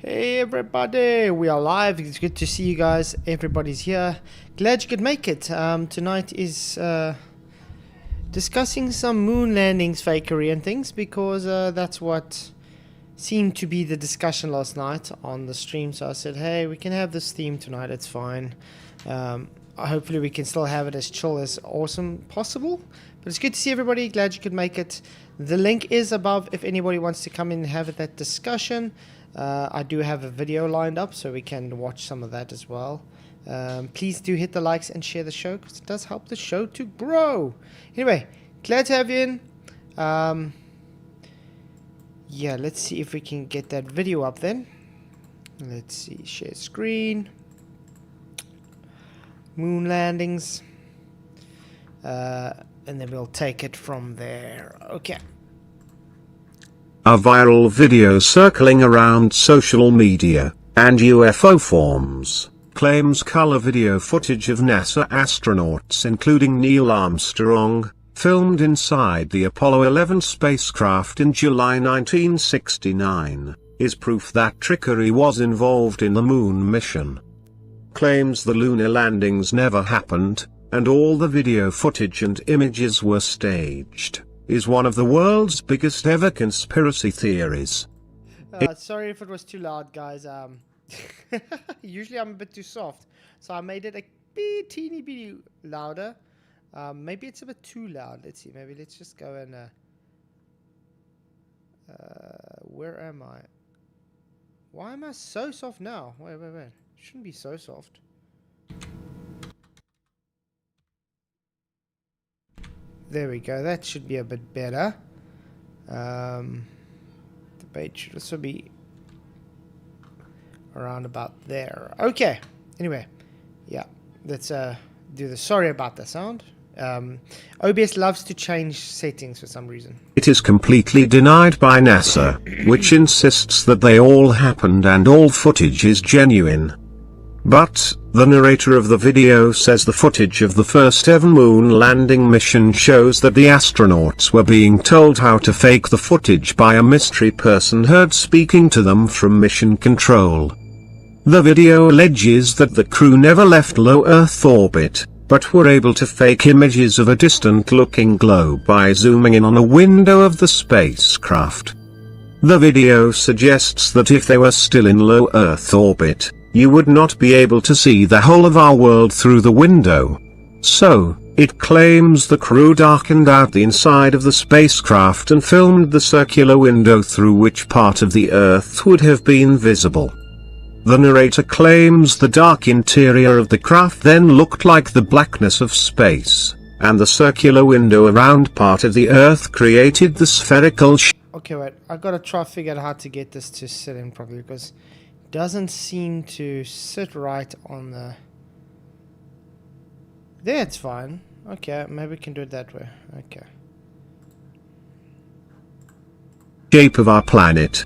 Hey everybody, we are live. It's good to see you guys. Everybody's here. Glad you could make it. Tonight is discussing some moon landings, fakery and things, because that's what seemed to be the discussion last night on the stream. So I said, hey, we can have this theme tonight. It's fine. Hopefully we can still have it as chill as awesome possible. But it's good to see everybody. Glad you could make it. The link is above if anybody wants to come in and have that discussion. I do have a video lined up so we can watch some of that as well. Please do hit the likes and share the show because it does help the show to grow. Anyway, glad to have you in. Yeah, let's see if we can get that video up then. Let's see, share screen. Moon landings. And then we'll take it from there. Okay. A viral video circling around social media and UFO forums claims color video footage of NASA astronauts including Neil Armstrong, filmed inside the Apollo 11 spacecraft in July 1969, is proof that trickery was involved in the moon mission. Claims the lunar landings never happened, and all the video footage and images were staged, is one of the world's biggest ever conspiracy theories. Sorry if it was too loud, guys. Usually I'm a bit too soft, so I made it a teeny bit louder. Maybe it's a bit too loud. Let's see. Maybe let's just go and where am I? Why am I so soft now? Wait. Shouldn't be so soft. There we go. That should be a bit better. The page should also be around about there. Okay. Anyway, yeah. Let's do this. Sorry about the sound. OBS loves to change settings for some reason. It is completely denied by NASA, which insists that they all happened and all footage is genuine. But, the narrator of the video says the footage of the first ever moon landing mission shows that the astronauts were being told how to fake the footage by a mystery person heard speaking to them from mission control. The video alleges that the crew never left low Earth orbit, but were able to fake images of a distant-looking globe by zooming in on a window of the spacecraft. The video suggests that if they were still in low Earth orbit, you would not be able to see the whole of our world through the window. So, it claims the crew darkened out the inside of the spacecraft and filmed the circular window through which part of the Earth would have been visible. The narrator claims the dark interior of the craft then looked like the blackness of space, and the circular window around part of the Earth created the spherical Okay, wait. I've got to try to figure out how to get this to sit in properly because doesn't seem to sit right on the... There, it's fine. Okay, maybe we can do it that way. Okay. shape of our planet.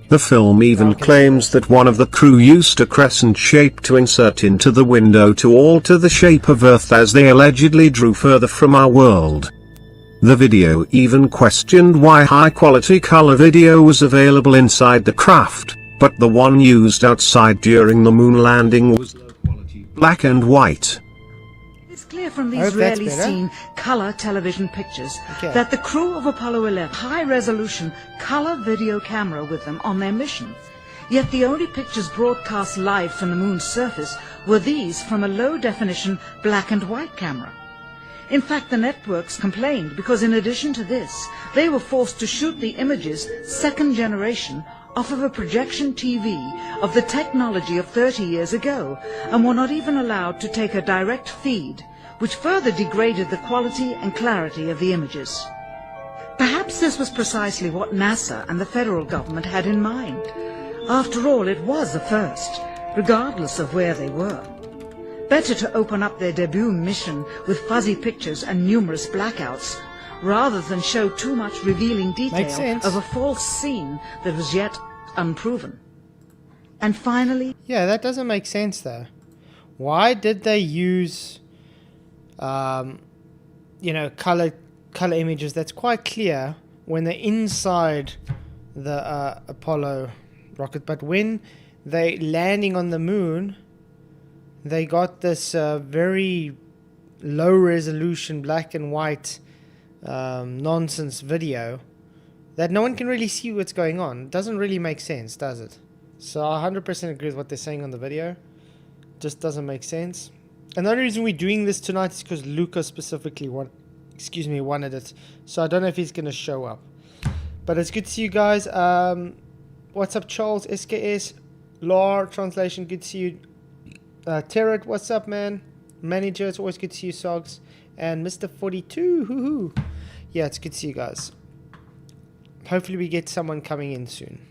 The film even claims that one of the crew used a crescent shape to insert into the window to alter the shape of Earth as they allegedly drew further from our world. The video even questioned why high-quality color video was available inside the craft, but the one used outside during the moon landing was low-quality black and white. It's clear from these rarely seen color television pictures that the crew of Apollo 11 had a high-resolution color video camera with them on their mission. Yet the only pictures broadcast live from the moon's surface were these from a low-definition black and white camera. In fact, the networks complained because in addition to this, they were forced to shoot the images second generation off of a projection TV of the technology of 30 years ago, and were not even allowed to take a direct feed, which further degraded the quality and clarity of the images. Perhaps this was precisely what NASA and the federal government had in mind. After all, it was a first, regardless of where they were. Better to open up their debut mission with fuzzy pictures and numerous blackouts, rather than show too much revealing detail of a false scene that was yet unproven. And finally... Yeah, that doesn't make sense though. Why did they use, color images that's quite clear when they're inside the Apollo rocket. But when they landing on the moon, they got this very low resolution black and white nonsense video that no one can really see what's going on. It doesn't really make sense, does it? So I 100% agree with what they're saying on the video. Just doesn't make sense. And the only reason we're doing this tonight is because Luca specifically wanted it. So I don't know if he's going to show up. But it's good to see you guys. What's up, Charles? SKS. Lar, translation, good to see you. Territ, what's up, man? Manager, it's always good to see you, Sogs. And Mr. 42, hoo-hoo. Yeah, it's good to see you guys. Hopefully we get someone coming in soon.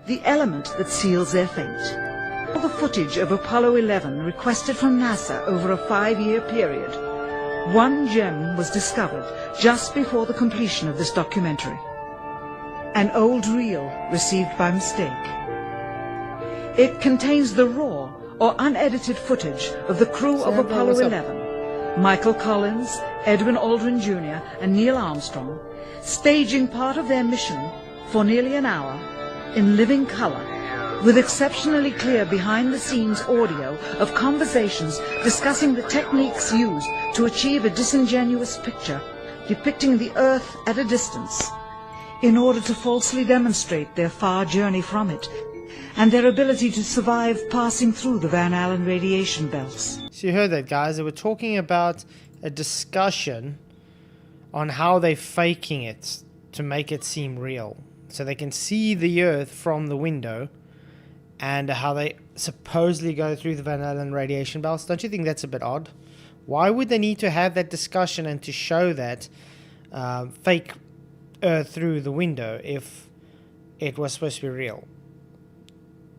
The element that seals their fate. All the footage of Apollo 11 requested from NASA over a 5-year period. One gem was discovered just before the completion of this documentary. An old reel received by mistake. It contains the raw or unedited footage of the crew of Apollo 11, Michael Collins, Edwin Aldrin Jr. and Neil Armstrong, staging part of their mission for nearly an hour in living color, with exceptionally clear behind-the-scenes audio of conversations discussing the techniques used to achieve a disingenuous picture depicting the Earth at a distance, in order to falsely demonstrate their far journey from it and their ability to survive passing through the Van Allen radiation belts. So you heard that, guys. They were talking about a discussion on how they're faking it to make it seem real. So they can see the Earth from the window and how they supposedly go through the Van Allen radiation belts. Don't you think that's a bit odd? Why would they need to have that discussion and to show that fake Earth through the window if it was supposed to be real?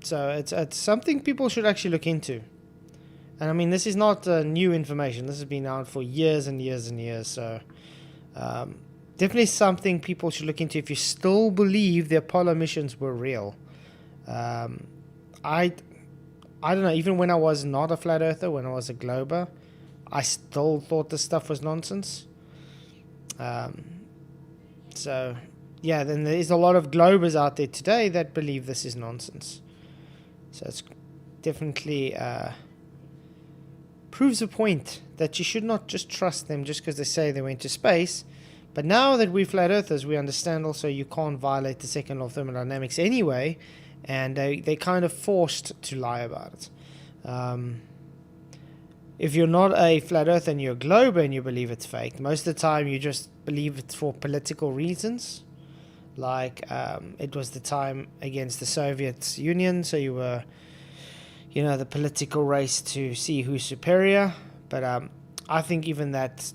So it's something people should actually look into. And I mean, this is not new information. This has been out for years and years and years. So definitely something people should look into if you still believe the Apollo missions were real. I don't know, even when I was not a flat earther, when I was a glober, I still thought this stuff was nonsense. So yeah, then there's a lot of globers out there today that believe this is nonsense. So it's definitely proves a point that you should not just trust them just because they say they went to space. But now that we're flat earthers, we understand also you can't violate the second law of thermodynamics anyway, and they're kind of forced to lie about it. If you're not a flat earther and you're a globe and you believe it's fake, most of the time you just believe it's for political reasons. Like it was the time against the Soviet Union, so you were, you know, the political race to see who's superior. But I think even that,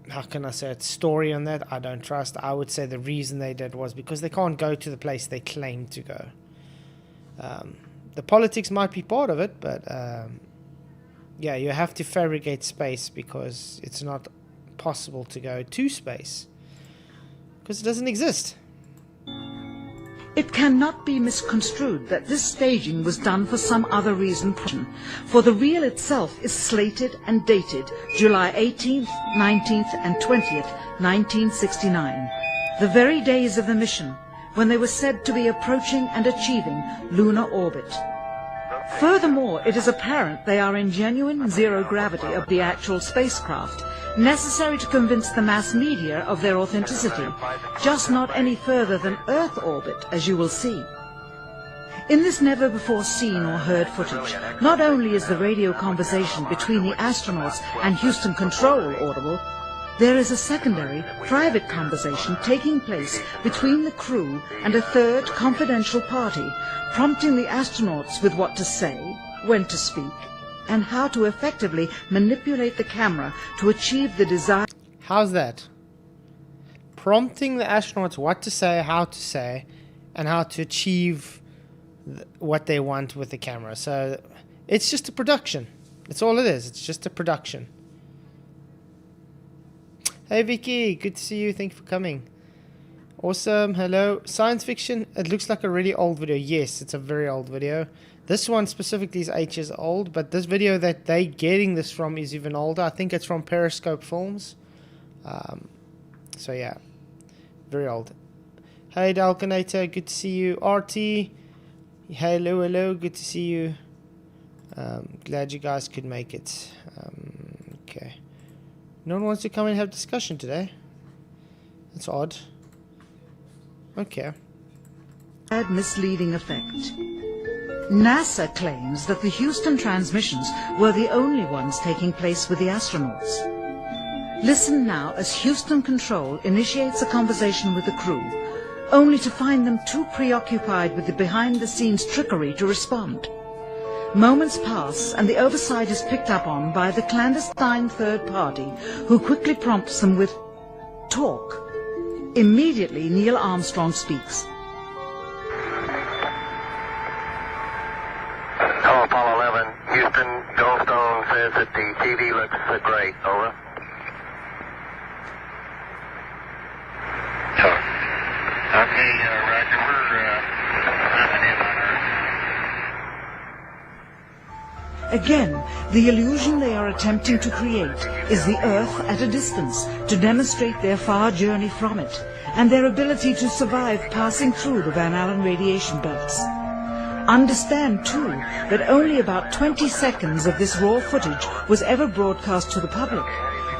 how can I say it, story on that, I don't trust. I would say the reason they did was because they can't go to the place they claim to go. The politics might be part of it, but yeah, you have to fabricate space because it's not possible to go to space because it doesn't exist. It cannot be misconstrued that this staging was done for some other reason, for the reel itself is slated and dated July 18th, 19th and 20th, 1969, the very days of the mission when they were said to be approaching and achieving lunar orbit. Furthermore, it is apparent they are in genuine zero gravity of the actual spacecraft, necessary to convince the mass media of their authenticity, just not any further than Earth orbit, as you will see. In this never-before-seen or heard footage, not only is the radio conversation between the astronauts and Houston Control audible, there is a secondary, private conversation taking place between the crew and a third confidential party, prompting the astronauts with what to say, when to speak, and how to effectively manipulate the camera to achieve the desired... How's that? Prompting the astronauts what to say, how to say, and how to achieve what they want with the camera. So it's just a production. That's all it is. It's just a production. Hey Vicky, good to see you. Thank you for coming. Awesome. Hello. Science fiction. It looks like a really old video. Yes, it's a very old video. This one specifically is 8 years old, but this video that they're getting this from is even older. I think it's from Periscope Films. So yeah, very old. Hey, Dalkinator, good to see you. RT, hello, good to see you. Glad you guys could make it. Okay. No one wants to come and have discussion today. That's odd. Okay. Misleading effect. NASA claims that the Houston transmissions were the only ones taking place with the astronauts. Listen now as Houston Control initiates a conversation with the crew, only to find them too preoccupied with the behind-the-scenes trickery to respond. Moments pass and the oversight is picked up on by the clandestine third party, who quickly prompts them with talk. Immediately, Neil Armstrong speaks. Hello, Apollo 11. Houston, Goldstone says that the TV looks great. Over. Okay, Roger. We're zooming in on Earth. Again, the illusion they are attempting to create is the Earth at a distance, to demonstrate their far journey from it, and their ability to survive passing through the Van Allen radiation belts. Understand, too, that only about 20 seconds of this raw footage was ever broadcast to the public,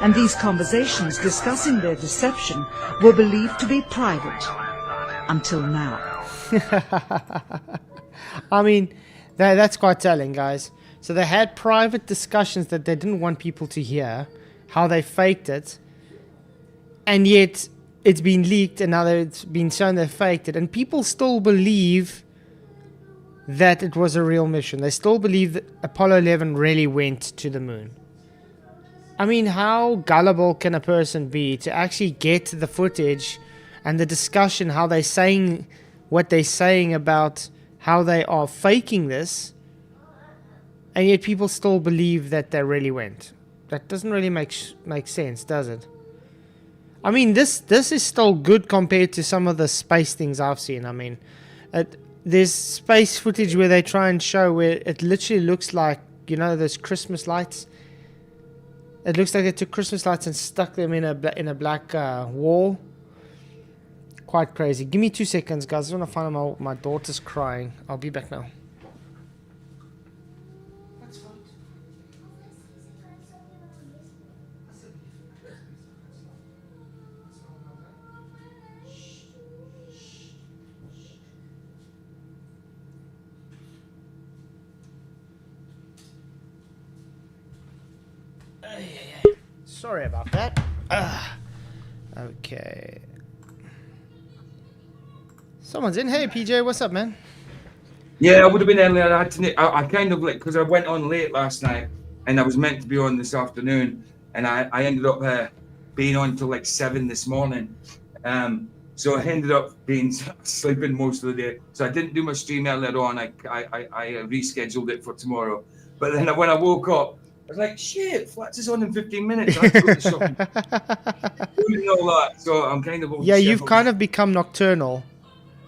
and these conversations discussing their deception were believed to be private. Until now. I mean, that's quite telling, guys. So they had private discussions that they didn't want people to hear, how they faked it, and yet it's been leaked, and now that it's been shown they faked it, and people still believe that it was a real mission. They still believe that Apollo 11 really went to the moon. I mean, how gullible can a person be to actually get the footage and the discussion, how they're saying what they're saying about how they are faking this, and yet people still believe that they really went. That doesn't really make sense, does it? I mean, this is still good compared to some of the space things I've seen. I mean, there's space footage where they try and show where it literally looks like, you know, those Christmas lights. It looks like they took Christmas lights and stuck them in a black wall. Quite crazy. Give me 2 seconds, guys. I want to find out my daughter's crying. I'll be back now. Sorry about that. Okay. Someone's in. Hey, PJ, what's up, man? Yeah, I would have been earlier. I kind of like, because I went on late last night, and I was meant to be on this afternoon, and I ended up being on till like 7 this morning. So I ended up being sleeping most of the day. So I didn't do my stream earlier on. I rescheduled it for tomorrow. But then when I woke up, I was like, shit, Flats is on in 15 minutes. I have to go to shopping. Doing all that. So I'm kind of... Yeah, you've kind of become nocturnal.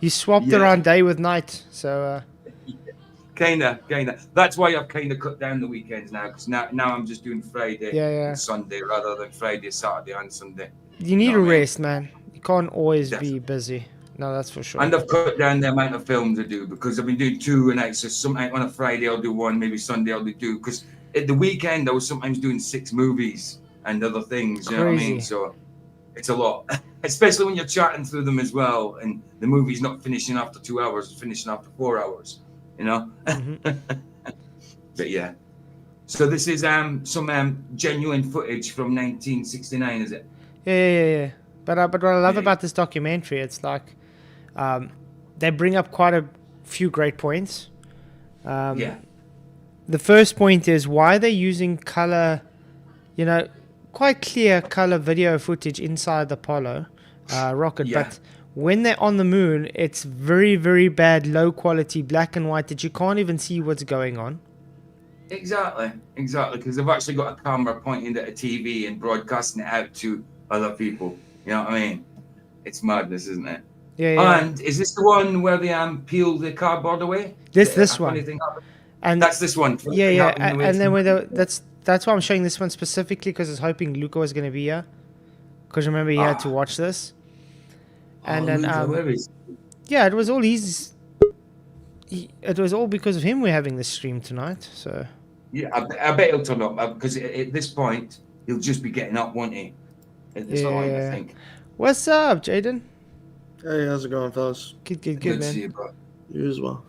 You swapped around day with night. So... Kinda. That's why I've kind of cut down the weekends now, because now I'm just doing Friday and Sunday rather than Friday, Saturday, and Sunday. You need a rest, man. You can't always be busy. No, that's for sure. And I've cut down the amount of films I do, because I've been doing 2 a night. So sometimes on a Friday I'll do 1, maybe Sunday I'll do 2. Because at the weekend I was sometimes doing 6 movies and other things. You know what I mean? So it's a lot, especially when you're chatting through them as well, and the movie's not finishing after 2 hours, it's finishing after 4 hours. You know. But yeah, so this is some genuine footage from 1969, is it? Yeah. But what I love about this documentary, it's like they bring up quite a few great points. The first point is why they're using color, you know, quite clear color video footage inside the Apollo rocket, but when they're on the moon, it's very, very bad, low quality, black and white, that you can't even see what's going on. Exactly, because they've actually got a camera pointing at a TV and broadcasting it out to other people. You know what I mean? It's madness, isn't it? Yeah. And is this the one where they peel the cardboard away? This one. And that's this one. Yeah. And then that's why I'm showing this one specifically, because I was hoping Luca was going to be here. Because remember, he had to watch this. And then yeah, it was all it was all because of him we're having this stream tonight. So yeah, I bet he'll turn up because at this point he'll just be getting up, won't he? At this point, I think. What's up, Jaden? Hey, how's it going, fellas? Good, man. To see you, bro. You as well.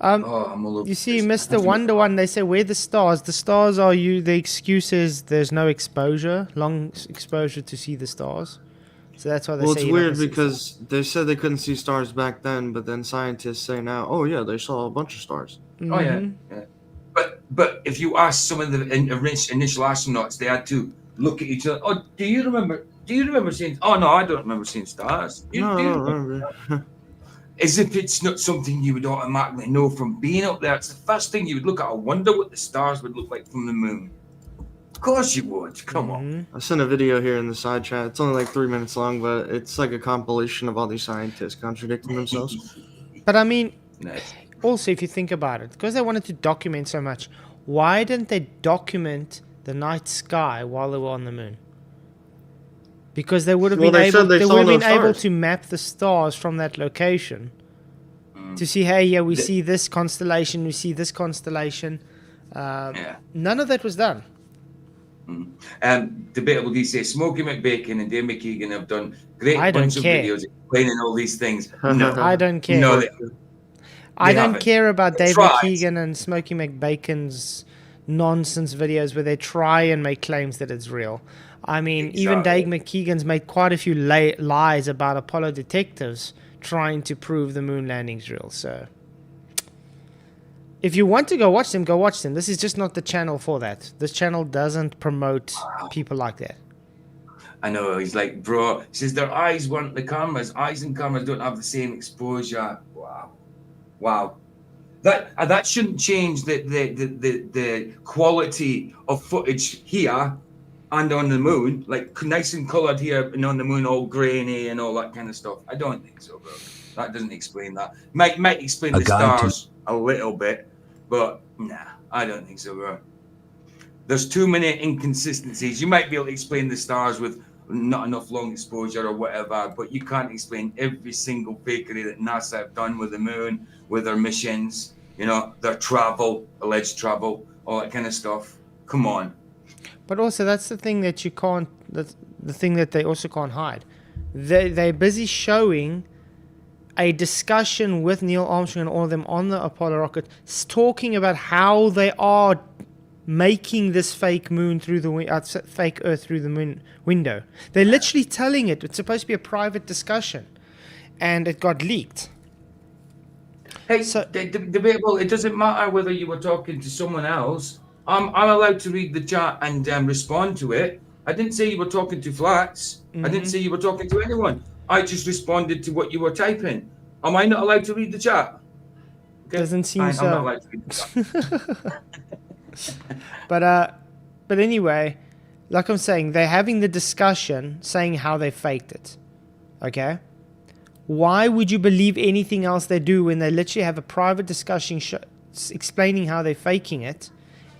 I'm all over you see, Mr. Wonder One, they say, where the stars? The stars are the excuse is there's no exposure, long exposure to see the stars. So that's why they say. Well, it's weird because they said they couldn't see stars back then, but then scientists say now, oh yeah, they saw a bunch of stars. Oh yeah. But if you ask some of the initial astronauts, they had to look at each other. Oh, do you remember seeing? Oh no, I don't remember seeing stars. I don't remember. As if it's not something you would automatically know from being up there. It's the first thing you would look at. I wonder what the stars would look like from the moon. Of course you would. Come on. I sent a video here in the side chat. It's only like 3 minutes long, but it's like a compilation of all these scientists contradicting themselves. But I mean, Nice. Also, if you think about it, because they wanted to document so much, why didn't they document the night sky while they were on the moon? Because they would have been able to map the stars from that location to see, hey, yeah, we see this constellation, we see this constellation. None of that was done. Debatable these days. Smokey McBacon and Dave McKeegan have done great bunch of videos explaining all these things. No, I don't care. No, I don't care about Dave McKeegan and Smokey McBacon's nonsense videos where they try and make claims that it's real. I mean, even Dave McKeegan's made quite a few lies about Apollo detectives trying to prove the moon landing's real. So, if you want to go watch them, go watch them. This is just not the channel for that. This channel doesn't promote people like that. I know. He's like, bro, he says their eyes weren't the cameras. Eyes and cameras don't have the same exposure. Wow. That shouldn't change the quality of footage here and on the moon, like nice and coloured here and on the moon all grainy and all that kind of stuff. I don't think so, bro. That doesn't explain that. Might explain the stars a little bit, but nah, I don't think so, bro. There's too many inconsistencies. You might be able to explain the stars with not enough long exposure or whatever, but you can't explain every single fakery that NASA have done with the moon, with their missions, you know, their travel, alleged travel, all that kind of stuff. Come on. But also, that's the thing that you can't, the thing that they also can't hide. They're busy showing a discussion with Neil Armstrong and all of them on the Apollo rocket, talking about how they are making this fake moon through the fake Earth through the moon window. They're literally telling it. It's supposed to be a private discussion, and it got leaked. Hey, so debatable. It doesn't matter whether you were talking to someone else. I'm allowed to read the chat and respond to it. I didn't say you were talking to Flats. I didn't say you were talking to anyone. I just responded to what you were typing. Am I not allowed to read the chat? Okay. Doesn't seem so. I'm not allowed to read the chat. But anyway, like I'm saying, they're having the discussion saying how they faked it. Okay? Why would you believe anything else they do when they literally have a private discussion explaining how they're faking it,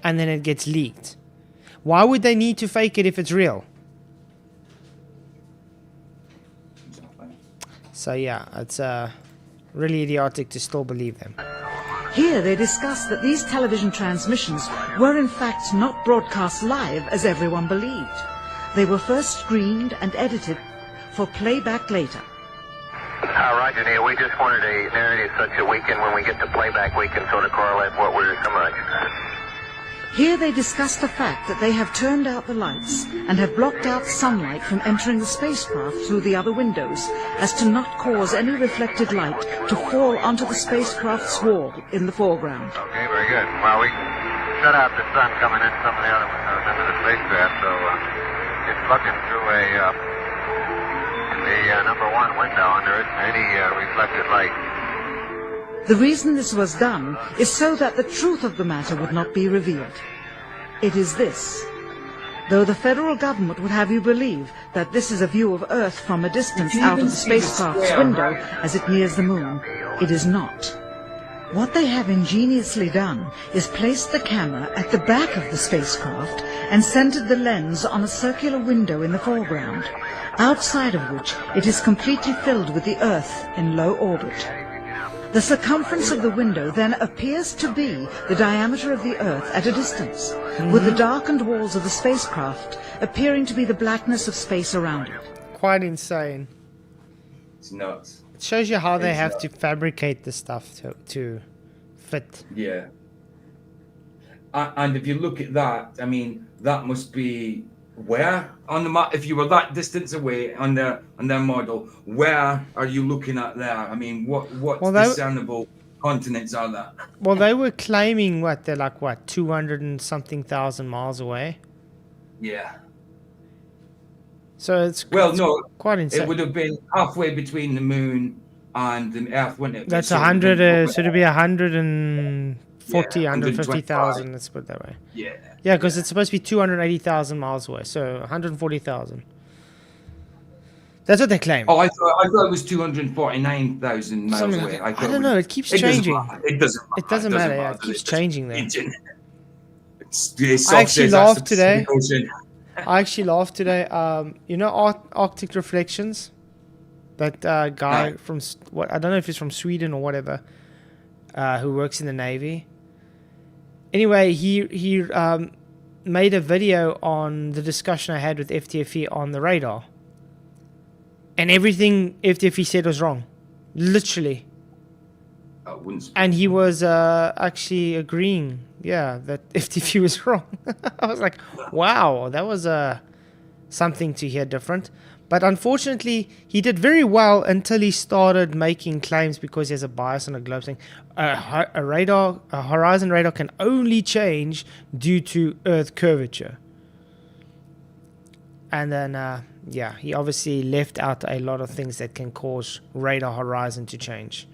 and then it gets leaked? Why would they need to fake it if it's real? So yeah, it's really idiotic to still believe them. Here they discuss that these television transmissions were in fact not broadcast live as everyone believed. They were first screened and edited for playback later. Roger, Neil, we just wanted a narrative such that we can, when we get to playback, we can sort of correlate what we're so much. Here they discuss the fact that they have turned out the lights and have blocked out sunlight from entering the spacecraft through the other windows, as to not cause any reflected light to fall onto the spacecraft's wall in the foreground. Okay, very good. Well, we shut out the sun coming in some of the other windows into the spacecraft, so it's looking through the number one window, and there isn't any reflected light. The reason this was done is so that the truth of the matter would not be revealed. It is this. Though the federal government would have you believe that this is a view of Earth from a distance out of the spacecraft's window as it nears the moon, it is not. What they have ingeniously done is placed the camera at the back of the spacecraft and centered the lens on a circular window in the foreground, outside of which it is completely filled with the Earth in low orbit. The circumference of the window then appears to be the diameter of the Earth at a distance, with the darkened walls of the spacecraft appearing to be the blackness of space around it. Quite insane. It's nuts. It shows you how they have to fabricate the stuff to fit. Yeah. And if you look at that, I mean, that must be where on the map. If you were that distance away on their model, where are you looking at there? I mean, what discernible continents are there? Well, they were claiming they're like 200 and something thousand miles away. Yeah. So it's quite insane. It would have been halfway between the moon and the Earth, wouldn't it? That's 100. So it'd be 140, 150,000. Let's put it that way. Yeah. Yeah, because it's supposed to be 280,000 miles away. So 140,000. That's what they claim. Oh, I thought it was 249,000 miles away. I don't know. It keeps changing. It doesn't matter. It doesn't matter. Yeah, it keeps changing there. I actually laughed today. I actually laughed today. You know Arctic Reflections? That guy from I don't know if he's from Sweden or whatever, who works in the Navy. Anyway, he made a video on the discussion I had with FTFE on the radar, and everything FTFE said was wrong, literally. And he was actually agreeing, that FTFE was wrong. I was like, wow, that was something to hear different. But unfortunately, he did very well until he started making claims because he has a bias on a globe saying a horizon radar can only change due to Earth curvature. And then, he obviously left out a lot of things that can cause radar horizon to change.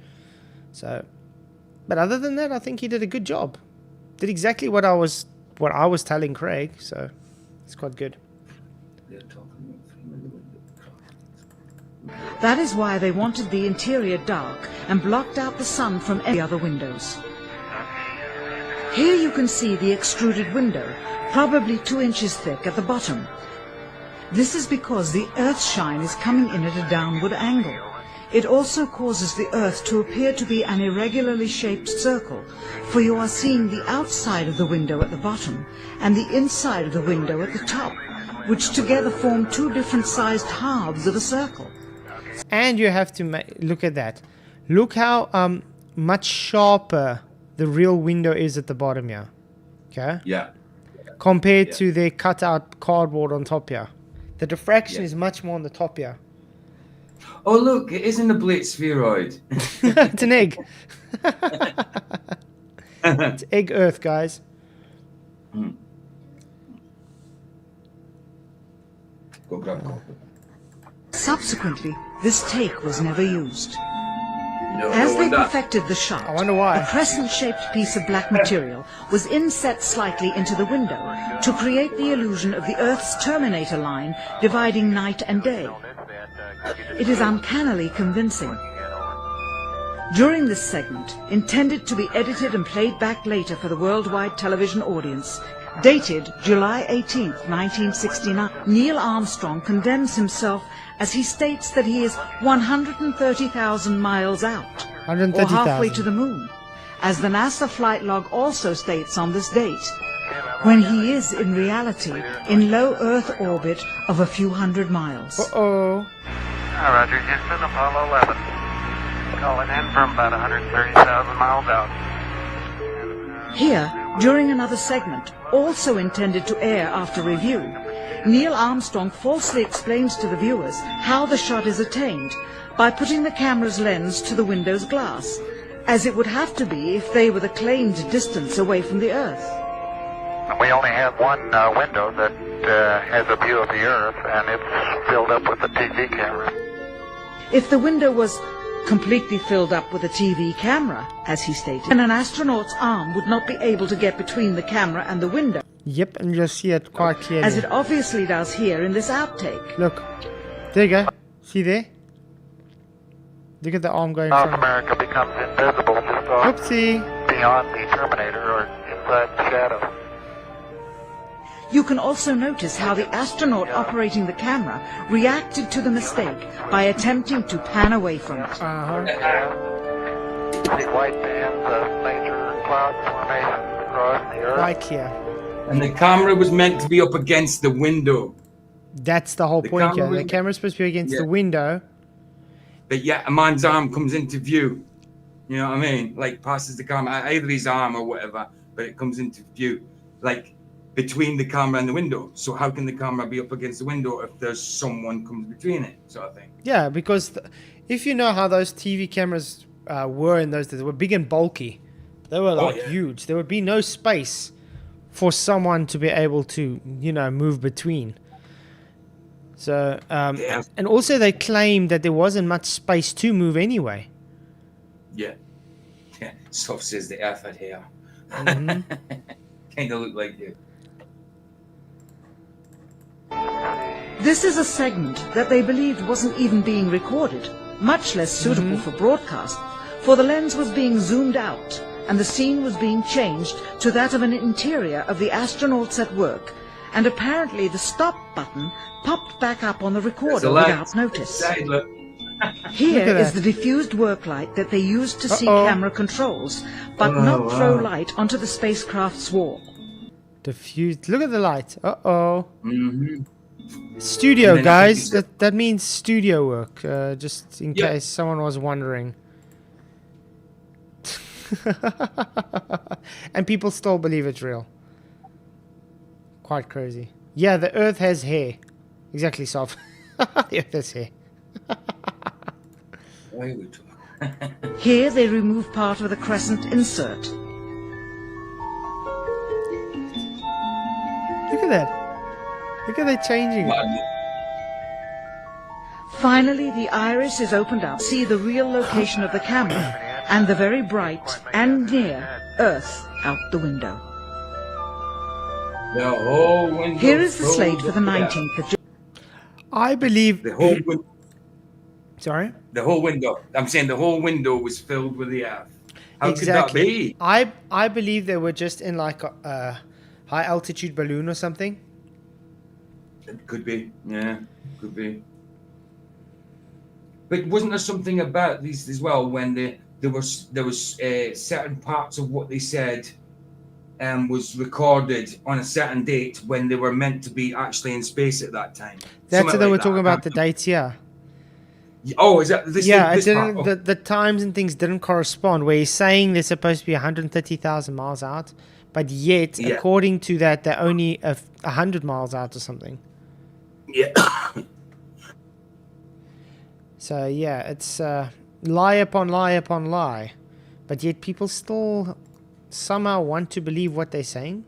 So, but other than that, I think he did a good job. Did exactly what I was telling Craig. So, it's quite good. That is why they wanted the interior dark and blocked out the sun from any other windows. Here you can see the extruded window, probably 2 inches thick at the bottom. This is because the Earth's shine is coming in at a downward angle. It also causes the Earth to appear to be an irregularly shaped circle, for you are seeing the outside of the window at the bottom and the inside of the window at the top, which together form 2 different sized halves of a circle. And you have to look at that. Look how much sharper the real window is at the bottom here. Okay? Yeah. Compared to their cut-out cardboard on top here. The diffraction is much more on the top here. Oh, look, it isn't a Blake spheroid. It's an egg. It's egg Earth, guys. Go grab coffee. Subsequently, this take was never used. No, As they perfected the shot, I wonder why. a crescent-shaped piece of black material was inset slightly into the window to create the illusion of the Earth's terminator line dividing night and day. It is uncannily convincing. During this segment, intended to be edited and played back later for the worldwide television audience, dated July 18th, 1969, Neil Armstrong condemns himself as he states that he is 130,000 miles out, or halfway to the moon, as the NASA flight log also states on this date, when he is in reality in low Earth orbit of a few hundred miles. Uh-oh. Roger, Houston, Apollo 11. Calling in from about 130,000 miles out. Here, during another segment, also intended to air after review, Neil Armstrong falsely explains to the viewers how the shot is attained by putting the camera's lens to the window's glass, as it would have to be if they were the claimed distance away from the Earth. We only have one window that has a view of the Earth, and it's filled up with a TV camera. If the window was completely filled up with a TV camera, as he stated, then an astronaut's arm would not be able to get between the camera and the window. Yep, and you'll see it quite clearly. As it obviously does here in this outtake. Look, there you go. See there? Look at the arm going North from... America becomes invisible just Oopsie. beyond the Terminator or inside the shadow. You can also notice how the astronaut operating the camera reacted to the mistake by attempting to pan away from it. See white bands of major cloud formation across the Earth. Right here. And the camera was meant to be up against the window. That's the whole point here. The camera's supposed to be against the window. But yet a man's arm comes into view. You know what I mean? Like passes the camera, either his arm or whatever, but it comes into view. Like between the camera and the window. So how can the camera be up against the window if there's someone comes between it, sort of thing? Yeah, because if you know how those TV cameras were in those days, they were big and bulky. They were like huge. There would be no space for someone to be able to, you know, move between. So, and also they claimed that there wasn't much space to move anyway. Yeah. Soft says the Earth had hair. Mm-hmm. Kind of look like you. This is a segment that they believed wasn't even being recorded, much less suitable for broadcast, for the lens was being zoomed out and the scene was being changed to that of an interior of the astronauts at work, and apparently the stop button popped back up on the recorder without notice. Here is the diffused work light that they used to see camera controls, but not throw light onto the spacecraft's wall. Diffused. Look at the light. Studio, guys. That means studio work. Just in case someone was wondering. And people still believe it's real. Quite crazy. Yeah, the Earth has hair. Exactly, Soft. The Earth has hair. Here they remove part of the crescent insert. Look at that. Look at that changing. Finally, the iris is opened up. See the real location of the camera and the very bright and near Earth out the window. The whole window. Here is the slate for the 19th of July. I believe the whole window. Sorry? The whole window. I'm saying the whole window was filled with the Earth. How could that be? I believe they were just in like a high altitude balloon or something. It could be. Yeah, could be. But wasn't there something about these as well when there was certain parts of what they said was recorded on a certain date when they were meant to be actually in space at that time? That's what they were talking about, the dates, yeah. Oh, is that this? Yeah, this it didn't. part? The times and things didn't correspond. Where he's saying they're supposed to be 130,000 miles out, but yet, according to that, they're only 100 miles out or something. Yeah. So yeah, it's lie upon lie upon lie, but yet people still somehow want to believe what they're saying.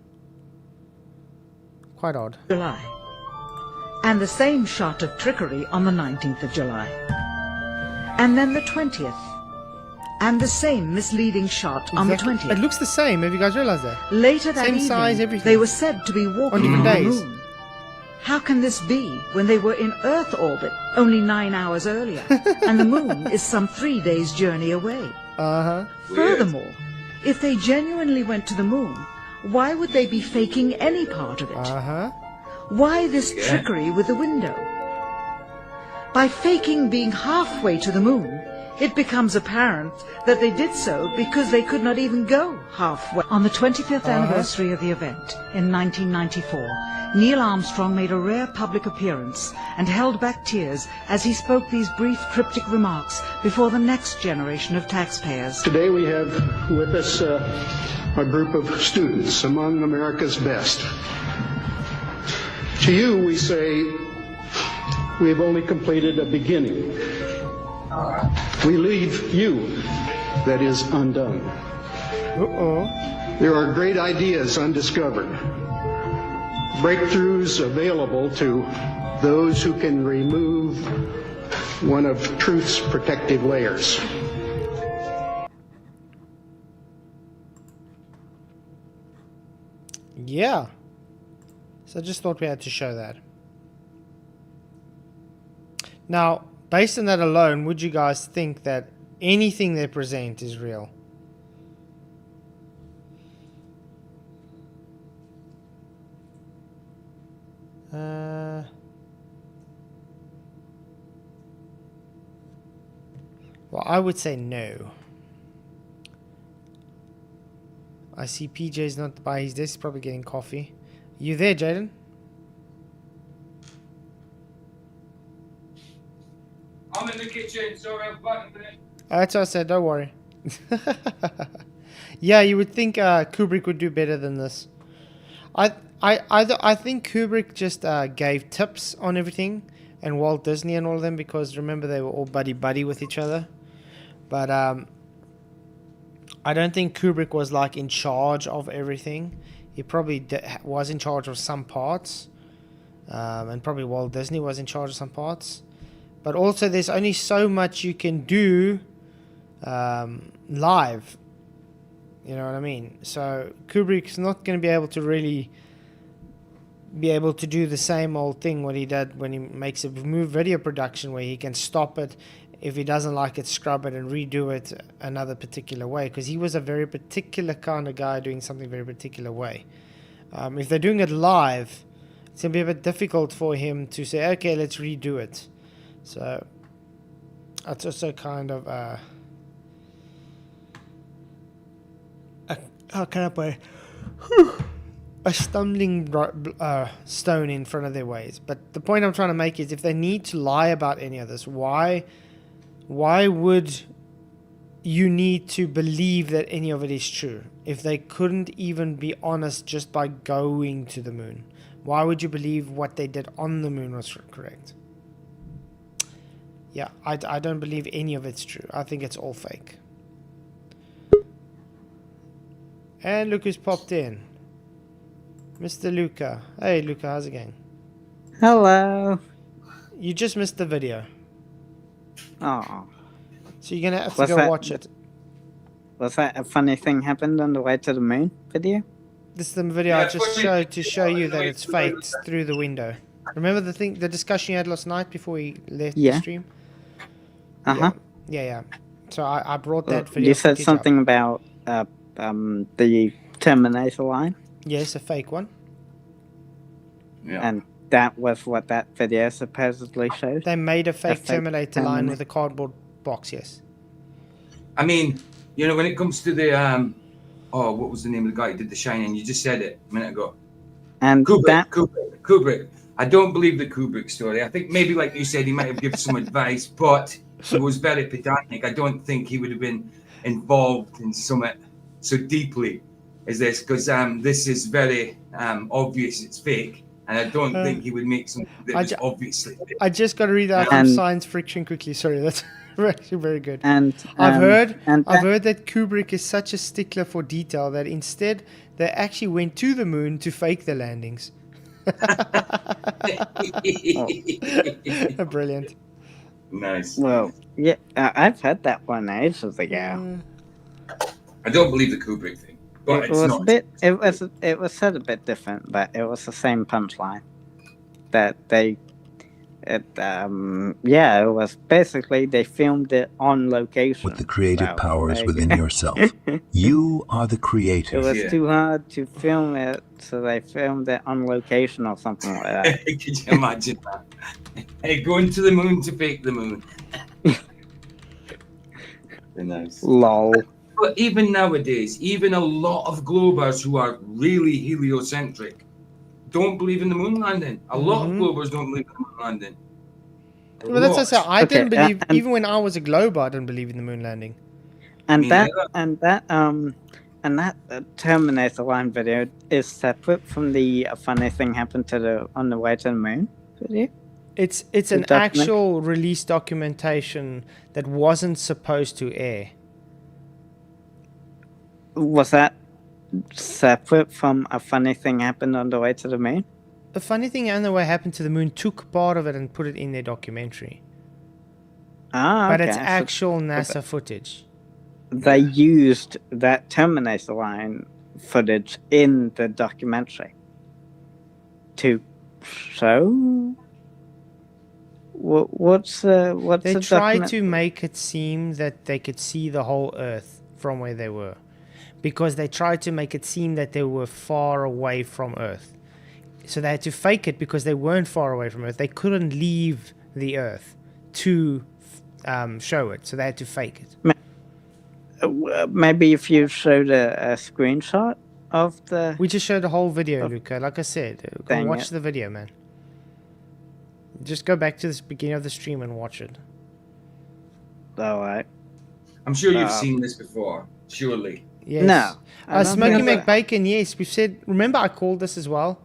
Quite odd. July. And the same shot of trickery on the 19th of July. And then the 20th. And the same misleading shot on the 20th. It looks the same. Have you guys realized that? Later that same evening, size, everything. they were said to be walking on the moon. How can this be when they were in Earth orbit only 9 hours earlier, and the moon is some 3 days' journey away? Furthermore, if they genuinely went to the moon, why would they be faking any part of it? Why this trickery with the window? By faking being halfway to the moon, it becomes apparent that they did so because they could not even go halfway. On the 25th anniversary of the event, in 1994, Neil Armstrong made a rare public appearance and held back tears as he spoke these brief cryptic remarks before the next generation of taxpayers. Today we have with us a group of students among America's best. To you we say, we have only completed a beginning. We leave you, that is, undone. There are great ideas undiscovered. Breakthroughs available to those who can remove one of truth's protective layers. Yeah. So I just thought we had to show that. Now, based on that alone, would you guys think that anything they present is real? Well, I would say no. I see PJ's not by his desk. He's probably getting coffee. You there, Jaden? I'm in the kitchen, sorry, I'm back in a minute. That's what I said, don't worry. Yeah, you would think Kubrick would do better than this. I think Kubrick just gave tips on everything, and Walt Disney and all of them, because remember they were all buddy with each other. But I don't think Kubrick was like in charge of everything. He probably was in charge of some parts, and probably Walt Disney was in charge of some parts. But also, there's only so much you can do live. You know what I mean? So Kubrick's not going to be able to really be able to do the same old thing what he did when he makes a video production, where he can stop it. If he doesn't like it, scrub it and redo it another particular way. Because he was a very particular kind of guy doing something very particular way. If they're doing it live, it's going to be a bit difficult for him to say, okay, let's redo it. So that's also kind of how can I put a stumbling stone in front of their ways. But the point I'm trying to make is, if they need to lie about any of this, why would you need to believe that any of it is true if they couldn't even be honest just by going to the moon? Why would you believe what they did on the moon was correct? Yeah, I don't believe any of it's true. I think it's all fake. And look who's popped in. Mr. Luca. Hey, Luca, how's it going? Hello. You just missed the video. Oh. So you're going to have to go watch it. Was that a funny thing happened on the way to the moon video? This is the video I just showed to show you that it's faked through the window. Remember the discussion you had last night before we left the stream? Uh-huh. Yeah. So I brought that video. You said something about the Terminator line? Yes, a fake one. Yeah. And that was what that video supposedly showed? They made a fake Terminator line with a cardboard box, yes. I mean, you know, when it comes to the what was the name of the guy who did The Shining? You just said it a minute ago. And Kubrick. I don't believe the Kubrick story. I think maybe, like you said, he might have given some advice, but he was very pedantic. I don't think he would have been involved in something so deeply as this, because this is very obvious it's fake, and I don't think he would make something that was obviously fake. I just got to read out from Science Friction quickly. Sorry, that's actually very good. And I've heard that Kubrick is such a stickler for detail that instead they actually went to the moon to fake the landings. Brilliant. Nice. Well, yeah, I've heard that one ages ago. I don't believe the Kubrick thing, but it was said a bit different, but it was the same punchline. That it was basically they filmed it on location. With the creative powers within yourself, you are the creator. It was too hard to film it, so they filmed it on location or something like that. Could you imagine that? Hey, going to the moon to fake the moon. Nice. Lol. But even nowadays, even a lot of Globers who are really heliocentric don't believe in the moon landing. A lot of Globers don't believe in the moon landing. Well, that's what I said. I didn't believe, even when I was a Glober, I didn't believe in the moon landing. And that Terminator line video is separate from the funny thing happened on the way to the moon video. It's an actual release documentation that wasn't supposed to air. Was that separate from a funny thing happened on the way to the moon? The funny thing on the way happened to the moon took part of it and put it in their documentary. But it's actual NASA footage. They used that Terminator line footage in the documentary to show. They tried to make it seem that they could see the whole Earth from where they were, because they tried to make it seem that they were far away from Earth. So they had to fake it because they weren't far away from Earth. They couldn't leave the Earth to show it, so they had to fake it. Maybe if you showed a screenshot of the... We just showed the whole video, Luca. Like I said, go watch the video, man. Just go back to the beginning of the stream and watch it. Alright. I'm sure you've seen this before, surely. Yes. No. Smokey McBacon, yes. We've said, remember I called this as well?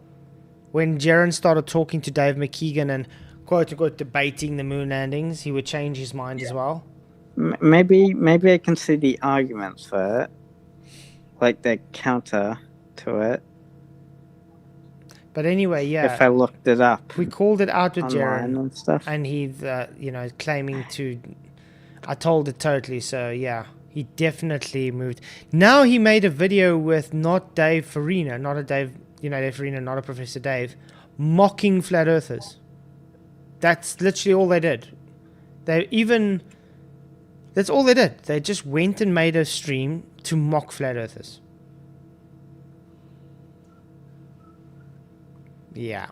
When Jaron started talking to Dave McKeegan and quote-unquote debating the moon landings, he would change his mind as well. Maybe I can see the arguments for it. Like the counter to it. But anyway, yeah. If I looked it up. We called it out with Jaron. And stuff. And he's, claiming to... I told it totally, so yeah. He definitely moved. Now he made a video with not Dave Farina, not a Dave... Dave Farina, not a Professor Dave, mocking flat earthers. That's literally all they did. That's all they did. They just went and made a stream to mock flat earthers. Yeah.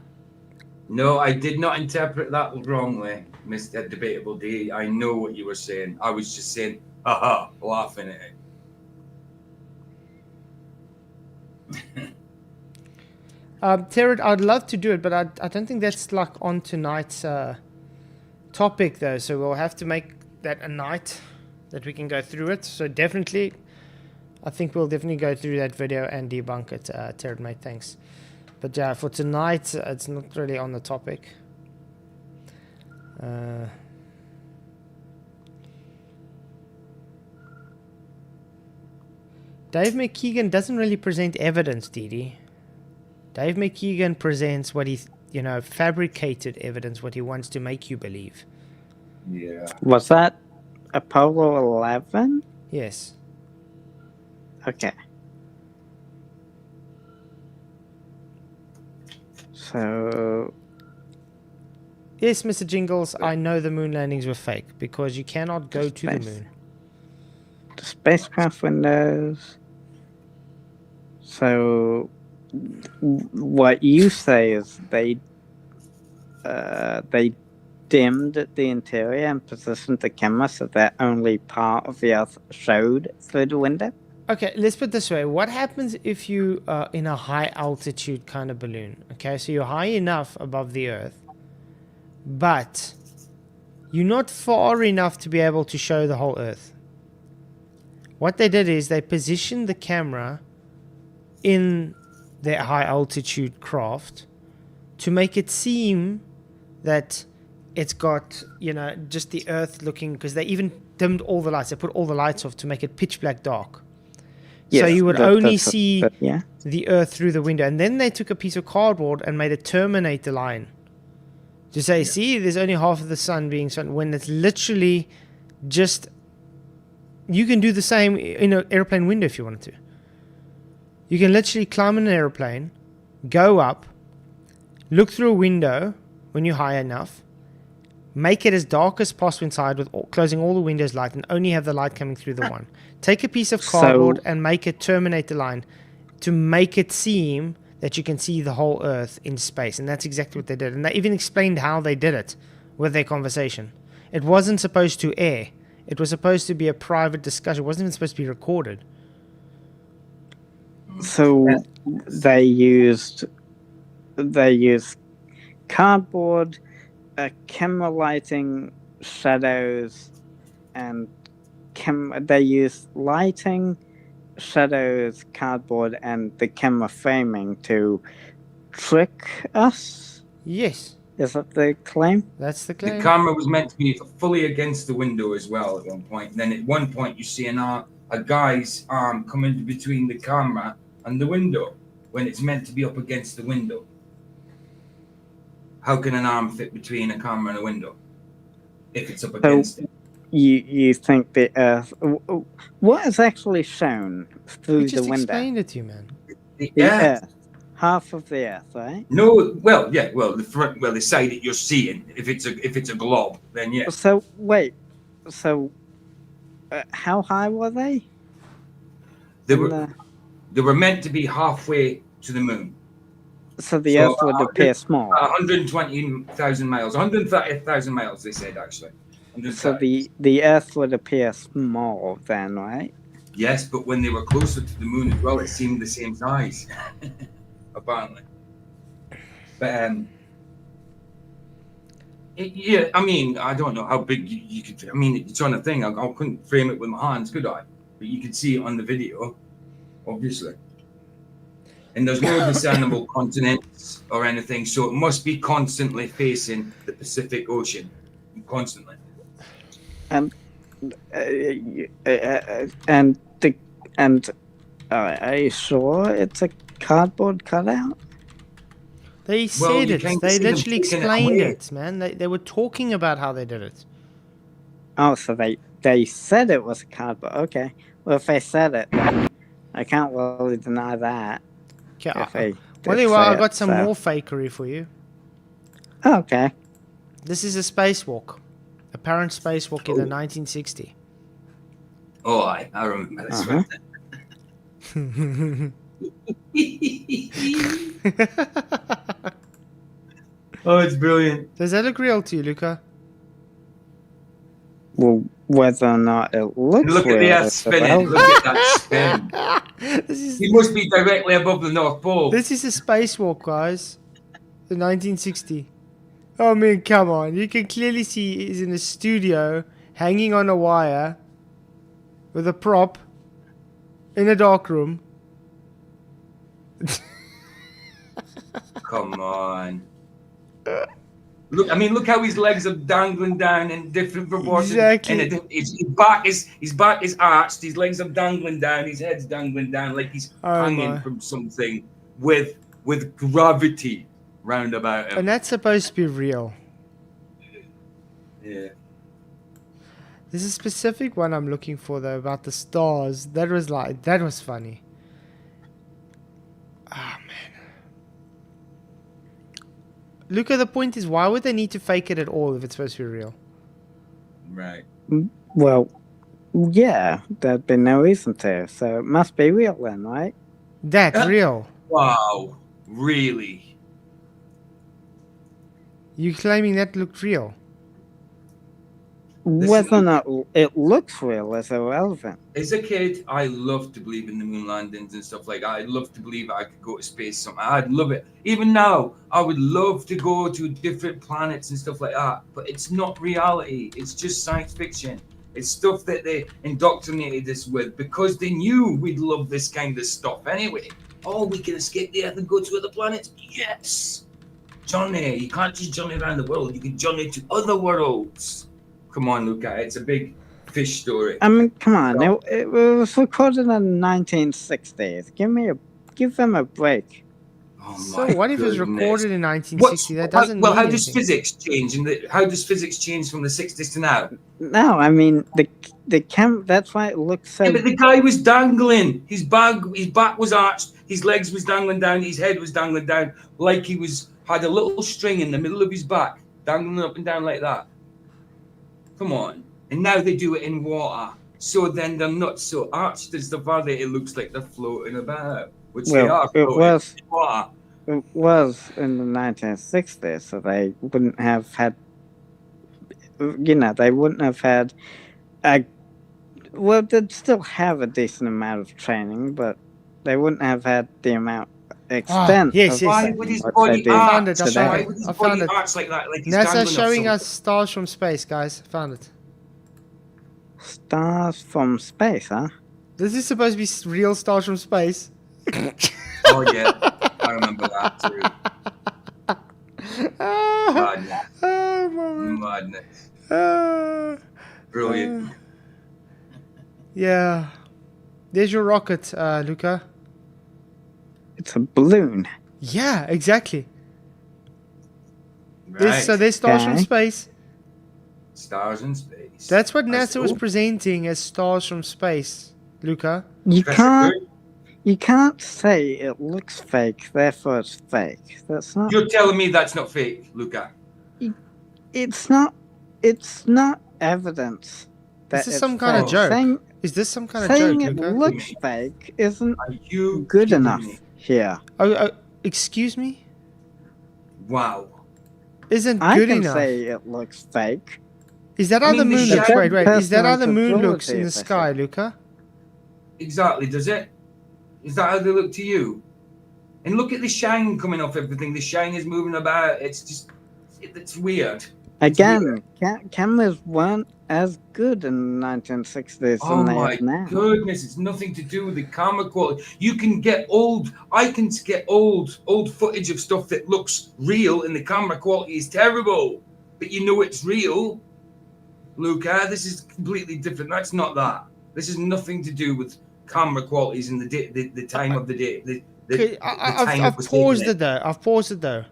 No, I did not interpret that wrongly, Mr. Debatable D. I know what you were saying. I was just saying, haha, laughing at it. Terrod, I'd love to do it, but I don't think that's like on tonight's topic though. So we'll have to make that a night that we can go through it. So definitely, I think we'll definitely go through that video and debunk it, Terrod, mate. Thanks. But yeah, for tonight, it's not really on the topic. Dave McKeegan doesn't really present evidence, Didi. Dave McKeegan presents what he, fabricated evidence, what he wants to make you believe. Yeah. Was that Apollo 11? Yes. Okay. So... Yes, Mr. Jingles, I know the moon landings were fake, because you cannot go to the moon. The spacecraft windows... So... What you say is they dimmed the interior and positioned the camera so that only part of the Earth showed through the window? Okay, let's put it this way. What happens if you are in a high altitude kind of balloon? Okay, so you're high enough above the Earth, but you're not far enough to be able to show the whole Earth. What they did is they positioned the camera in their high altitude craft to make it seem that it's got, just the Earth looking, because they even dimmed all the lights. They put all the lights off to make it pitch black dark. Yes, so you would only see the Earth through the window. And then they took a piece of cardboard and made it terminate the line. To say, see, there's only half of the sun being shown, when it's literally just... You can do the same in an airplane window if you wanted to. You can literally climb in an airplane, go up, look through a window when you're high enough, make it as dark as possible inside with closing all the windows light and only have the light coming through the one. Take a piece of cardboard and make it terminate the line to make it seem that you can see the whole Earth in space. And that's exactly what they did. And they even explained how they did it with their conversation. It wasn't supposed to air. It was supposed to be a private discussion. It wasn't even supposed to be recorded. So they used cardboard, camera lighting, shadows, and they used lighting, shadows, cardboard, and the camera framing to trick us? Yes. Is that the claim? That's the claim. The camera was meant to be fully against the window as well at one point. And then at one point you see a guy's arm coming between the camera and the window when it's meant to be up against the window. How can an arm fit between a camera and a window if it's up against it? You think the Earth... What is actually shown through the window? We just explained it to you, man. The Earth. Half of the Earth, right? No, the front, the side that you're seeing. If it's a globe, then yeah. So wait, how high were they? They were meant to be halfway to the moon. So the Earth would appear small. 120,000 miles, 130,000 miles. They said actually. So the Earth would appear small then, right? Yes, but when they were closer to the moon as well, it seemed the same size, apparently. But yeah, I mean, I don't know how big you could. I mean, it's on a thing. I couldn't frame it with my hands, could I? But you could see it on the video, obviously. And there's no discernible continents or anything, so it must be constantly facing the Pacific Ocean, constantly. Are you sure it's a cardboard cutout? They said it. They literally explained it, man. They were talking about how they did it. Oh, so they said it was a cardboard. Okay. Well, if they said it, then I can't really deny that. Okay. Well, I got some more fakery for you. Okay. This is a spacewalk. Apparent spacewalk in the 1960s. Oh, I remember this one. Oh, it's brilliant. Does that look real to you, Luca? Well, whether or not it looks look real. Look at the Earth spinning. Look at that spin. He must be directly above the North Pole. This is a spacewalk, guys. The 1960. Oh, man, come on. You can clearly see he's in a studio, hanging on a wire, with a prop, in a dark room. Come on. Look, I mean, look how his legs are dangling down in different proportions. Exactly. And his back is arched. His legs are dangling down. His head's dangling down like he's hanging from something with gravity round about him. And that's supposed to be real. Yeah. There's a specific one I'm looking for though about the stars. That was funny. Ah, man. Luca, the point is, why would they need to fake it at all if it's supposed to be real? Right. Well, yeah, there'd be no reason to, so it must be real then, right? That's real. Wow. Really? You claiming that looked real? Whether or not it looks real is irrelevant. As a kid, I loved to believe in the moon landings and stuff like that. I'd love to believe I could go to space somehow. I'd love it. Even now, I would love to go to different planets and stuff like that. But it's not reality. It's just science fiction. It's stuff that they indoctrinated us with because they knew we'd love this kind of stuff anyway. Oh, we can escape the Earth and go to other planets? Yes! Johnny, you can't just journey around the world. You can journey to other worlds. Come on, Luca. It's a big fish story. I mean, come on. It was recorded in the 1960s. Give them a break. Oh so what if it was recorded in 1960? That doesn't mean how does anything. physics change? How does physics change from the 60s to now? No, I mean the cam. That's why it looks so. Yeah, but the guy was dangling. His back was arched. His legs was dangling down. His head was dangling down, like he had a little string in the middle of his back, dangling up and down like that. Come on. And now they do it in water. So then they're not so arched as the body. It looks like they're floating about, which they are floating in water. It was in the 1960s, so they wouldn't have had, they wouldn't have had well, they'd still have a decent amount of training, but they wouldn't have had the amount extent. Yes. Why would his body arch? I found it. Why would his body arch like that? Like he's NASA's showing dangling us stars from space, guys. I found it. Stars from space, huh? This is supposed to be real stars from space. Oh yeah, I remember that too. Madness. Brilliant. Yeah. There's your rocket, Luca. It's a balloon. Yeah, exactly. Right. So there's stars from space. Stars in space. That's what NASA was presenting as stars from space, Luca. You can't say it looks fake, therefore it's fake. That's not. You're telling me that's not fake, Luca? It's not evidence. Is this some kind of joke? Is this some kind of joke, saying Luca? it looks fake isn't good enough here. Oh, excuse me? Wow. Isn't I good can enough. say it looks fake. Is that I how mean, the the moon looks? shadow- Wait. Is that how the Personal moon looks in the abilities, I sky, think. Luca? Exactly, does it? Is that how they look to you? And look at the shine coming off everything. The shine is moving about. It's just, it's weird. It's Again, weird. cameras weren't as good in the 1960s Oh than they my are now. goodness, it's nothing to do with the camera quality. You can get I can get old footage of stuff that looks real and the camera quality is terrible. But you know it's real. Luca, this is completely different. That's not that. This has nothing to do with camera qualities and the time of the day. I've paused it though. I've paused it though.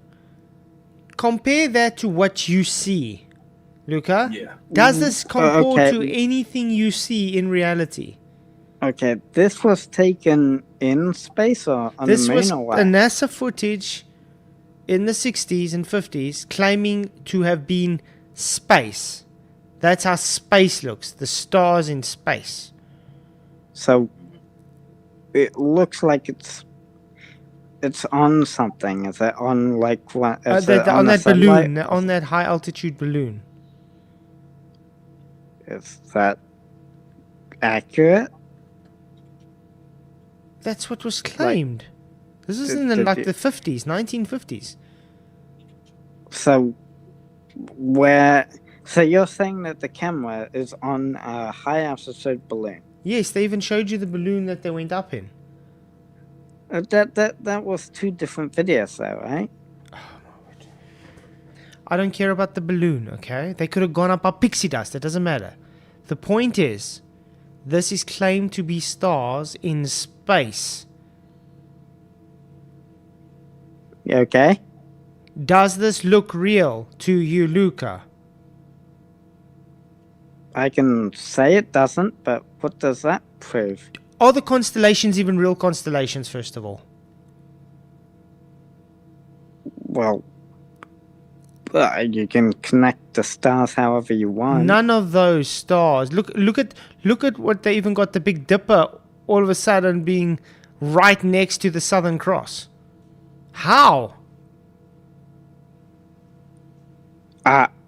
Compare that to what you see, Luca. Yeah. Does this compare okay. to anything you see in reality? Okay, this was taken in space or on This the was moon or what? a NASA footage in the 60s and 50s claiming to have been space. That's how space looks. The stars in space. So it looks like it's on something. Is it on like what? Is it on a that satellite? balloon, on that high altitude balloon. Is that accurate? That's what was claimed. This is in the 50s, 1950s. So where? So you're saying that the camera is on a high altitude balloon? Yes, they even showed you the balloon that they went up in. That was two different videos, though, right? I don't care about the balloon, okay? They could have gone up pixie dust. It doesn't matter. The point is, this is claimed to be stars in space. Okay. Does this look real to you, Luca? I can say it doesn't, but what does that prove? Are the constellations even real constellations, first of all? Well, you can connect the stars however you want. None of those stars. Look at what they even got the Big Dipper all of a sudden being right next to the Southern Cross. How?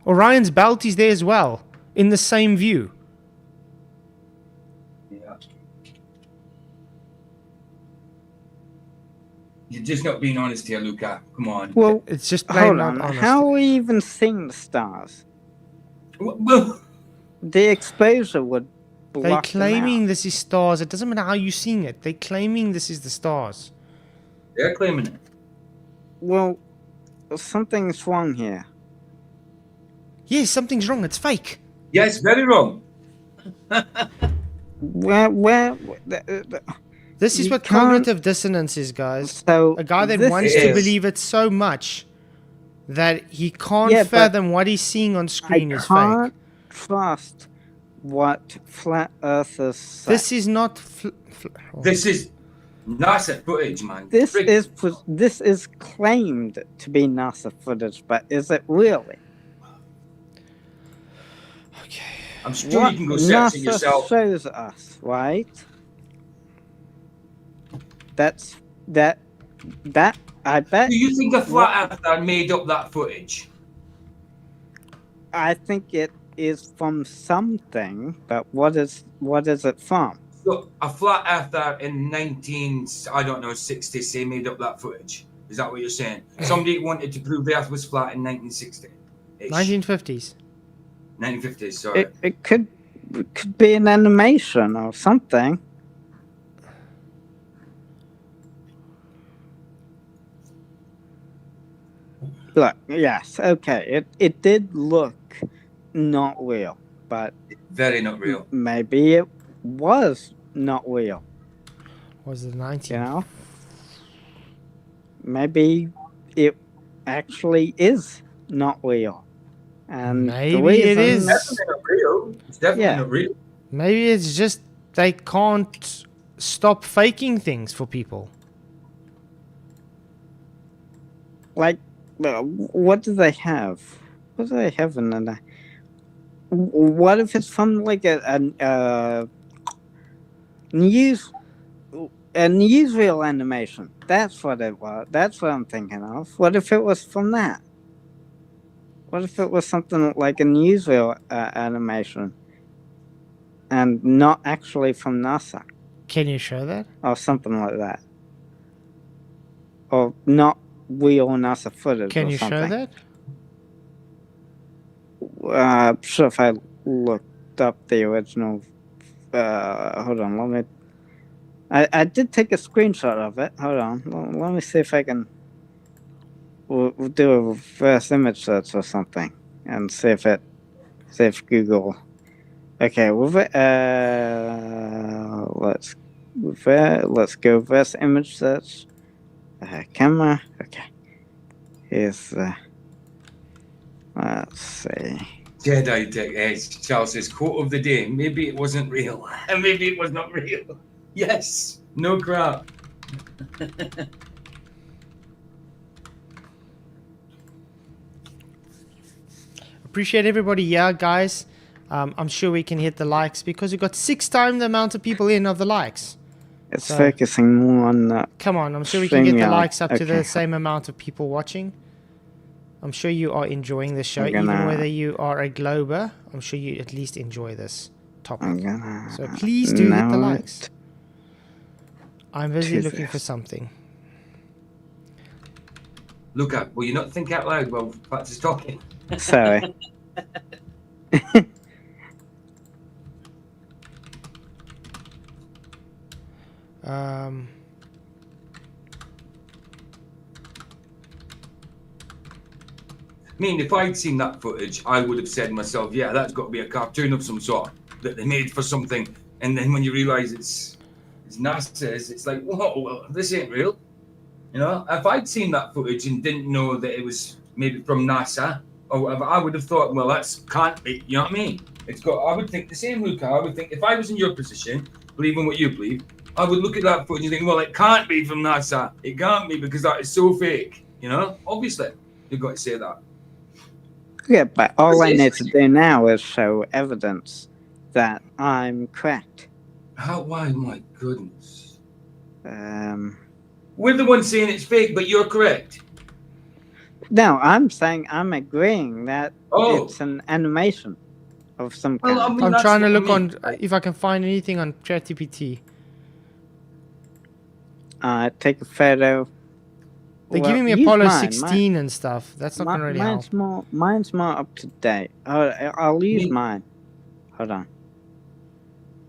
Orion's belt is there as well, in the same view. Yeah. You're just not being honest here, Luca. Come on. Well, it's just plain hold not on. honest. How are we even seeing the stars? Well, the exposure would block They're them claiming out. this is stars. It doesn't matter how you're seeing it. They're claiming this is the stars. They're claiming it. Well, something's wrong here. Yes, something's wrong. It's fake. Yes, very wrong. Where This is you what can't- cognitive dissonance is, guys. So A guy that this wants to is- believe it so much that he can't Yeah, but fathom what he's seeing on screen I is can't fake. trust what flat earthers say. This is not. This is NASA footage, man. This is claimed to be NASA footage, but is it really? Okay. I'm sure What you can go search it NASA yourself. shows us, right? That I bet. Do you think a flat earther made up that footage? I think it is from something, but what is it from? So a flat earther in 60, say, made up that footage. Is that what you're saying? Somebody wanted to prove the earth was flat in 1960. 1950s. 1950s, sorry. It could be an animation or something. Look, yes, okay. It did look not real, but Very not real. maybe it was not real. Was it 19? You know? Maybe it actually is not real. And the Maybe it is. reason- Definitely not real. It's definitely Yeah. not real. Maybe it's just they can't stop faking things for people. Like, what do they have? What do they have in the? What if it's from like a news? a newsreel animation. That's what it was. That's what I'm thinking of. What if it was from that? What if it was something like a newsreel animation and not actually from NASA? Can you show that? Or something like that. Or not real NASA footage Can or you something. show that? Sure, if I looked up the original... hold on, let me... I did take a screenshot of it. Hold on. Let me see if I can... We'll do a reverse image search or something and see if Google. Okay, let's go reverse image search. Camera. Okay. Here's let's see. Jedi Tech Charles says, quote of the day, maybe it wasn't real. And maybe it was not real. Yes. No crap. Appreciate everybody. Yeah, guys. I'm sure we can hit the likes because we got 6 times the amount of people in of the likes. It's focusing more on that. Come on, I'm sure we can get the likes up to the same amount of people watching. I'm sure you are enjoying the show, even whether you are a glober. I'm sure you at least enjoy this topic. So please do hit the likes. I'm busy looking for something. Luca, will you not think out loud while Pat is talking? Sorry. I mean, if I'd seen that footage, I would have said to myself, yeah, that's got to be a cartoon of some sort that they made for something. And then when you realise it's NASA's, it's like, whoa, well, this ain't real. You know, if I'd seen that footage and didn't know that it was maybe from NASA or whatever, I would have thought, well, that's can't be, you know what I mean? I would think the same, Luca. I would think if I was in your position, believing what you believe, I would look at that footage and think, well, it can't be from NASA. It can't be because that is so fake. You know, obviously, you've got to say that. Yeah, but all I need to do now is show evidence that I'm correct. How? Why? My goodness. We're the ones saying it's fake, but you're correct. No, I'm saying I'm agreeing that it's an animation of some kind. I mean, I'm trying to look on if I can find anything on ChatGPT. Take a photo. They're giving me Apollo 16 and stuff. That's not going to really help. Mine's more up to date. I'll use mine. Hold on.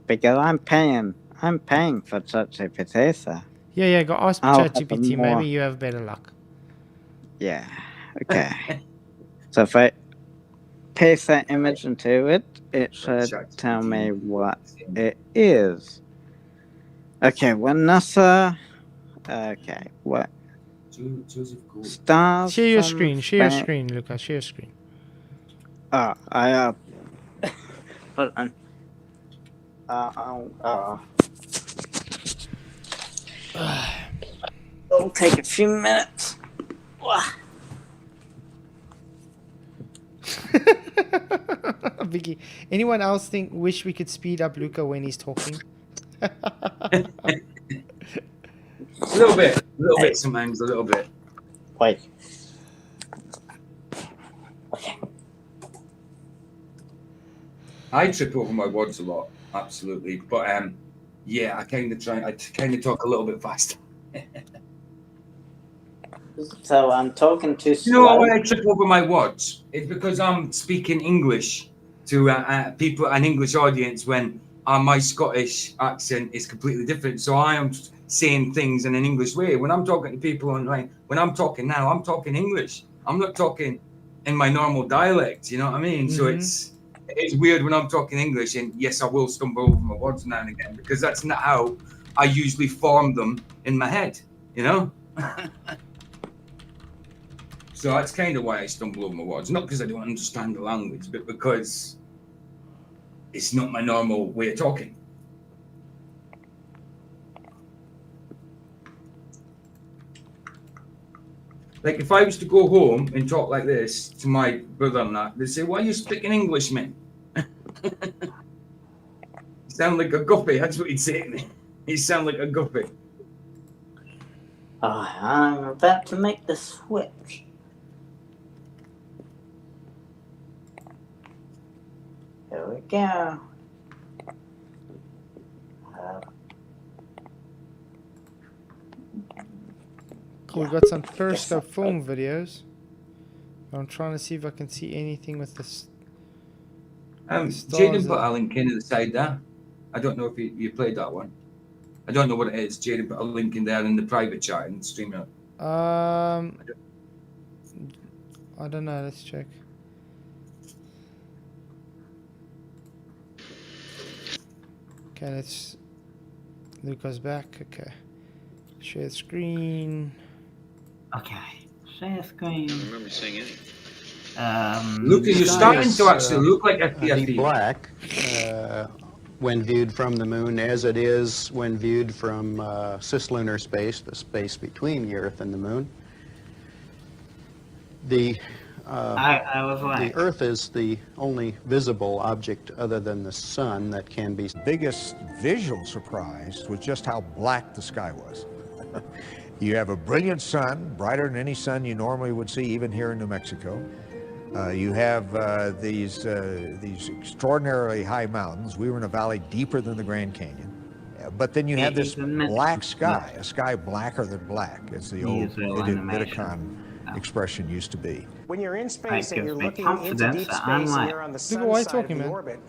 Because I'm paying for ChatGPT, so. Yeah, go ask ChatGPT. Maybe you have better luck. Yeah, okay. So if I paste that image into it, it should tell me what it is. Okay, when NASA... Okay, what? Stars. Share your screen, Lucas. Share your screen. Hold on. It'll take a few minutes. Vicky, anyone else wish we could speed up Luca when he's talking? A little bit sometimes, a little bit. Wait. Okay. I trip over my words a lot, absolutely. But yeah, I kind of talk a little bit fast. So I'm talking too slow. You know why I trip over my words? It's because I'm speaking English to people, an English audience, when my Scottish accent is completely different. So I am saying things in an English way. When I'm talking to people online, when I'm talking now, I'm talking English. I'm not talking in my normal dialect. You know what I mean? Mm-hmm. So it's weird when I'm talking English, and yes, I will stumble over my words now and again because that's not how I usually form them in my head. You know. So that's kind of why I stumble over my words. Not because I don't understand the language, but because it's not my normal way of talking. Like if I was to go home and talk like this to my brother and that, they'd say, "Why are you speaking English, man?" You sound like a guppy. That's what he'd say to me. You sound like a guppy. I'm about to make the switch. Here we go. Cool, we've got some periscope film videos. I'm trying to see if I can see anything with this. Jaden put a link in the side there. I don't know if you played that one. I don't know what it is. Jaden put a link in there in the private chat and stream it. I don't know. Let's check. Okay, let's. Luca's back. Okay. Share screen. Okay. Share screen. I don't remember seeing anything. Luca, you're starting to actually look like a deep black when viewed from the moon, as it is when viewed from cislunar space, the space between the Earth and the moon. I was right. The Earth is the only visible object other than the sun that can be. Biggest visual surprise was just how black the sky was. You have a brilliant sun, brighter than any sun you normally would see, even here in New Mexico. You have these extraordinarily high mountains. We were in a valley deeper than the Grand Canyon. But then you have this black sky, a sky blacker than black, as the old Midican expression used to be. When you're in space and you're looking into deep space and you're on the sun side of the orbit,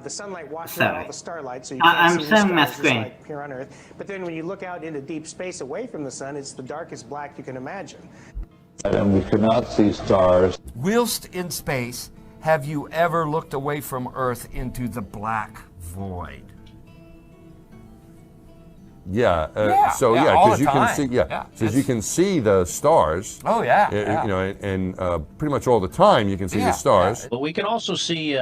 the sunlight washes out all the starlight, so you can't see the stars just like here on Earth. But then when you look out into deep space away from the sun, it's the darkest black you can imagine. And we cannot see stars. Whilst in space, have you ever looked away from Earth into the black void? Yeah. Because you can see. Because you can see the stars. Oh yeah. You know, and pretty much all the time you can see the stars. But we can also see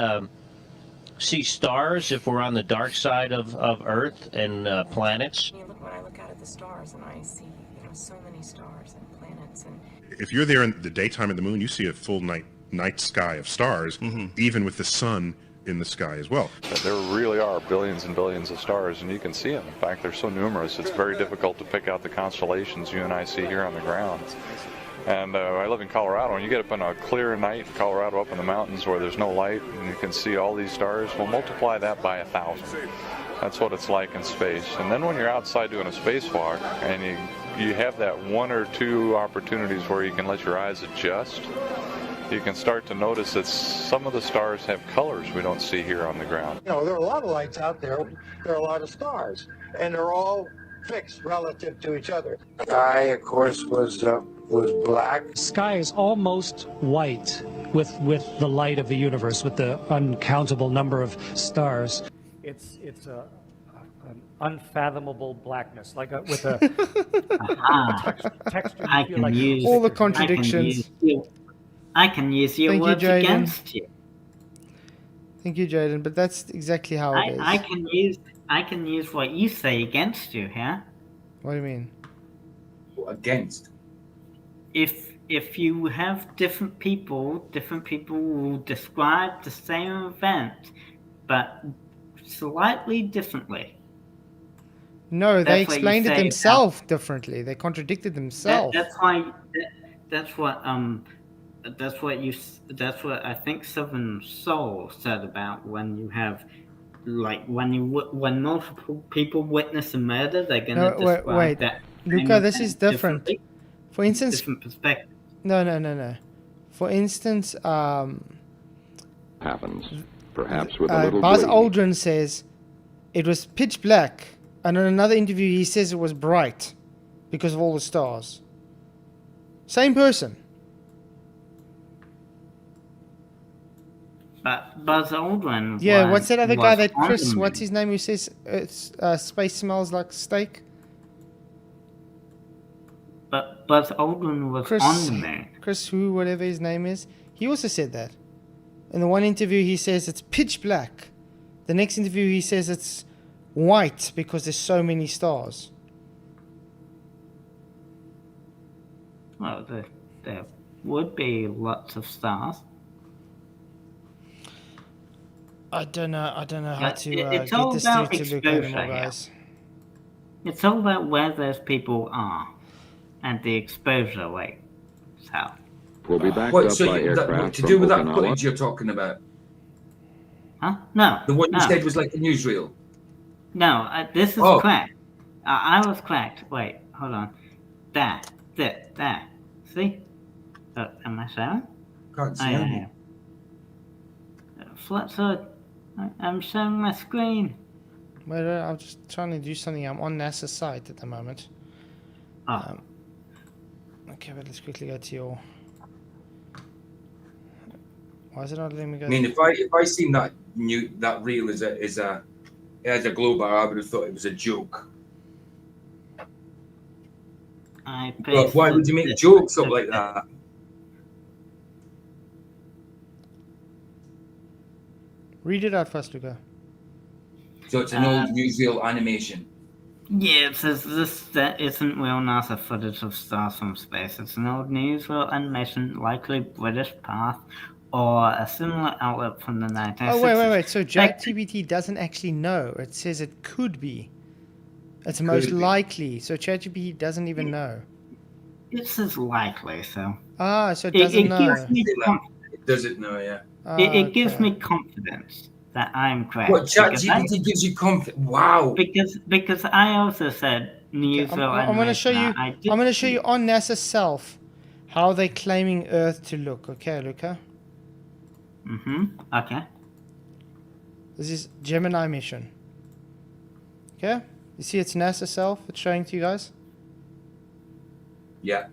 stars if we're on the dark side of Earth and planets. When I look out at the stars, and I see so many stars and planets. And if you're there in the daytime of the moon, you see a full night sky of stars, even with the sun in the sky as well. There really are billions and billions of stars, and you can see them. In fact, they're so numerous, it's very difficult to pick out the constellations you and I see here on the ground. And I live in Colorado, and you get up on a clear night in Colorado up in the mountains where there's no light, and you can see all these stars. Well, multiply that by 1,000. That's what it's like in space. And then when you're outside doing a spacewalk, and you have that one or two opportunities where you can let your eyes adjust, you can start to notice that some of the stars have colors we don't see here on the ground. You know, there are a lot of lights out there. There are a lot of stars, and they're all fixed relative to each other. The sky, of course, was black. Sky is almost white with the light of the universe, with the uncountable number of stars. It's an unfathomable blackness, with a texture. I can use all the contradictions. I can use your words against you. Thank you, Jaden. But that's exactly how it is. I can use what you say against you, yeah? What do you mean? Against? If you have different people will describe the same event, but slightly differently. No, they explained it themselves differently. They contradicted themselves. That's what I think Southern Soul said about when you have, when multiple people witness a murder, they're going to describe that. Luca, this is different. For instance, different perspective. No. For instance, happens, perhaps with a little Buzz breeze. Aldrin says it was pitch black, and in another interview he says it was bright because of all the stars. Same person. But Buzz Aldrin. Yeah, what's that other guy that Chris? What's his name? Who says space smells like steak? But Buzz Aldrin was on the moon. Chris, whatever his name is, he also said that. In the one interview, he says it's pitch black. The next interview, he says it's white because there's so many stars. Well, there would be lots of stars. I don't know how to it's get all this about through to Luke anymore, guys. It's all about where those people are. and the exposure rate. So. Will be backed What, up so by you, that, aircraft to from do with that Okinawa. footage you're talking about? Huh? No. The one you no. said was like a newsreel? No, this is correct. I was correct. Wait, hold on. There. See? Am I showing? Can't see anything. Flatzoid, I'm showing my screen. Wait, I'm just trying to do something. I'm on NASA's site at the moment. Okay, but let's quickly go to your... Why is it not letting me go? I mean, if I seen that reel as a globe, I would have thought it was a joke. But why would you make jokes up like that? Read it out first, Luca. So it's an old newsreel animation. Yeah, it says that isn't real NASA footage of stars from space. It's an old newsreel animation, likely British Path, or a similar outlet from the 1960s. Oh, wait. So ChatGPT doesn't actually know. It says it could be. It's most likely. So ChatGPT doesn't even know. It says likely, so. So it doesn't know. It doesn't know, yeah. It gives me confidence that I'm correct. What, ChatGPT gives you confidence? Wow. Because I also said newsreel I'm going to show you. I'm going to show you on NASA self how they're claiming Earth to look. Okay, Luca. Okay. This is Gemini mission. Okay. You see, it's NASA self. It's showing to you guys. Yeah.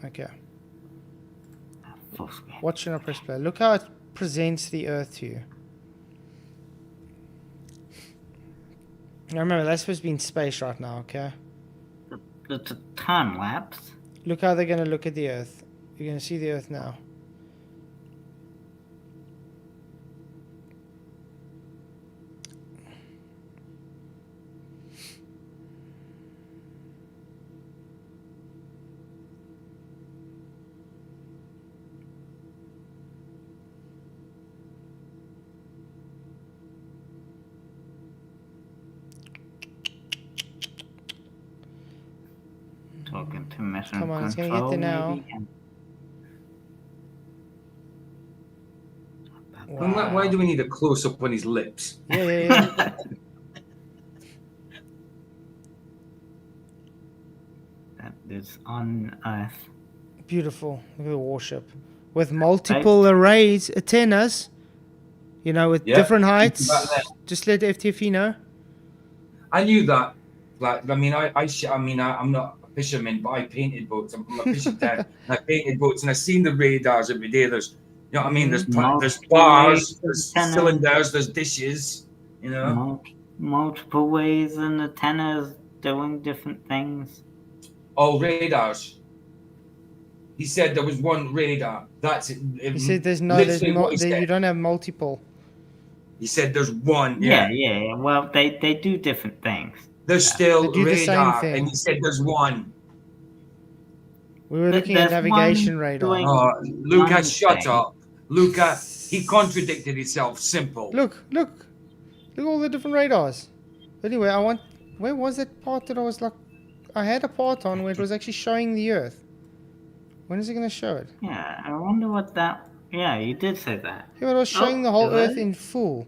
Okay. Watch and press play. Look how it presents the Earth to you. Now remember, that's supposed to be in space right now, okay? It's a time lapse. Look how they're going to look at the Earth. You're going to see the Earth now. Talking to mission Come on, control, it's going to get there now. Wow. Why do we need a close-up on his lips? Yeah. That is on Earth. Beautiful. Look at the warship. With multiple arrays, antennas. You know, with different heights. Just let FTFE know. I knew that. Like, I mean, I'm not a fisherman, but I painted boats. I'm a fishing dad. I painted boats, and I seen the radars every day. There's, you know what I mean? There's bars, there's cylinders, there's dishes. You know, multiple ways and antennas doing different things. Oh, radars. He said there was one radar. That's it. He said you don't have multiple. He said there's one. Yeah. Well, they do different things. There's still They do the same radar, thing. and he said there's one. We were looking at navigation radar. Oh, Luca, shut up. Luca, he contradicted himself. Simple. Look at all the different radars. Anyway, where was that part that I was like, I had a part on where it was actually showing the Earth. When is it going to show it? Yeah, I wonder what that... Yeah, you did say that. Yeah, but it was showing the whole Earth in full.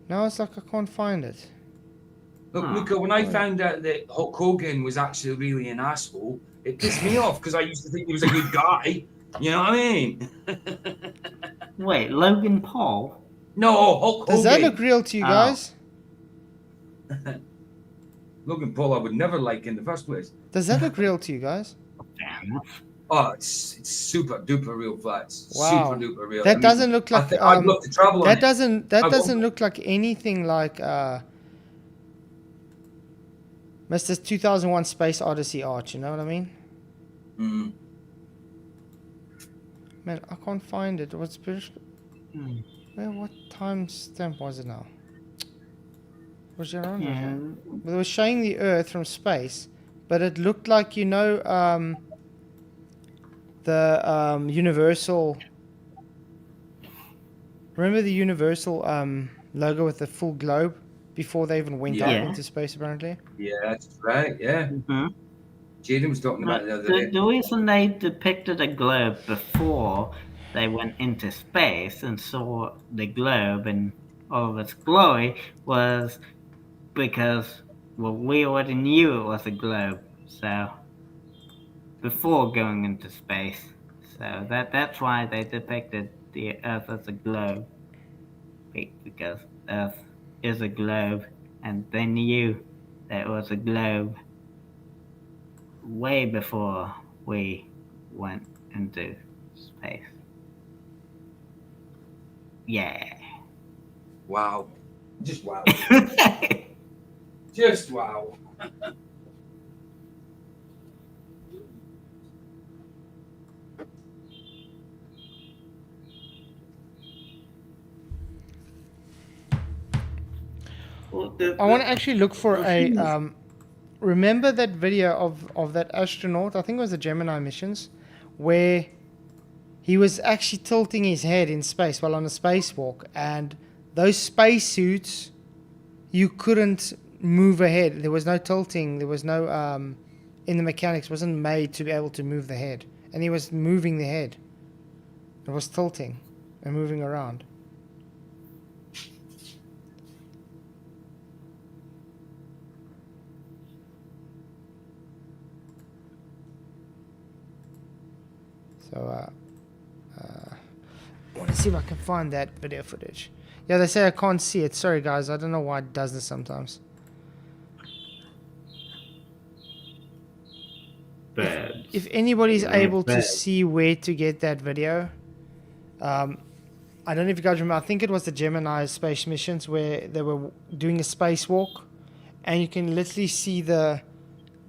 Now it's like I can't find it. Look, Luca, when I found out that Hulk Hogan was actually really an asshole, it pissed me off because I used to think he was a good guy. You know what I mean? Wait, Logan Paul? No, Hulk Hogan. Does that look real to you guys? Logan Paul I would never like in the first place. Does that look real to you guys? Oh, it's super duper real, Flats. Wow. Super duper real. That doesn't look like I'd love to travel on that it. doesn't look like anything like Mr. 2001 Space Odyssey art, you know what I mean? Mm. Man, I can't find it. What's British? What time stamp was it now? Was it on? Yeah. It was showing the Earth from space, but it looked like, you know, the Universal. Remember the Universal logo with the full globe before they even went up into space, apparently? Yeah, that's right. Yeah. Jaden was talking about it the other day. The reason they depicted a globe before they went into space and saw the globe in all of its glory was because, well, we already knew it was a globe, so before going into space. So that's why they depicted the Earth as a globe, because Earth is a globe, and they knew that it was a globe way before we went into space. Yeah. Wow. Just wow. Just wow. I want to actually look for a. Remember that video of that astronaut? I think it was the Gemini missions, where he was actually tilting his head in space while on a spacewalk, and those spacesuits, you couldn't move ahead. There was no tilting. There was no in the mechanics. Wasn't made to be able to move the head, and he was moving the head. It was tilting and moving around. So I want to see if I can find that video footage. Yeah, they say I can't see it. Sorry guys, I don't know why it does this sometimes. If anybody's able to see where to get that video, I don't know if you guys remember, I think it was the Gemini space missions where they were doing a spacewalk, and you can literally see the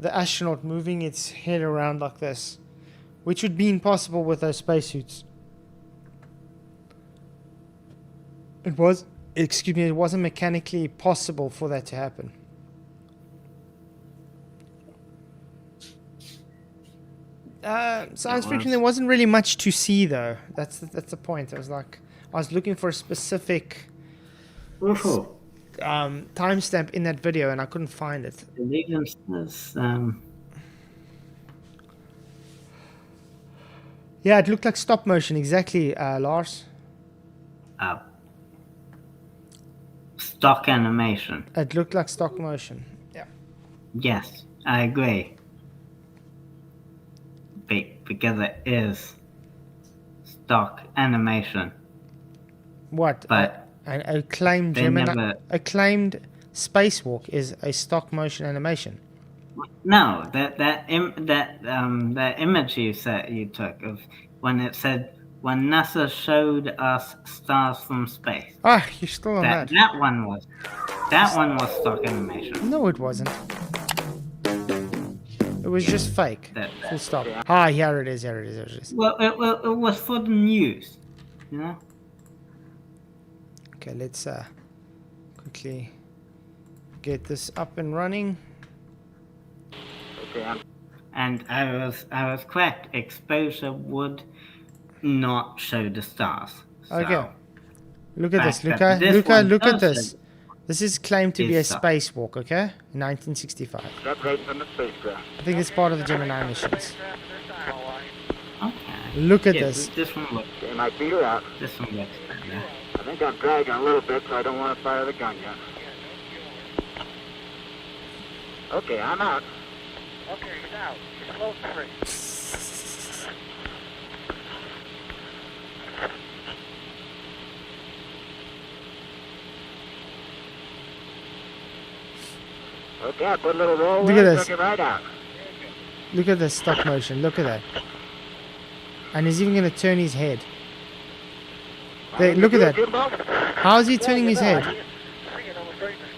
astronaut moving its head around like this, which would be impossible with those spacesuits. It wasn't mechanically possible for that to happen. Science fiction, there wasn't really much to see though. That's the point. I was looking for a specific timestamp in that video, and I couldn't find it. Yeah, it looked like stop motion, exactly, Lars. Stock animation. It looked like stock motion. Yeah. Yes, I agree. Because it is stock animation. What? But a claimed Gemini, a claimed spacewalk is a stop motion animation. No, that image you took of when it said when NASA showed us stars from space. Ah, you're still on that. That one was stock animation. No, it wasn't. It was just fake. Full stop. Ah, here it is. Here it is. Well, it was for the news, you know. Okay, let's quickly get this up and running. And I was correct. Exposure would not show the stars. So Okay. Look at this, Luca. Look at this. This is claimed to be a spacewalk, okay? In 1965. I think it's part of the Gemini missions. Okay. Look at this. This one looks. My feet are out. This one looks better. I think I'm dragging a little bit, so I don't want to fire the gun yet. Okay, I'm out. Okay, he's out. Close free. Okay, I put a little roll Look at this. Took it right out. Look at this stop motion. Look at that. And he's even going to turn his head. There, look at that. How is he turning his head?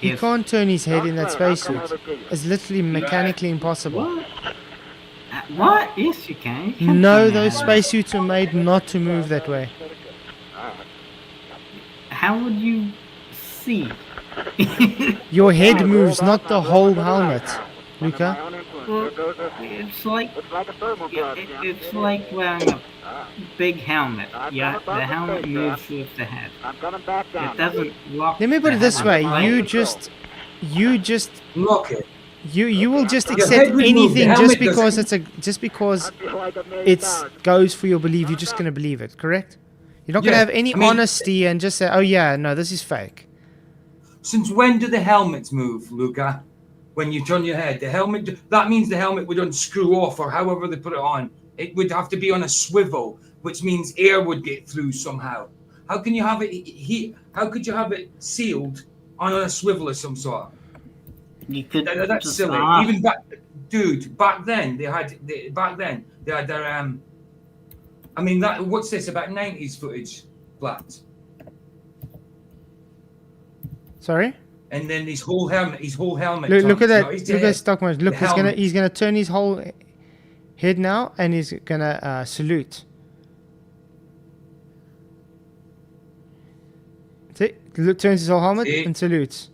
He can't turn his head in that spacesuit. It's literally mechanically impossible. What? Yes, you can. No, those spacesuits are made not to move that way. How would you see? Your head moves, not the whole helmet, Luca. Well, it's like it's like wearing a big helmet. Yeah, the helmet moves with the head. It doesn't lock. Let me put it this way: you just lock it. You will just Your accept head would move, the anything helmet just because it's goes for your belief. You're just going to believe it, correct? You're not going to Yeah, have any I mean- honesty and just say, "Oh yeah, no, this is fake." Since when do the helmets move, Luca? When you turn your head, the helmet, that means the helmet would unscrew off, or however they put it on. It would have to be on a swivel, which means air would get through somehow. How can you have it how could you have it sealed on a swivel of some sort? You could That's just silly. ask. Even back then they had their I mean, what's this about 90s footage, Flat? Sorry. And then his whole helmet. Look at turns, that. not his Look head, at stock market. Look, the he's gonna turn his whole head now, and he's gonna salute. See, turns his whole helmet and salutes.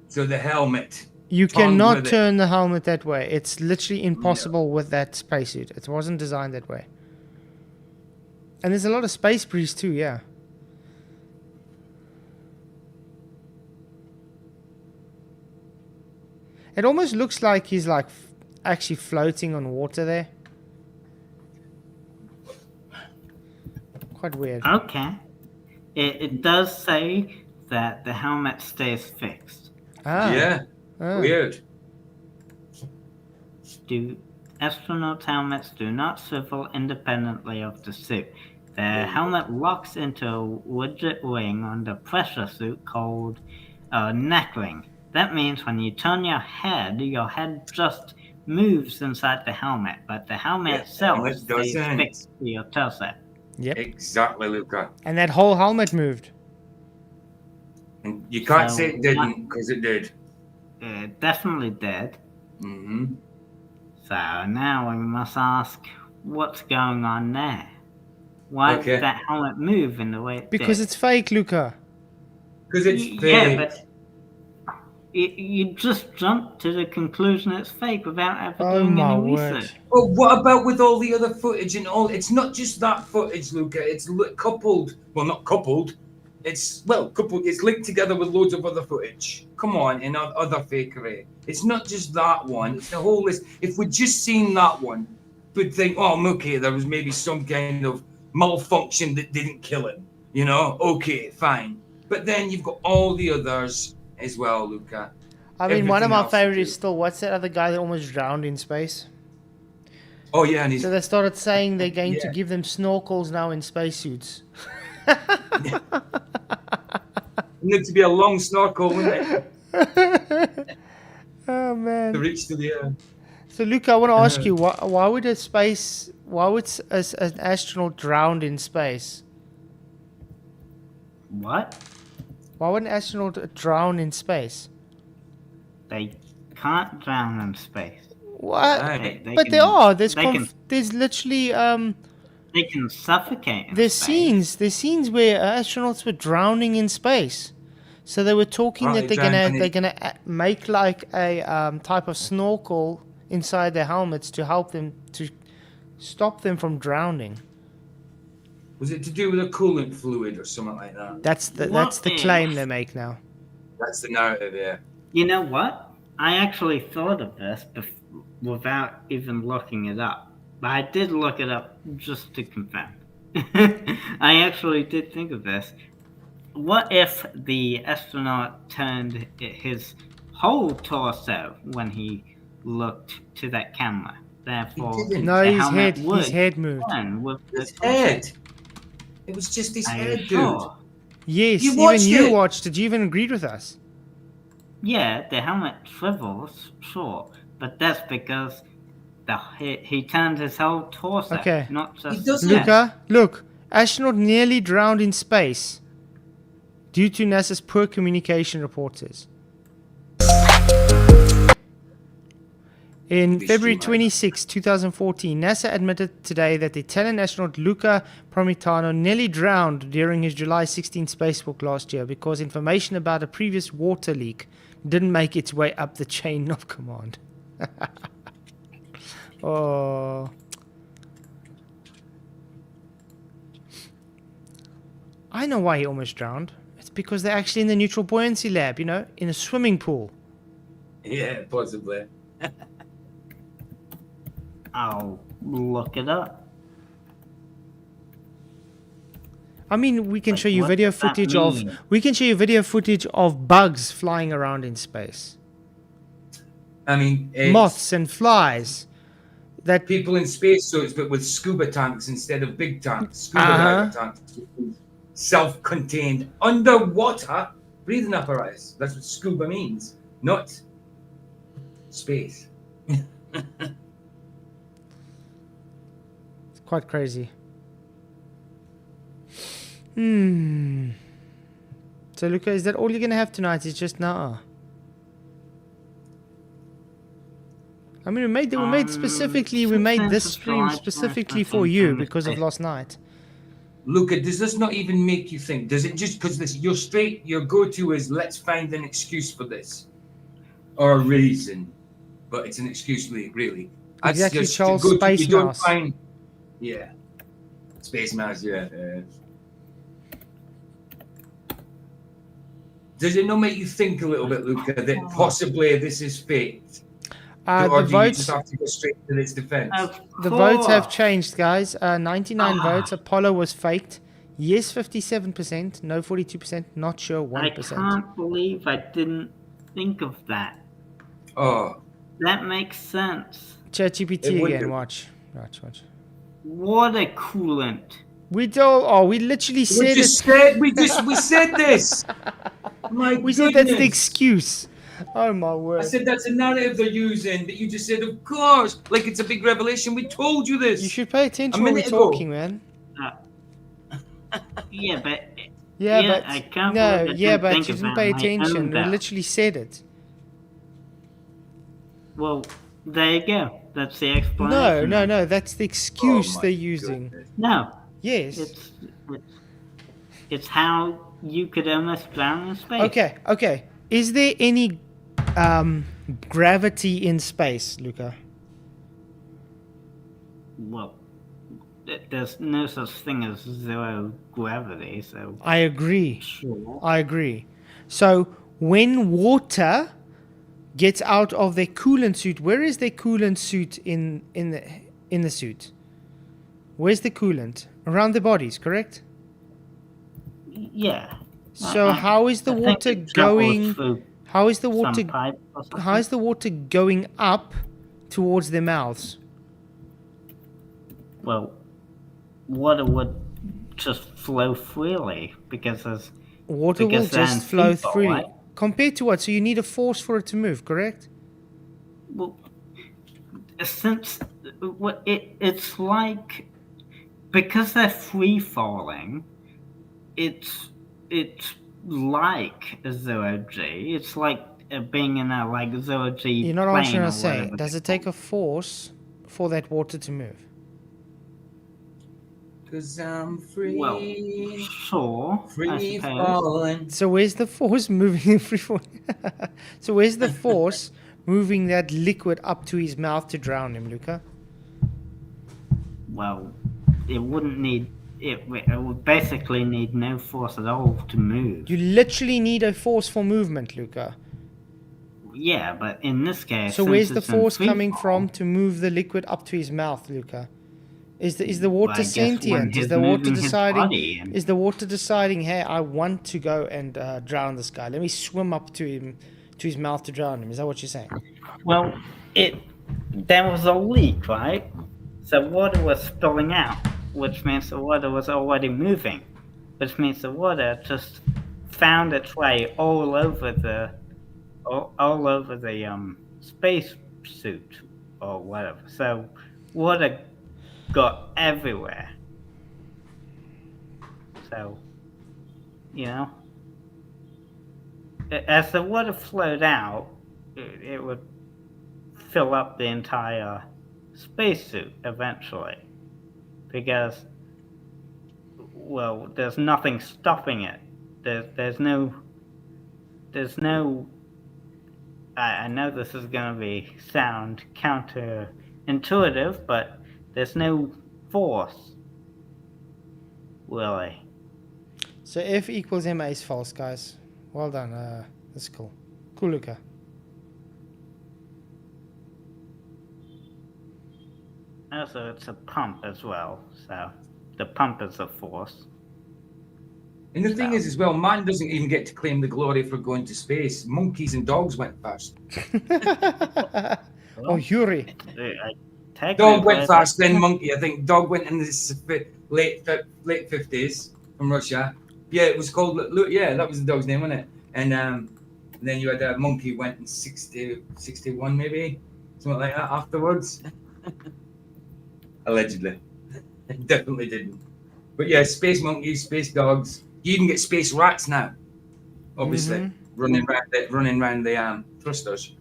So the helmet. You turns cannot with it. turn the helmet that way. It's literally impossible with that spacesuit. It wasn't designed that way. And there's a lot of space breeze too, yeah. It almost looks like he's like actually floating on water there. Quite weird. Okay. It does say that the helmet stays fixed. Yeah. Weird. Astronaut helmets do not swivel independently of the suit. The helmet locks into a widget ring on the pressure suit called a neck ring. That means when you turn your head just moves inside the helmet, but the helmet itself stays fixed to your torso. Yep. Exactly, Luca. And that whole helmet moved. And you can't say it didn't, because it did. It definitely did. Mm-hmm. So now we must ask, what's going on there? Why did that helmet move in the way it did? Because it's fake, Luca. Because it's fake. Yeah, but you just jumped to the conclusion it's fake without ever doing any research. Well, what about with all the other footage and all? It's not just that footage, Luca. It's coupled. Well, not coupled. It's coupled. It's linked together with loads of other footage. Come on, in other fakery. It's not just that one. It's the whole list. If we'd just seen that one, we'd think, oh, okay, there was maybe some kind of malfunction that didn't kill him. You know? Okay, fine. But then you've got all the others as well, Luca. I mean, one of my favorites is still, what's that other guy that almost drowned in space? Oh, yeah. And so they started saying they're going to give them snorkels now in spacesuits. It needs to be a long snorkel, wouldn't it? Oh, man. To reach to the air. So, Luca, I want to ask you, why would an astronaut drown in space? What? Why would an astronaut drown in space? They can't drown in space. What? But there are. There's literally they can suffocate. There's scenes where astronauts were drowning in space. So they were talking that they're gonna make like a type of snorkel inside their helmets to help them to stop them from drowning. Was it to do with a coolant fluid or something like that? That's the claim they make now. That's the narrative, yeah. You know what? I actually thought of this without even looking it up. But I did look it up just to confirm. I actually did think of this. What if the astronaut turned his whole torso when he looked to that camera? Therefore, no, his head moved. His head. It was just his head, dude. Yes, you watched it. You even agreed with us. Yeah, the helmet swivels, sure, but that's because he turned his whole torso. Okay. Not just Luca, look, astronaut nearly drowned in space due to NASA's poor communication, reporters. In February 26, 2014, NASA admitted today that the Italian astronaut Luca Promitano nearly drowned during his July 16 spacewalk last year because information about a previous water leak didn't make its way up the chain of command. Oh. I know why he almost drowned. It's because they're actually in the neutral buoyancy lab, in a swimming pool. Yeah, possibly. I'll look it up. I mean, we can Like, show you what video does that footage of. mean? We can show you video footage of bugs flying around in space. I mean, Moths and flies. That people in space suits, but with scuba tanks instead of big tanks. Scuba diver tanks, self-contained underwater breathing apparatus. That's what scuba means, not space. It's quite crazy. So, Luca, is that all you're gonna have tonight? Is just Naa? I mean, we made specifically. We made this stream specifically for you because of last night. Luca, does this not even make you think? Does it just because this your go-to is let's find an excuse for this, or a reason, but it's an excuse really. That's Exactly, just Charles. go Space to, you don't Mouse. find, yeah, Space Mouse. Yeah. Does it not make you think a little bit, Luca, that possibly this is faked? Or The do you votes. just have to go straight to its defense? The votes have changed, guys. 99 votes. Apollo was faked. Yes, 57%. No, 42%. Not sure, 1%. I can't believe I didn't think of that. Oh. That makes sense. ChatGPT again. Watch. Water coolant. We literally said it. We said this. We said that's the excuse. Oh my word. I said that's a narrative they're using that you just said, of course, like it's a big revelation. We told you this. You should pay attention when we're talking, man. Yeah, but but I can't no, believe I yeah, didn't but think you didn't about pay my attention. own We doubt. literally said it. Well, there you go. That's the explanation. No. That's the excuse they're using. No. Yes. It's how you could almost drown in space. Okay. Is there any gravity in space, Luca? Well, there's no such thing as zero gravity, so... I agree. Sure. I agree. So when water gets out of their coolant suit, where is their coolant suit in the suit? Where's the coolant? Around the bodies, correct? Yeah. So how is the water going? How is the water? How is the water going up towards their mouths? Well, water would just flow freely because there's water will just flow freely. Right? Compared to what? So you need a force for it to move, correct? Well, since it's like because they're free falling, it's like a zero G. It's like being in a like zero G. You're not answering what I say. Does it take a force for that water to move? Because I'm free. Well, sure. Free falling. So where's the force moving free falling? So where's the force moving that liquid up to his mouth to drown him, Luca? Well, it wouldn't need. It would basically need no force at all to move. You literally need a force for movement, Luca. Yeah, but in this case... So where's the force coming from to move the liquid up to his mouth, Luca? Is the water sentient? Is the water deciding, hey, I want to go and drown this guy. Let me swim up to his mouth to drown him. Is that what you're saying? Well, there was a leak, right? So water was spilling out, which means the water was already moving, which means the water just found its way all over the space suit or whatever. So water got everywhere. So, you know, as the water flowed out, it would fill up the entire spacesuit eventually, because, well, there's nothing stopping it. There's no. I know this is going to sound counterintuitive, but there's no force, really. So F equals MA is false, guys. Well done. That's cool. Cool, Luca. Also, it's a pump as well, so the pump is a force. And the thing is, as well, man doesn't even get to claim the glory for going to space. Monkeys and dogs went first. Oh, Yuri. Dog went first, then monkey. I think dog went in the late 50s from Russia. Yeah, it was called. Yeah, that was the dog's name, wasn't it? And then you had a monkey went in 61 maybe, something like that afterwards. Allegedly, definitely didn't. But yeah, space monkeys, space dogs. You even get space rats now. Obviously, running around the thrusters.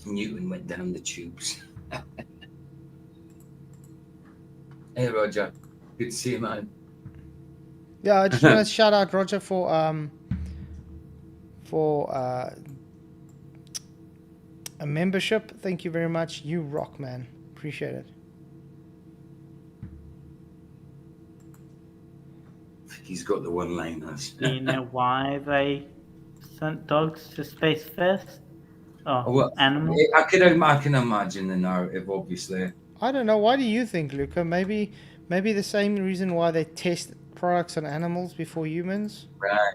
Newton went down the tubes. Hey Roger, good to see you, man. Yeah, I just want to shout out Roger for a membership. Thank you very much. You rock, man. Appreciate it. He's got the one-liners. Do you know why they sent dogs to space first? Oh, animals? I can imagine the narrative, obviously. I don't know. Why do you think, Luca? Maybe the same reason why they test products on animals before humans? Right.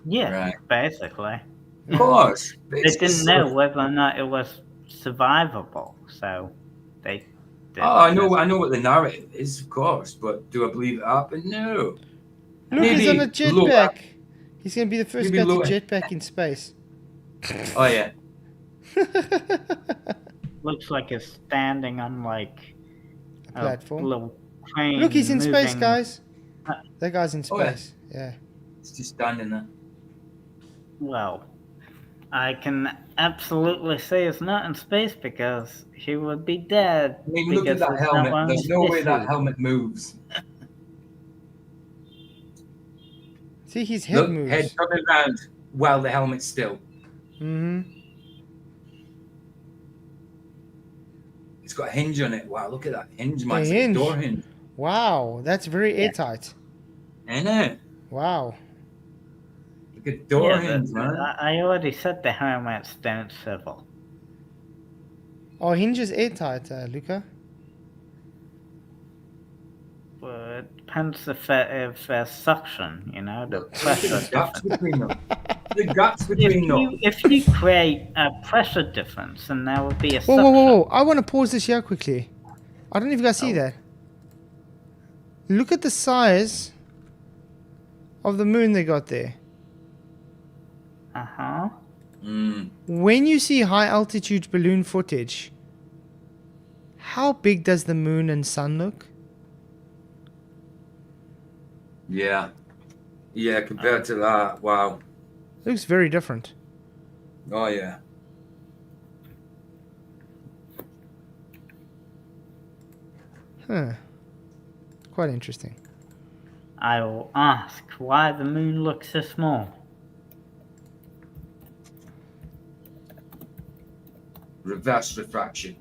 Yeah, right. Basically. Of course. They didn't know whether or not it was survivable, so they... I know what the narrative is, of course, but do I believe it happened? No. Look, he's on a jetpack. He's going to be the first guy to jetpack in space. Oh, yeah. Looks like it's standing on, like, a platform. Little crane. Look, he's in moving. Space, guys. That guy's in space. Yeah. It's just standing there. Well, I can absolutely say it's not in space because he would be dead. I mean, look at that helmet. There's no way that helmet moves. See, his head moves. Head coming around while the helmet's still. It's got a hinge on it. Wow, look at that hinge, man. It's like a door hinge. Wow, that's very airtight. Isn't it? Wow. Look at door hinge, man. I already said the helmets don't swivel. Oh, hinge is airtight, Luca. Well, it depends if there's suction, you know, the pressure gaps between them. The gaps between them. If you create a pressure difference, then there would be a suction. Whoa. I want to pause this here quickly. I don't know if you guys see that. Look at the size of the moon they got there. Uh-huh. When you see high altitude balloon footage, how big does the moon and sun look? Yeah. Yeah, compared to that, wow. Looks very different. Oh, yeah. Huh. Quite interesting. I will ask why the moon looks so small. Reverse refraction.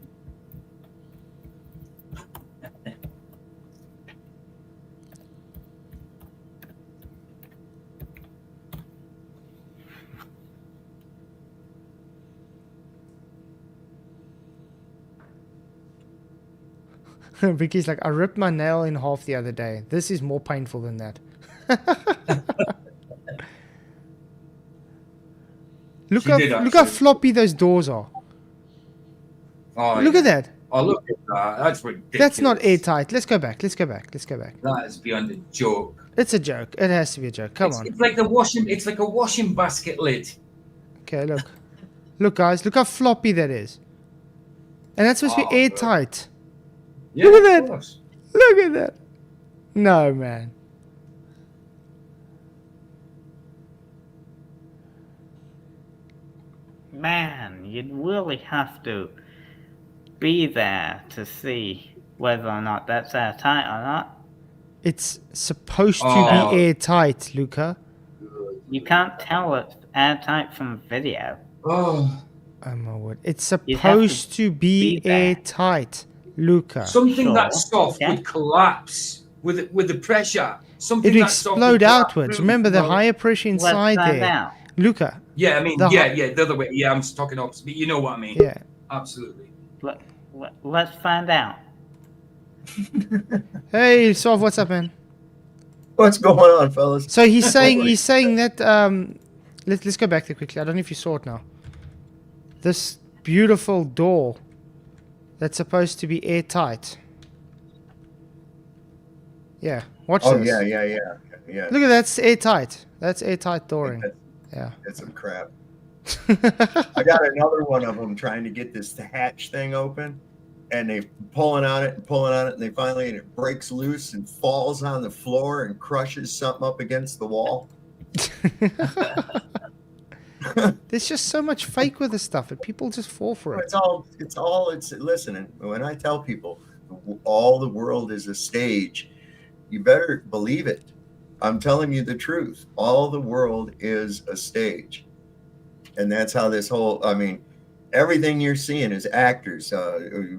Vicky's like, I ripped my nail in half the other day. This is more painful than that. Look how floppy those doors are. Oh, look at that. Oh, look at that. That's ridiculous. That's not airtight. Let's go back. That is beyond a joke. It's a joke. It has to be a joke. Come on. It's like a washing basket lid. Okay, look. Look, guys. Look how floppy that is. And that's supposed to be airtight. Yeah, look at that. Look at that. No, man. Man, you'd really have to be there to see whether or not that's airtight or not. It's supposed to be airtight, Luca. You can't tell it's airtight from video. Oh my word. It's supposed to be airtight, Luca. Something that soft would collapse with the pressure. It'd explode outwards. Remember, the higher pressure inside there Luca. Yeah, I mean, the other way. Yeah, I'm just talking opposite, but you know what I mean. Yeah. Absolutely. Let's find out. Hey, Sov, what's up, man? What's going on, fellas? So he's saying that let's go back there quickly. I don't know if you saw it now. This beautiful door that's supposed to be airtight. Yeah, watch this. Oh yeah. Look at that's airtight. That's airtight dooring. That's some crap. I got another one of them trying to get this hatch thing open, and they pulling on it, and they finally, and it breaks loose and falls on the floor and crushes something up against the wall. There's just so much fake with this stuff, and people just fall for it. Listen, when I tell people all the world is a stage, you better believe it. I'm telling you the truth. All the world is a stage. And that's how this whole, I mean, everything you're seeing is actors,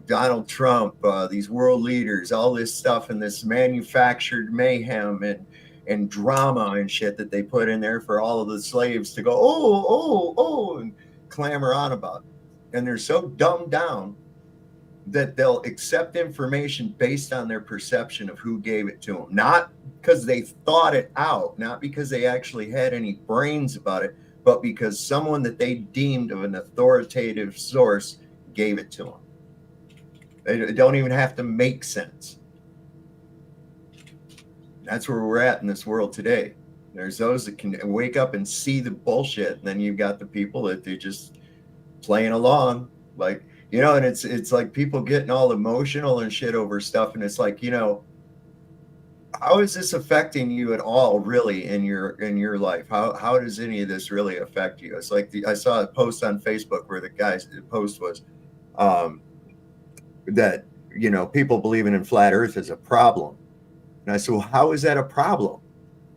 Donald Trump, these world leaders, all this stuff, and this manufactured mayhem and drama and shit that they put in there for all of the slaves to go, oh, and clamor on about. And they're so dumbed down that they'll accept information based on their perception of who gave it to them. Not because they thought it out, not because they actually had any brains about it, but because someone that they deemed of an authoritative source gave it to them. They don't even have to make sense. That's where we're at in this world today. There's those that can wake up and see the bullshit, and then you've got the people that they just playing along, like, you know, and it's like people getting all emotional and shit over stuff, and it's like, you know, how is this affecting you at all, really, in your life? How does any of this really affect you? It's like I saw a post on Facebook where the post was that, you know, people believing in flat Earth is a problem. And I said, well, how is that a problem?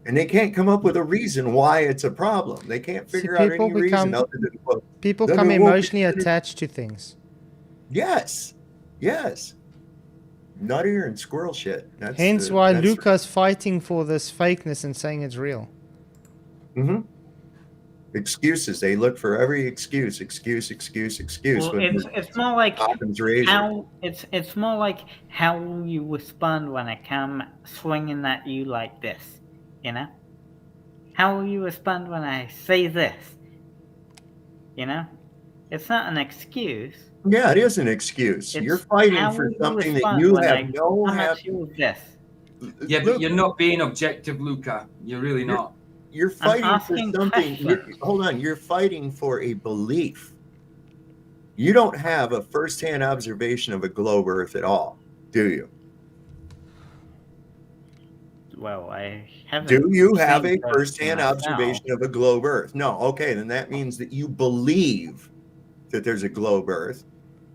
And they can't come up with a reason why it's a problem. They can't figure out any reason other than, well, people become emotionally attached to things. Yes. Nuttier and squirrel shit. Hence why Luca's fighting for this fakeness and saying it's real. Mm-hmm. Excuses. They look for every excuse. Well, it's more like how it's more like how you respond when I come swinging at you like this, you know? How will you respond when I say this? You know? It's not an excuse. Yeah, it is an excuse. You're fighting for something that you have no Yeah, but you're not being objective, Luca. You're really not. You're fighting for something. You're fighting for a belief. You don't have a first-hand observation of a globe Earth at all, do you? Well, I haven't. Do you have a first-hand observation of a globe Earth? No. Okay, then that means that you believe that there's a globe Earth,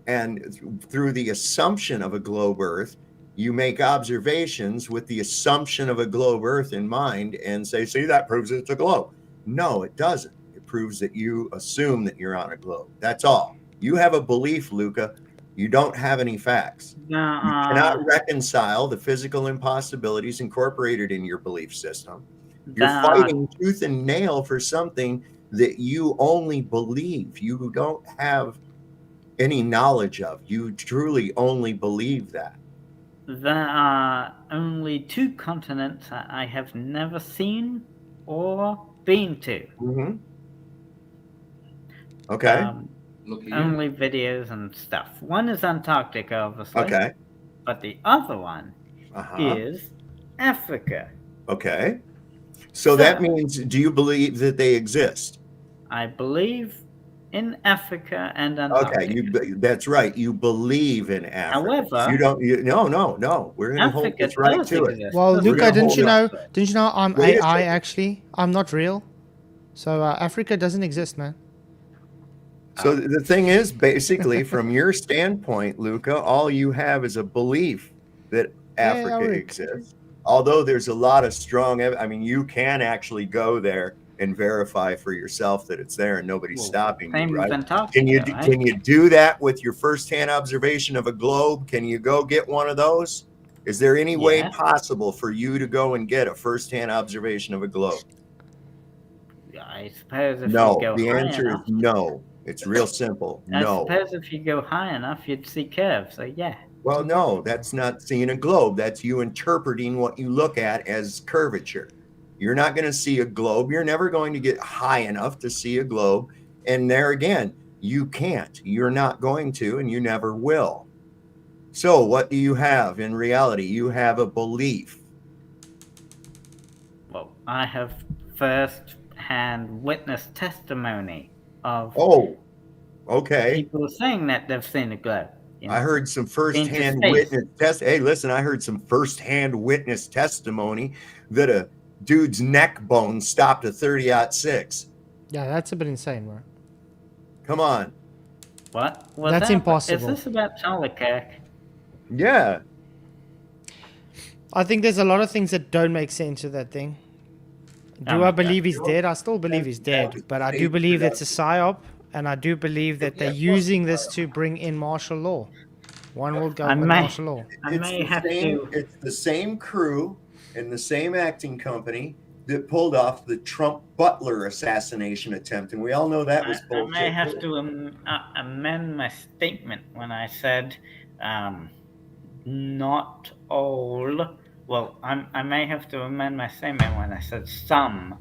and through the assumption of a globe Earth, you make observations with the assumption of a globe Earth in mind and say, see, that proves it's a globe. No, it doesn't. It proves that you assume that you're on a globe. That's all. You have a belief, Luca. You don't have any facts. You cannot reconcile the physical impossibilities incorporated in your belief system. You're fighting tooth and nail for something that you only believe. You don't have any knowledge of. You truly only believe that. There are only 2 continents that I have never seen or been to. Mm-hmm. Okay. Only videos and stuff. One is Antarctica, obviously. Okay. But the other one is Africa. Okay. So that means, do you believe that they exist? I believe in Africa and Antarctica. Okay, that's right. You believe in Africa. However, you don't. No. We're going to hold this right to it. Well, Luca, didn't you know I'm AI actually? I'm not real. So Africa doesn't exist, man. So the thing is, basically, from your standpoint, Luca, all you have is a belief that Africa exists. Although there's a lot of strong evidence. I mean, you can actually go there and verify for yourself that it's there, and nobody's stopping you, right? Can you do that with your firsthand observation of a globe? Can you go get one of those? Is there any way possible for you to go and get a firsthand observation of a globe? I suppose if you No, go the high answer is enough, no. It's real simple. I No. suppose if you go high enough, you'd see curves. So yeah. Well, no, that's not seeing a globe. That's you interpreting what you look at as curvature. You're not going to see a globe. You're never going to get high enough to see a globe. And there again, you can't. You're not going to, and you never will. So, what do you have in reality? You have a belief. Well, I have first-hand witness testimony of Okay. people saying that they've seen a globe. You know, I heard some first-hand witness Hey, listen, I heard some first-hand witness testimony that a dude's neck bone stopped a 30-06. Yeah, that's a bit insane, right? Come on. What? That's impossible. Is this about Charlie Kirk? Yeah. I think there's a lot of things that don't make sense with that thing. Do I believe he's dead? I still believe he's dead, but I do believe it's a psyop, and I do believe that they're using this to bring in martial law. One world government martial law. It's the same crew and the same acting company that pulled off the Trump Butler assassination attempt, and we all know that was bullshit. I may have to amend my statement when I said not all. Well, I may have to amend my statement when I said some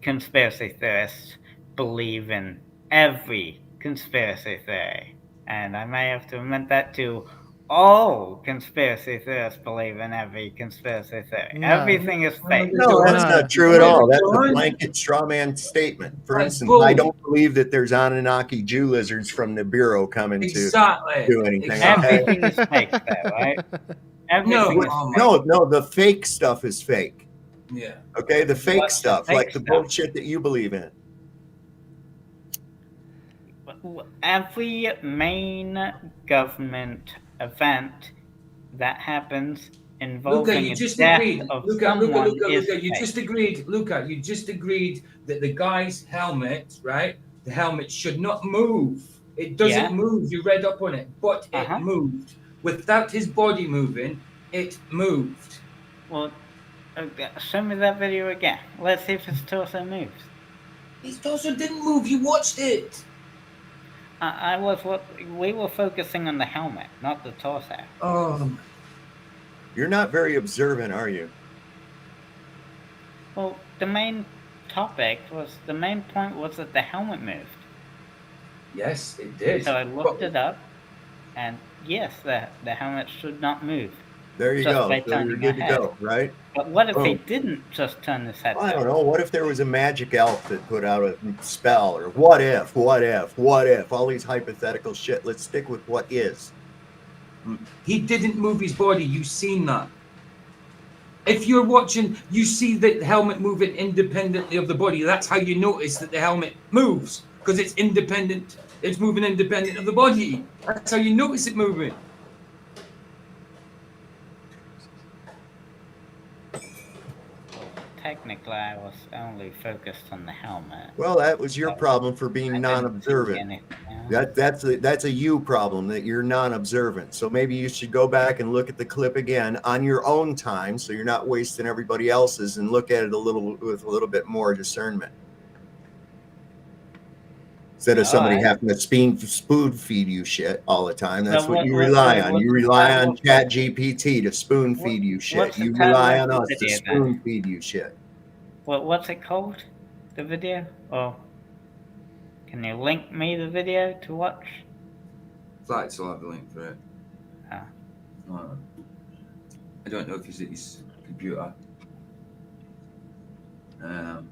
conspiracy theorists believe in every conspiracy theory. And I may have to amend that to all conspiracy theorists believe in every conspiracy theory. No. Everything is fake. No, that's not true at all. That's a blanket straw man statement. For instance, I don't believe that there's Anunnaki Jew lizards from the Bureau coming to do anything. Everything is fake there, right? No, the fake stuff is fake. Yeah. Okay, the fake What's stuff, the fake like the bullshit that you believe in. Every main government event that happens involving you just death agreed. of Luca, someone is you fake. just agreed. Luca, you just agreed that the guy's helmet, right? The helmet should not move. It doesn't move. You read up on it, but it moved. Without his body moving, it moved. Well, show me that video again. Let's see if his torso moves. His torso didn't move. You watched it. We were focusing on the helmet, not the torso. Oh. You're not very observant, are you? Well, the main point was that the helmet moved. Yes, it did. So I looked it up, and yes, the helmet should not move. There you go. So you're good to go, right? But what if he didn't just turn his head? I don't know. What if there was a magic elf that put out a spell? Or what if? All these hypothetical shit. Let's stick with what is. He didn't move his body. You've seen that. If you're watching, you see the helmet moving independently of the body. That's how you notice that the helmet moves, because it's independent. It's moving independent of the body. That's how you notice it moving. Technically, I was only focused on the helmet. Well, that was your problem for being non-observant. That's a you problem, that you're non-observant. So maybe you should go back and look at the clip again on your own time, so you're not wasting everybody else's, and look at it with a little bit more discernment. Instead of somebody having to spoon feed you shit all the time. That's what you rely on. You rely on ChatGPT to spoon feed you shit. You rely on us to spoon feed you shit. What's it called? The video? Or can you link me the video to watch? Flights will have the link for it. I don't know if he's at his computer. Find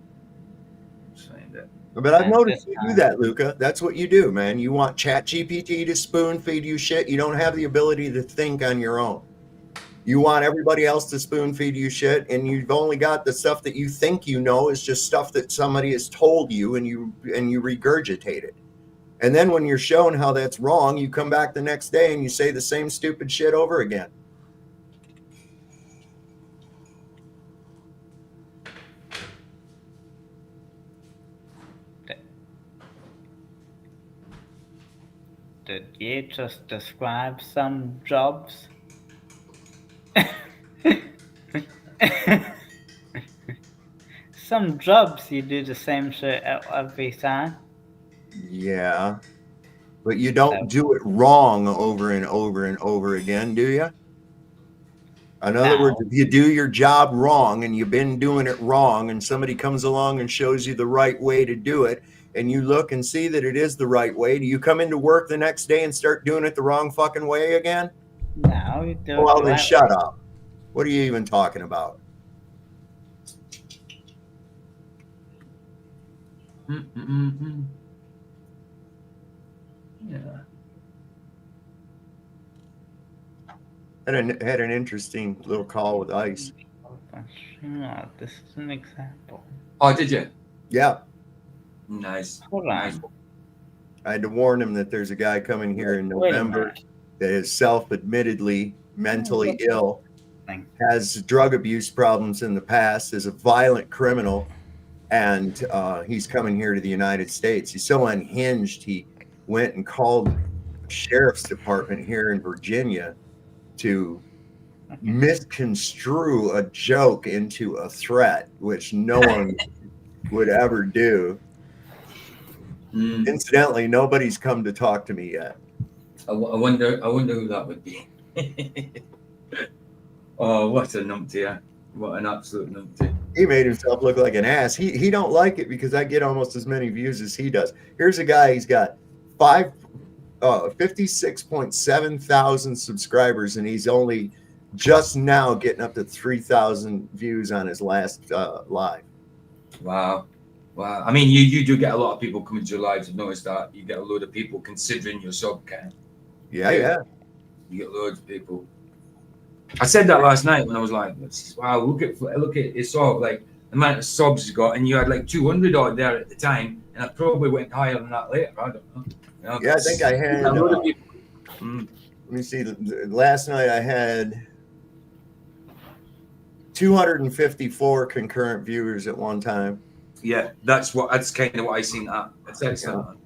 it. But I've noticed you do that, Luca. That's what you do, man. You want ChatGPT to spoon feed you shit. You don't have the ability to think on your own. You want everybody else to spoon feed you shit, and you've only got the stuff that you think you know is just stuff that somebody has told you, and you regurgitate it. And then when you're shown how that's wrong, you come back the next day and you say the same stupid shit over again. Did you just describe some jobs? some jobs you do the same shit every time. Yeah. But you don't do it wrong over and over and over again, do you? In other words, if you do your job wrong and you've been doing it wrong and somebody comes along and shows you the right way to do it and you look and see that it is the right way, do you come into work the next day and start doing it the wrong fucking way again? No, you do it Well, the then right shut way. up. What are you even talking about? Yeah. Had an interesting little call with Ice. Yeah, this is an example. Oh, did you? Yeah. Nice. Hold Nice. on. I had to warn him that there's a guy coming here in November that is self-admittedly mentally ill, has drug abuse problems in the past, is a violent criminal, and he's coming here to the United States. He's so unhinged, he went and called the sheriff's department here in Virginia to misconstrue a joke into a threat, which no one would ever do. Incidentally, nobody's come to talk to me yet. I wonder who that would be. Oh, what a numpty! Yeah. What an absolute numpty. He made himself look like an ass. He don't like it because I get almost as many views as he does. Here's a guy, he's got 56.7 thousand subscribers, and he's only just now getting up to 3,000 views on his last live. Wow. Wow. I mean, you do get a lot of people coming to your lives. I've noticed that. You get a load of people considering your sub count. Yeah. You get loads of people. I said that last night when I was like, wow, look at it's sort of like the amount of subs you got, and you had like 200 odd there at the time, and I probably went higher than that later. I don't know. You know, Yeah, I think I had. a load of people. Let me see. Last night I had 254 concurrent viewers at one time. Yeah, that's kind of what I seen that. That's excellent.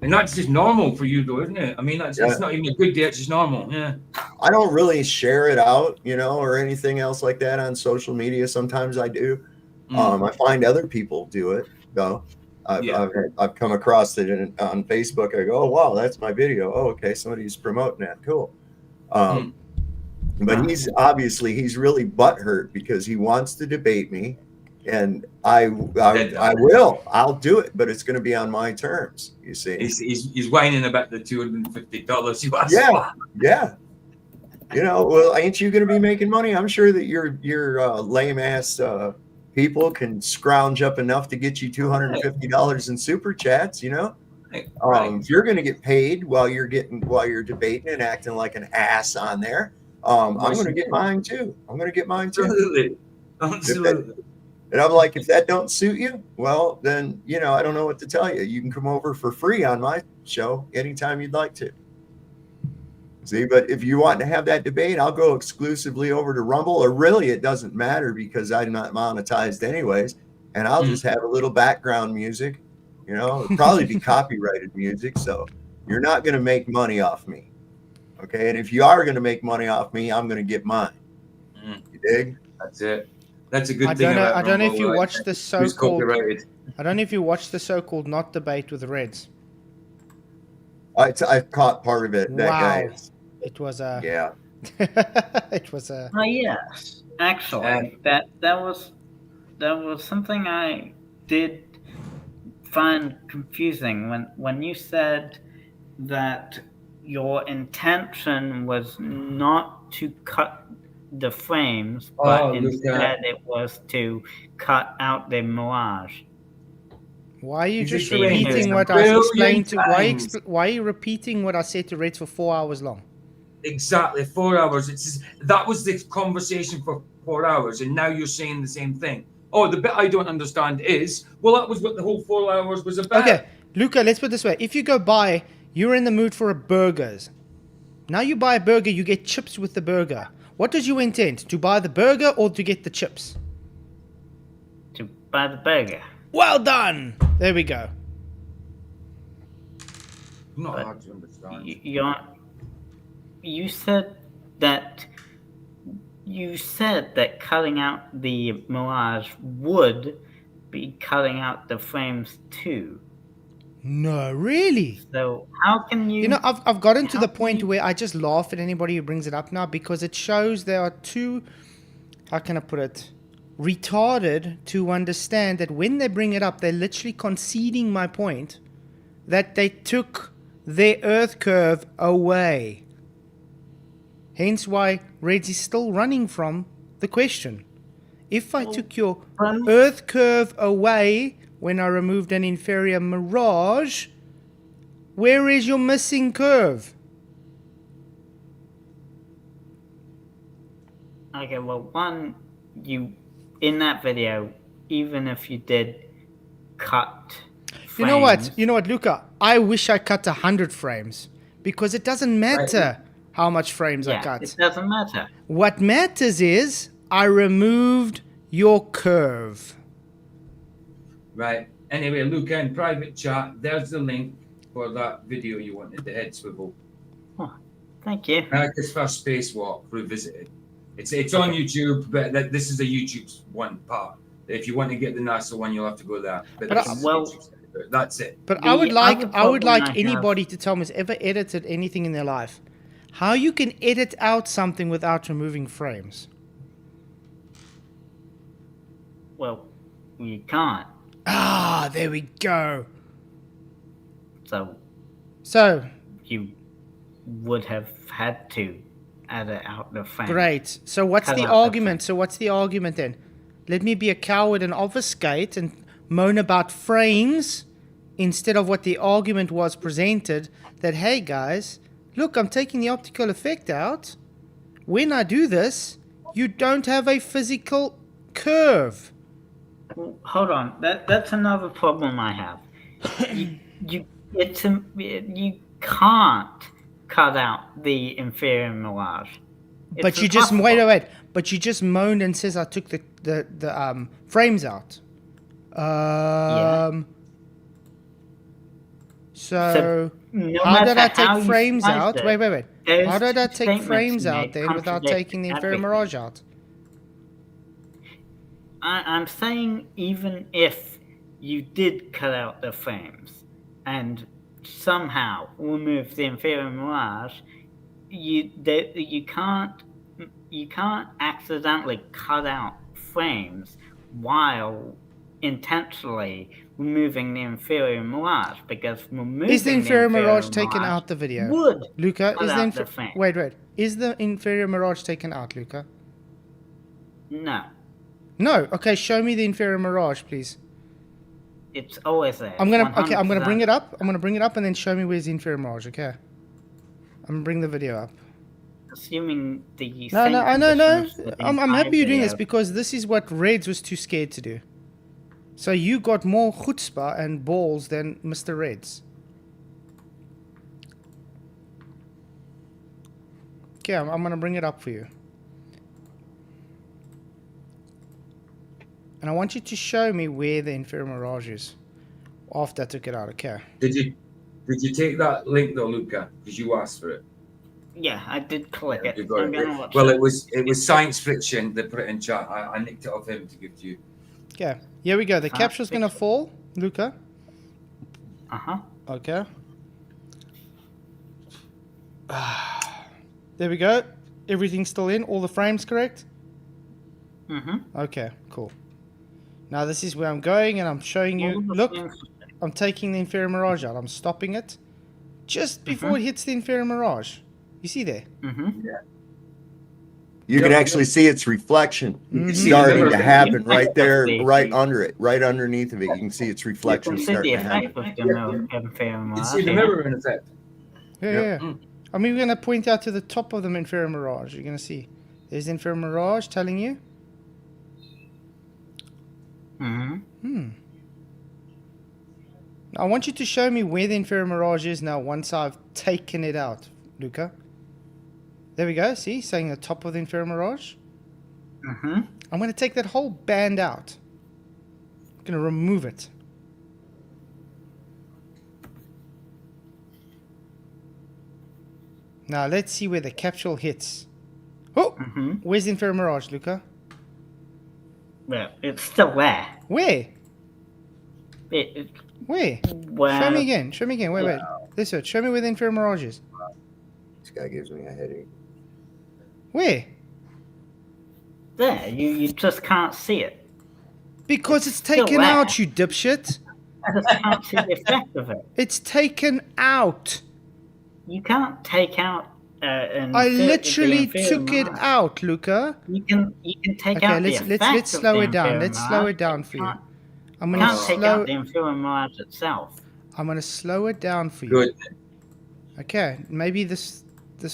And that's just normal for you, though, isn't it? I mean, it's not even a good day; it's just normal. Yeah. I don't really share it out, or anything else like that on social media. Sometimes I do. I find other people do it though. I've come across it on Facebook. I go, oh wow, that's my video. Oh, okay, somebody's promoting that. Cool. But he's really butthurt because he wants to debate me, and I'll do it, but it's going to be on my terms. You see, he's whining about the $250 you asked. Yeah. Well, ain't you going to be making money? I'm sure that your lame ass people can scrounge up enough to get you $250 in super chats. If you're going to get paid while you're debating and acting like an ass on there, I'm going to get mine too. Absolutely. And I'm like, if that don't suit you, well, then, I don't know what to tell you. You can come over for free on my show anytime you'd like to. See, but if you want to have that debate, I'll go exclusively over to Rumble, or really it doesn't matter because I'm not monetized anyways. And I'll just have a little background music, it'll probably be copyrighted music. So you're not going to make money off me. Okay. And if you are going to make money off me, I'm going to get mine. You dig? That's it. That's a good thing. I don't know if you watched the so-called. I don't know if you watched the so-called not debate with the Reds. I caught part of it. That guy. It was a. Yeah. It was a. Oh yes, actually, that was something I did find confusing when you said that your intention was not to cut the frames, but instead it was to cut out the mirage. Why are you just repeating what I explained to? Why are you repeating what I said to Reds for 4 hours long? Exactly, 4 hours. That was the conversation for 4 hours, and now you're saying the same thing. Oh, the bit I don't understand is, well, that was what the whole 4 hours was about. Okay, Luca, let's put it this way. If you go buy, you're in the mood for a burgers. Now you buy a burger, you get chips with the burger. What does you intend? To buy the burger or to get the chips? To buy the burger. Well done! There we go. Not hard to understand. You said that you said that cutting out the mirage would be cutting out the frames too. No, really? So how can you... You know, I've gotten to the point where I just laugh at anybody who brings it up now, because it shows they are too, how can I put it, retarded to understand that when they bring it up, they're literally conceding my point that they took their Earth curve away. Hence why Reds is still running from the question. If I took your Earth curve away when I removed an inferior mirage, where is your missing curve? Okay, well, one, you, in that video, even if you did cut frames... You know what, Luca? I wish I cut 100 frames, because it doesn't matter how much frames I cut. It doesn't matter. What matters is I removed your curve. Right. Anyway, Luca, in private chat, there's the link for that video you wanted, the head swivel. Oh, thank you. America's First Spacewalk Revisited. It's on YouTube, but this is a YouTube one part. If you want to get the NASA one, you'll have to go there. But that's it. But I would like anybody to tell me who's ever edited anything in their life, how you can edit out something without removing frames. Well, you can't. Ah, there we go. So you would have had to edit out the frame. Great. So what's the argument? So what's the argument then? Let me be a coward and obfuscate and moan about frames instead of what the argument was presented, that, hey guys, look, I'm taking the optical effect out. When I do this, you don't have a physical curve. Well, hold on. That's another problem I have. You can't cut out the inferior mirage. But you just wait. But you just moaned and says I took the frames out. So how did I take frames out? Wait. How did I take frames out then without taking the inferior mirage out? I'm saying even if you did cut out the frames and somehow remove the inferior mirage, you can't accidentally cut out frames while intentionally removing the inferior mirage, because removing is the inferior mirage taken out the video? Would Luca, is the inferior mirage taken out, Luca? No. No. Okay, show me the inferior mirage, please. It's always there. I'm gonna bring it up. I'm gonna bring it up and then show me where's the inferior mirage. Okay. I'm gonna bring the video up. Assuming the No. I'm happy you're doing this, because this is what Reds was too scared to do. So you got more chutzpah and balls than Mr. Reds. Okay, I'm gonna bring it up for you. And I want you to show me where the inferior mirage is after I took it out. Okay. Did you take that link though, Luca? Because you asked for it. Yeah, I did click it. You got it. Well, it was science fiction. They put it in chat. I nicked it off him to give to you. Okay. Here we go. The capture's gonna fall, Luca. Okay. There we go. Everything's still in. All the frames correct? Okay, cool. Now this is where I'm going, and I'm showing you. Look, I'm taking the inferior mirage out. I'm stopping it just before it hits the inferior mirage. You see there? Yeah. You can actually see its reflection starting to happen right there, right under it, right underneath of it. You can see its reflection starting to happen. You see the mirror in effect. Yeah. I mean, we're going to point out to the top of the inferior mirage. You're going to see. There's the inferior mirage telling you. I want you to show me where the inferior mirage is now once I've taken it out, Luca. There we go. See, saying the top of the inferior mirage. I'm going to take that whole band out. I'm going to remove it. Now let's see where the capsule hits Oh, where's the inferior mirage, Luca? Well, it's still there. Where? Where? Well, Show me again. Show me again. Wait. This way. Show me where the inferior mirage is. This guy gives me a headache. Where? There. You just can't see it. Because it's taken out, you dipshit. I just can't see the effect of it. It's taken out. You can't take out. I literally took it out, Luca. You can take out the effect. Let's slow it down. Let's slow it down for you. I'm gonna take out the inferior mirage itself. I'm gonna slow it down for you. Good. Okay, maybe this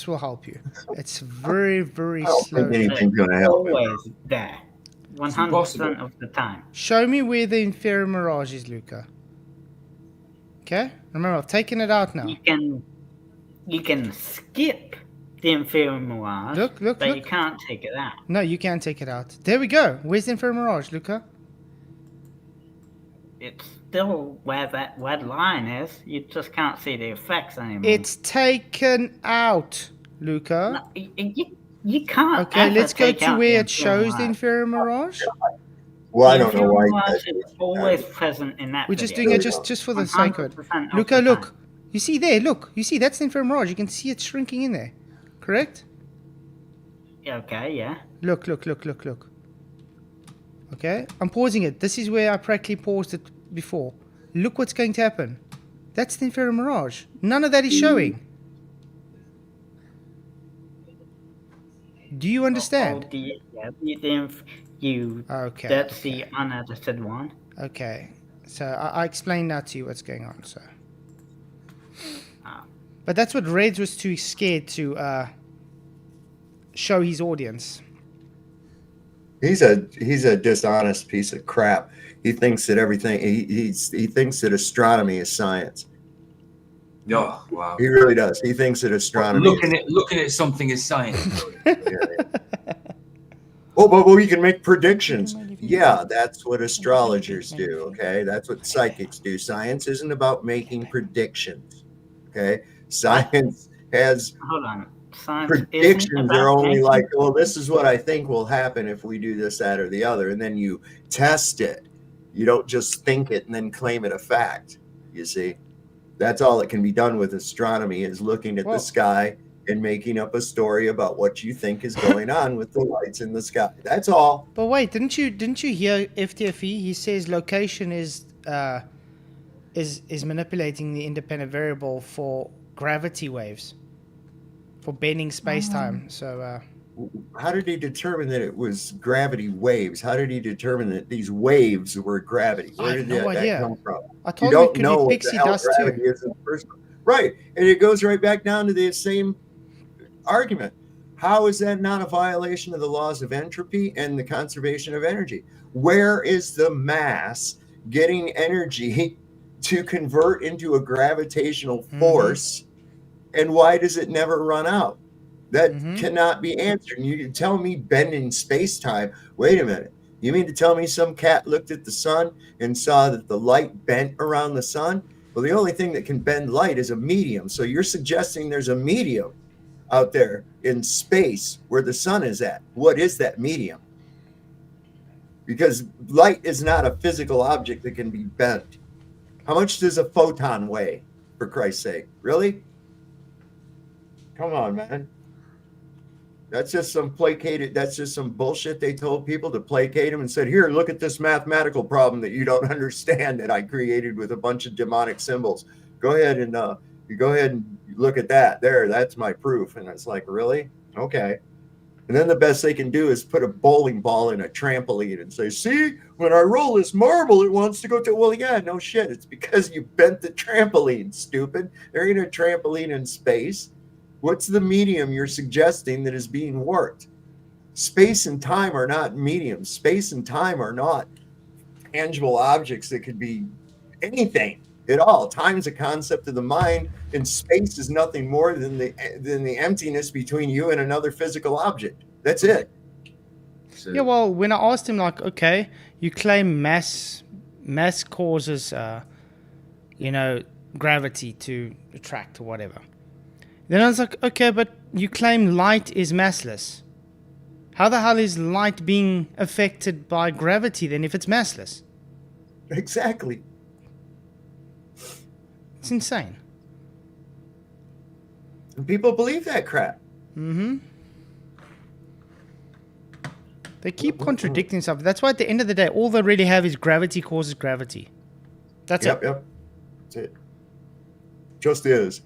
will help you. It's very, very slow. I don't think anything's gonna help. Always there, 100% of the time. Show me where the inferior mirage is, Luca. Okay, remember I've taken it out now. You can skip the inferior mirage. Look. But you can't take it out. No, you can take it out. There we go. Where's the inferior mirage, Luca? It's still where that red line is. You just can't see the effects anymore. It's taken out, Luca. No, you can't. Okay, let's go to where it shows the inferior mirage. Well, I don't know why. It's always present in that. We're just doing it just for the sake of it. Luca, look. You see there, look. You see, that's the inferior mirage. You can see it shrinking in there. Correct? Okay, yeah. Look. Okay, I'm pausing it. This is where I practically paused it before. Look what's going to happen. That's the inferior mirage. None of that is showing. Do you understand? Okay. That's the unedited one. Okay, so I explained now to you what's going on. So, but that's what Reds was too scared to show his audience. He's a dishonest piece of crap. He thinks that everything he thinks that astronomy is science. Oh, wow. He really does. He thinks that astronomy looking at something is science. Oh, but we can make predictions. Yeah, that's what astrologers do, okay? That's what psychics do. Science isn't about making predictions, okay? Science has Hold on. Science predictions are only like, well, this is what I think will happen if we do this, that, or the other. And then you test it. You don't just think it and then claim it a fact. You see, that's all that can be done with astronomy is looking at the sky and making up a story about what you think is going on with the lights in the sky. That's all. But wait, didn't you hear FTFE? He says location is manipulating the independent variable for gravity waves. For bending space-time, so... How did he determine that it was gravity waves? How did he determine that these waves were gravity? Where did that come from? I told him it could be pixie dust too. Right, and it goes right back down to the same argument. How is that not a violation of the laws of entropy and the conservation of energy? Where is the mass getting energy to convert into a gravitational force? And why does it never run out? That cannot be answered. And you can tell me bending space-time. Wait a minute. You mean to tell me some cat looked at the sun and saw that the light bent around the sun? Well, the only thing that can bend light is a medium. So you're suggesting there's a medium out there in space where the sun is at. What is that medium? Because light is not a physical object that can be bent. How much does a photon weigh, for Christ's sake? Really? Come on, man. That's just some bullshit they told people to placate them and said, here, look at this mathematical problem that you don't understand that I created with a bunch of demonic symbols. Go ahead and look at that. There, that's my proof. And it's like, really? Okay. And then the best they can do is put a bowling ball in a trampoline and say, see, when I roll this marble, it wants to go to, well, yeah, no shit. It's because you bent the trampoline, stupid. There ain't a trampoline in space. What's the medium you're suggesting that is being warped? Space and time are not mediums. Space and time are not tangible objects that could be anything at all. Time is a concept of the mind, and space is nothing more than the emptiness between you and another physical object. That's it. Yeah, well, when I asked him, like, okay, you claim mass causes, gravity to attract or whatever. Then I was like, okay, but you claim light is massless. How the hell is light being affected by gravity then if it's massless? Exactly. It's insane. And people believe that crap. Mm-hmm. They keep contradicting themselves. That's why at the end of the day, all they really have is gravity causes gravity. That's it. Yep. That's it. Just is.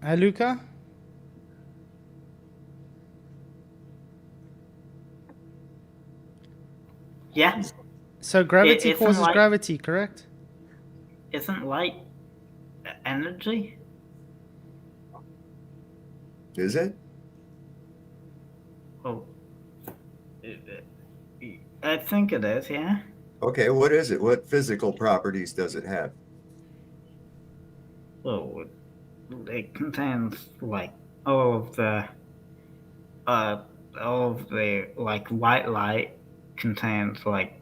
Hi, Luca? Yeah. So gravity Isn't causes light- gravity, correct? Isn't light energy? Is it? Oh. I think it is, yeah. Okay, what is it? What physical properties does it have? Oh, it contains like all of the like white light contains like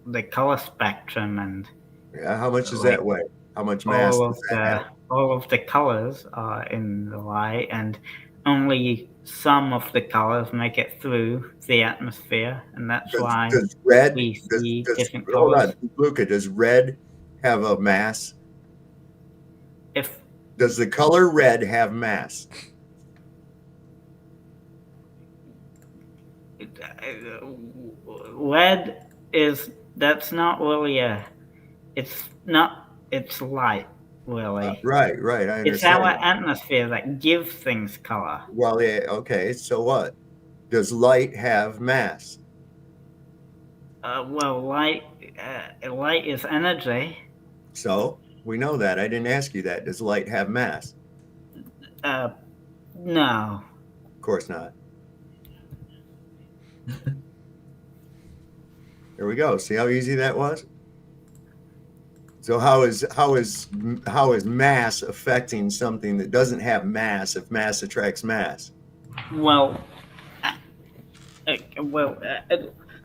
the color spectrum and Yeah, how much does like, that weigh? How much mass does that have? all of the colors are in the light, and only some of the colors make it through the atmosphere, and that's why Does red, we see different hold colors. on, Luca, does red have a mass? Does the color red have mass? Red that's not really it's light, really. Right, I understand. It's our atmosphere that gives things color. Well, yeah, okay, so what? Does light have mass? Well, light is energy. So, we know that. I didn't ask you that. Does light have mass? No. Of course not. There we go. See how easy that was? So how is mass affecting something that doesn't have mass if mass attracts mass? Well,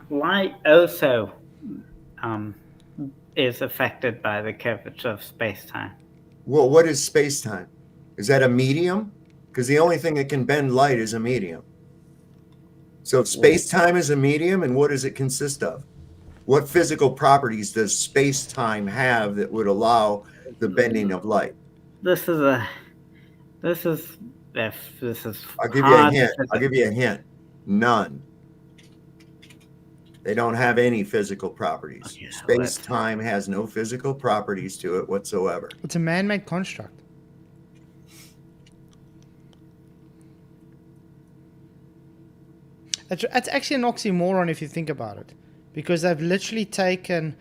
light also is affected by the curvature of space-time. Well, what is space-time? Is that a medium? Because the only thing that can bend light is a medium. So if space-time is a medium, and what does it consist of? What physical properties does space-time have that would allow the bending of light? This is I'll give you a hint. None. They don't have any physical properties. Space-time has no physical properties to it whatsoever. It's a man-made construct. That's actually an oxymoron if you think about it. Because they've literally taken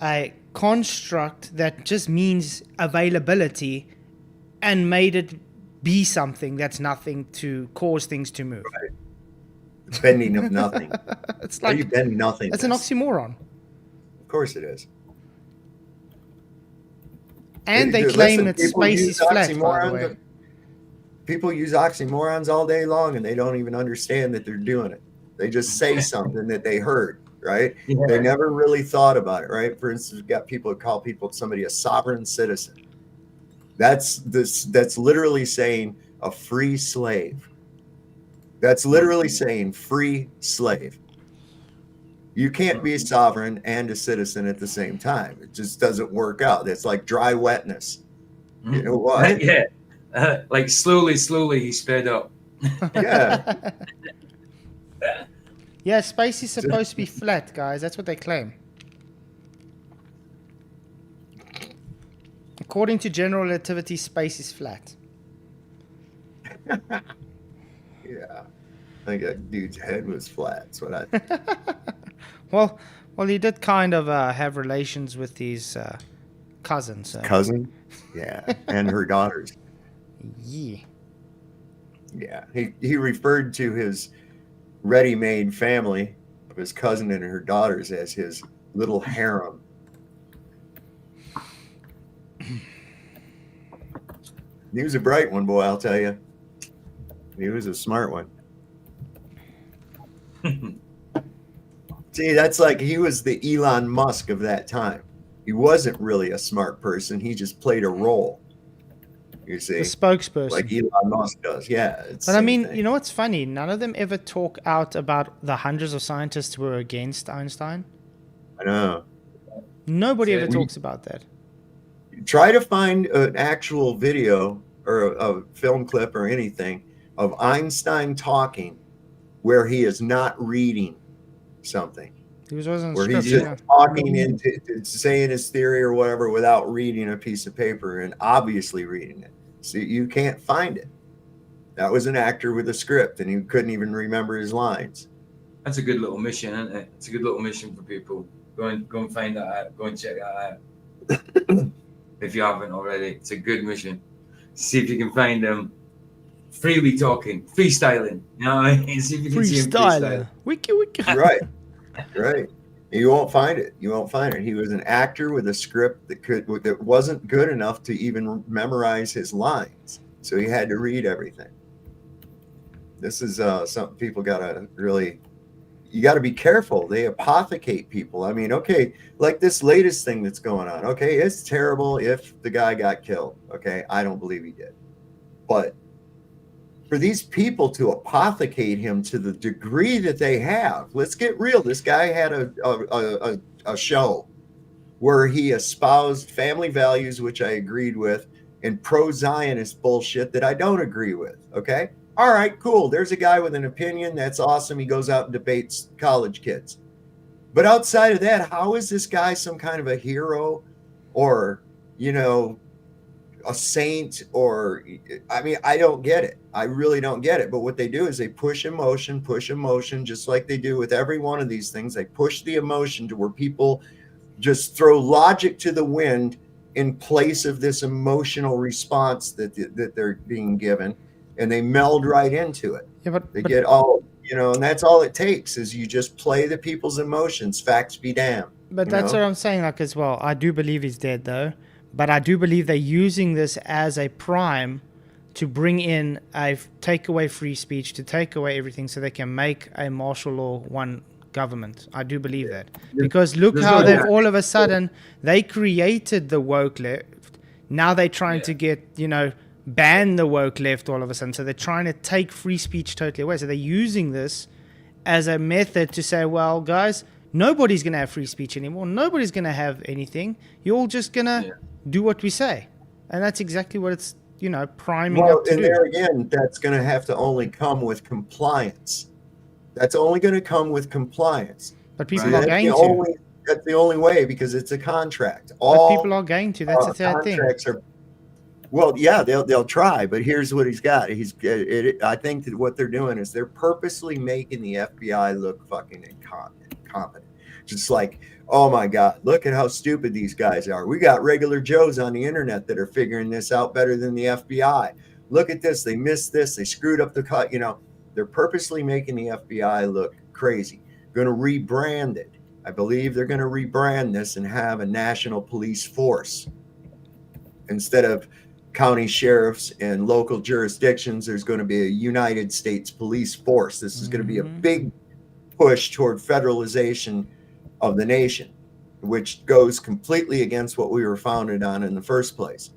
a construct that just means availability and made it be something that's nothing to cause things to move. Right. It's bending of nothing. It's like, you bend nothing. That's an oxymoron. Of course it is. And they claim that space is flat, by the way. People use oxymorons all day long and they don't even understand that they're doing it. They just say something that they heard. Right? Yeah. They never really thought about it, right? For instance, we've got people that call somebody a sovereign citizen. That's literally saying a free slave. That's literally saying free slave. You can't be a sovereign and a citizen at the same time. It just doesn't work out. It's like dry wetness. You know what? Yeah. Like slowly he sped up. Yeah. Yeah, space is supposed to be flat, guys. That's what they claim. According to general relativity, space is flat. Yeah. I think that dude's head was flat. That's what I Well, he did kind of have relations with his cousin. So. Cousin? Yeah. And her daughters. Yeah. Yeah. He referred to his ready-made family of his cousin and her daughters as his little harem. He was a bright one, boy, I'll tell you. He was a smart one. See, that's like he was the Elon Musk of that time. He wasn't really a smart person. He just played a role. You see, the spokesperson, like Elon Musk does. Yeah, it's but I mean, thing. you know what's funny? None of them ever talk out about the hundreds of scientists who were against Einstein. I know. Nobody ever talks about that. Try to find an actual video or a film clip or anything of Einstein talking where he is not reading something. He was always on where script, he's just talking into saying his theory or whatever without reading a piece of paper and obviously reading it. See, you can't find it. That was an actor with a script, and he couldn't even remember his lines. That's a good little mission, isn't it? It's a good little mission for people. Go and find that out. Go and check that out. If you haven't already, it's a good mission. See if you can find them freely talking, freestyling. You know what I mean? See if you can see him freestyling. Wiki. Right. You won't find it. You won't find it. He was an actor with a script that wasn't good enough to even memorize his lines, so he had to read everything. This is something people gotta really. You got to be careful. They apothecate people. I mean, okay, like this latest thing that's going on. Okay, it's terrible if the guy got killed. Okay, I don't believe he did. But for these people to apothecate him to the degree that they have, let's get real. This guy had a show where he espoused family values, which I agreed with, and pro-Zionist bullshit that I don't agree with. Okay? All right, cool. There's a guy with an opinion. That's awesome. He goes out and debates college kids. But outside of that, how is this guy some kind of a hero or, you know, a saint? Or, I mean, I don't get it. I really don't get it. But what they do is they push emotion, just like they do with every one of these things. They push the emotion to where people just throw logic to the wind in place of this emotional response that they're being given. And they meld right into it. Yeah, but get all, you know, and that's all it takes is you just play the people's emotions. Facts be damned. But that's what I'm saying, like, as well. I do believe he's dead, though. But I do believe they're using this as a prime to bring in take away free speech, to take away everything so they can make a martial law one government. I do believe that. Because look how they've all of a sudden, they created the woke left. Now they're trying to get, you know, ban the woke left all of a sudden. So they're trying to take free speech totally away. So they're using this as a method to say, well, guys, nobody's going to have free speech anymore. Nobody's going to have anything. You're all just going to do what we say. And that's exactly what it's, you know, priming up to do. And there again, that's going to have to only come with compliance. That's only going to come with compliance. But people are going to. That's the only way because it's a contract. But people are going to. That's the third thing. Well, yeah, they'll try, but here's what he's got. I think that what they're doing is they're purposely making the FBI look fucking incompetent. Just like, oh my God, look at how stupid these guys are. We got regular Joes on the internet that are figuring this out better than the FBI. Look at this. They missed this. They screwed up the cut. You know, they're purposely making the FBI look crazy. Going to rebrand it. I believe they're going to rebrand this and have a national police force instead of county sheriffs and local jurisdictions. There's going to be a United States police force. This is going to be a big push toward federalization of the nation, which goes completely against what we were founded on in the first place.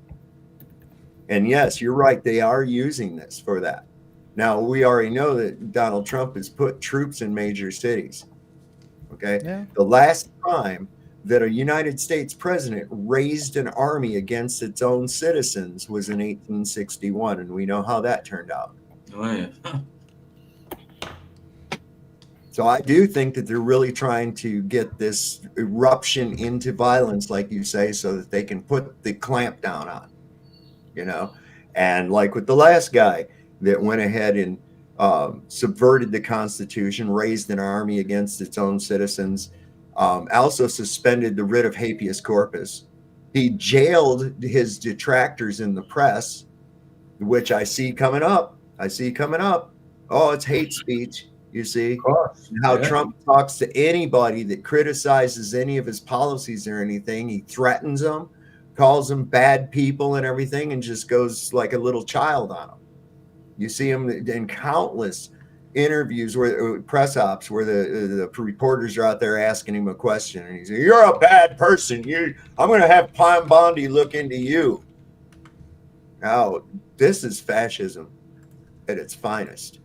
And yes, you're right. They are using this for that. Now, we already know that Donald Trump has put troops in major cities. Okay. Yeah. The last time that a United States president raised an army against its own citizens was in 1861, and we know how that turned out. Oh, yeah. So I do think that they're really trying to get this eruption into violence, like you say, so that they can put the clamp down on, you know. And like with the last guy that went ahead and subverted the Constitution, raised an army against its own citizens, also suspended the writ of habeas corpus. He jailed his detractors in the press, which I see coming up. Oh, it's hate speech. You see how Trump talks to anybody that criticizes any of his policies or anything. He threatens them, calls them bad people and everything, and just goes like a little child on them. You see him in countless interviews where press ops where the reporters are out there asking him a question, and he's like, "You're a bad person. I'm going to have Pine Bondi look into you." Now, this is fascism at its finest.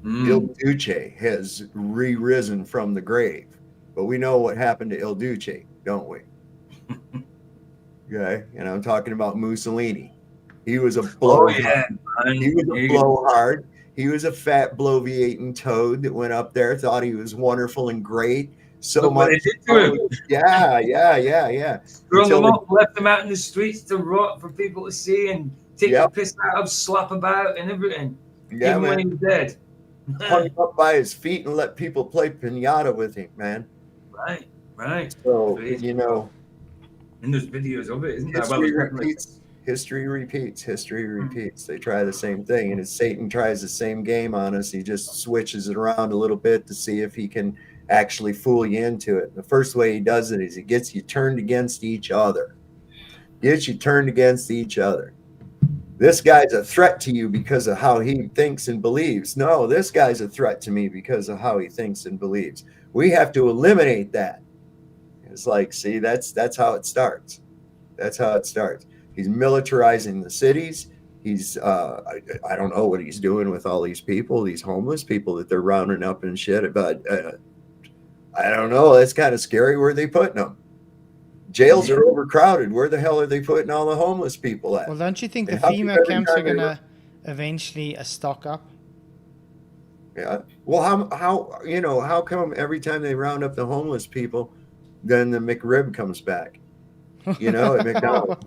Il Duce has re-risen from the grave, but we know what happened to Il Duce, don't we? Okay, and I'm talking about Mussolini. He was a blowhard. He was a blowhard. He was a fat, bloviating toad that went up there, thought he was wonderful and great. So much. Yeah. Throw them up, left them out in the streets to rot for people to see and take the piss out of, slap about and everything. Yeah, even when he was dead. Hung him up by his feet and let people play pinata with him, man. Right. So, you know. And there's videos of it, isn't there? History repeats. They try the same thing. And as Satan tries the same game on us, he just switches it around a little bit to see if he can actually fool you into it. The first way he does it is he gets you turned against each other. This guy's a threat to you because of how he thinks and believes. No, this guy's a threat to me because of how he thinks and believes. We have to eliminate that. It's like, see, that's how it starts. He's militarizing the cities. He's I don't know what he's doing with all these people, these homeless people that they're rounding up and shit. But I don't know. That's kind of scary. Where are they putting them? Jails are overcrowded. Where the hell are they putting all the homeless people at? Well, don't you think the FEMA camps are going to eventually stock up? Yeah. Well, how come every time they round up the homeless people, then the McRib comes back? You know, at McDonald's.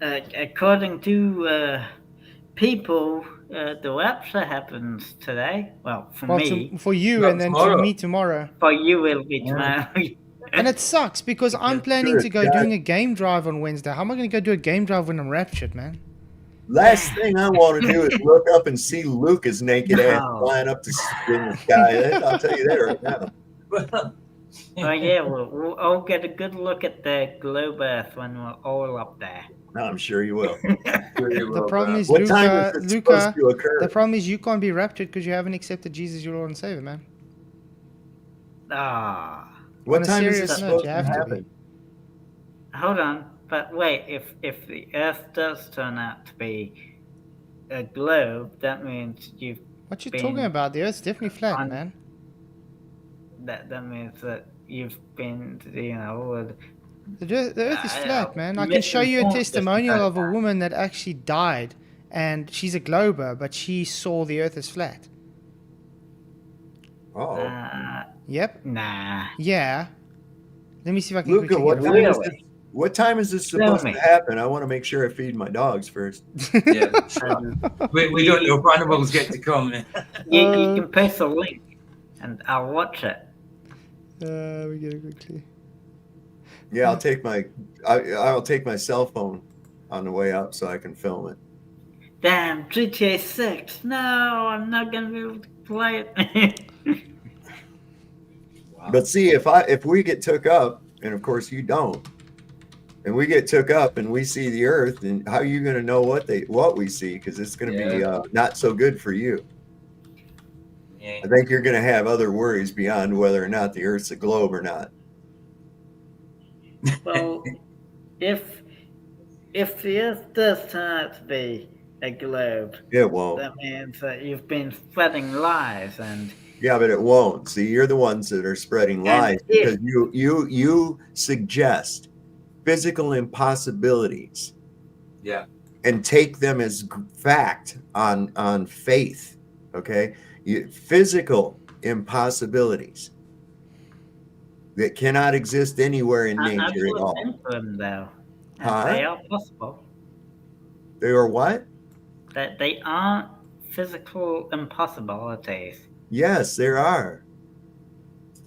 According to people, the rapture happens today. Well, for me. For you, and then to me tomorrow. For you, it'll be tomorrow. And it sucks because I'm planning to go doing a game drive on Wednesday. How am I going to go do a game drive when I'm raptured, man? Last thing I want to do is look up and see Lucas naked ass flying up the sky. I'll tell you that right now. Oh yeah, we'll all get a good look at the globe Earth when we're all up there. I'm sure you will. The problem is, what Luca, time is it supposed to occur? The problem is you can't be raptured because you haven't accepted Jesus your Lord and Savior, man. What time is this supposed to happen? Hold on, but wait, if the Earth does turn out to be a globe, that means you've What you talking about? The Earth's definitely flat, man. That means that you've been, you know. The Earth is flat, man. I can show you a testimonial of a woman that actually died, and she's a glober, but she saw the Earth as flat. Yep. Nah. Yeah. Let me see if I can. Luca, what time is this supposed to happen? I want to make sure I feed my dogs first. Yeah. we don't know if animals get to come. You can post a link, and I'll watch it. We get it quickly. Yeah, I'll take my cell phone on the way up so I can film it. Damn, GTA 6. No, I'm not gonna be able to play it. But see, if we get took up, and of course you don't, and we get took up and we see the Earth, and how are you gonna know what we see? Because it's gonna be not so good for you. I think you're gonna have other worries beyond whether or not the Earth's a globe or not. Well, if the Earth does turn out to be a globe, it won't. That means that you've been spreading lies, and yeah, but it won't. See, you're the ones that are spreading lies because you suggest physical impossibilities, and take them as fact on faith. Okay, physical impossibilities that cannot exist anywhere in nature at all. Them, though. They are possible. They are what? That they aren't physical impossibilities. Yes, there are.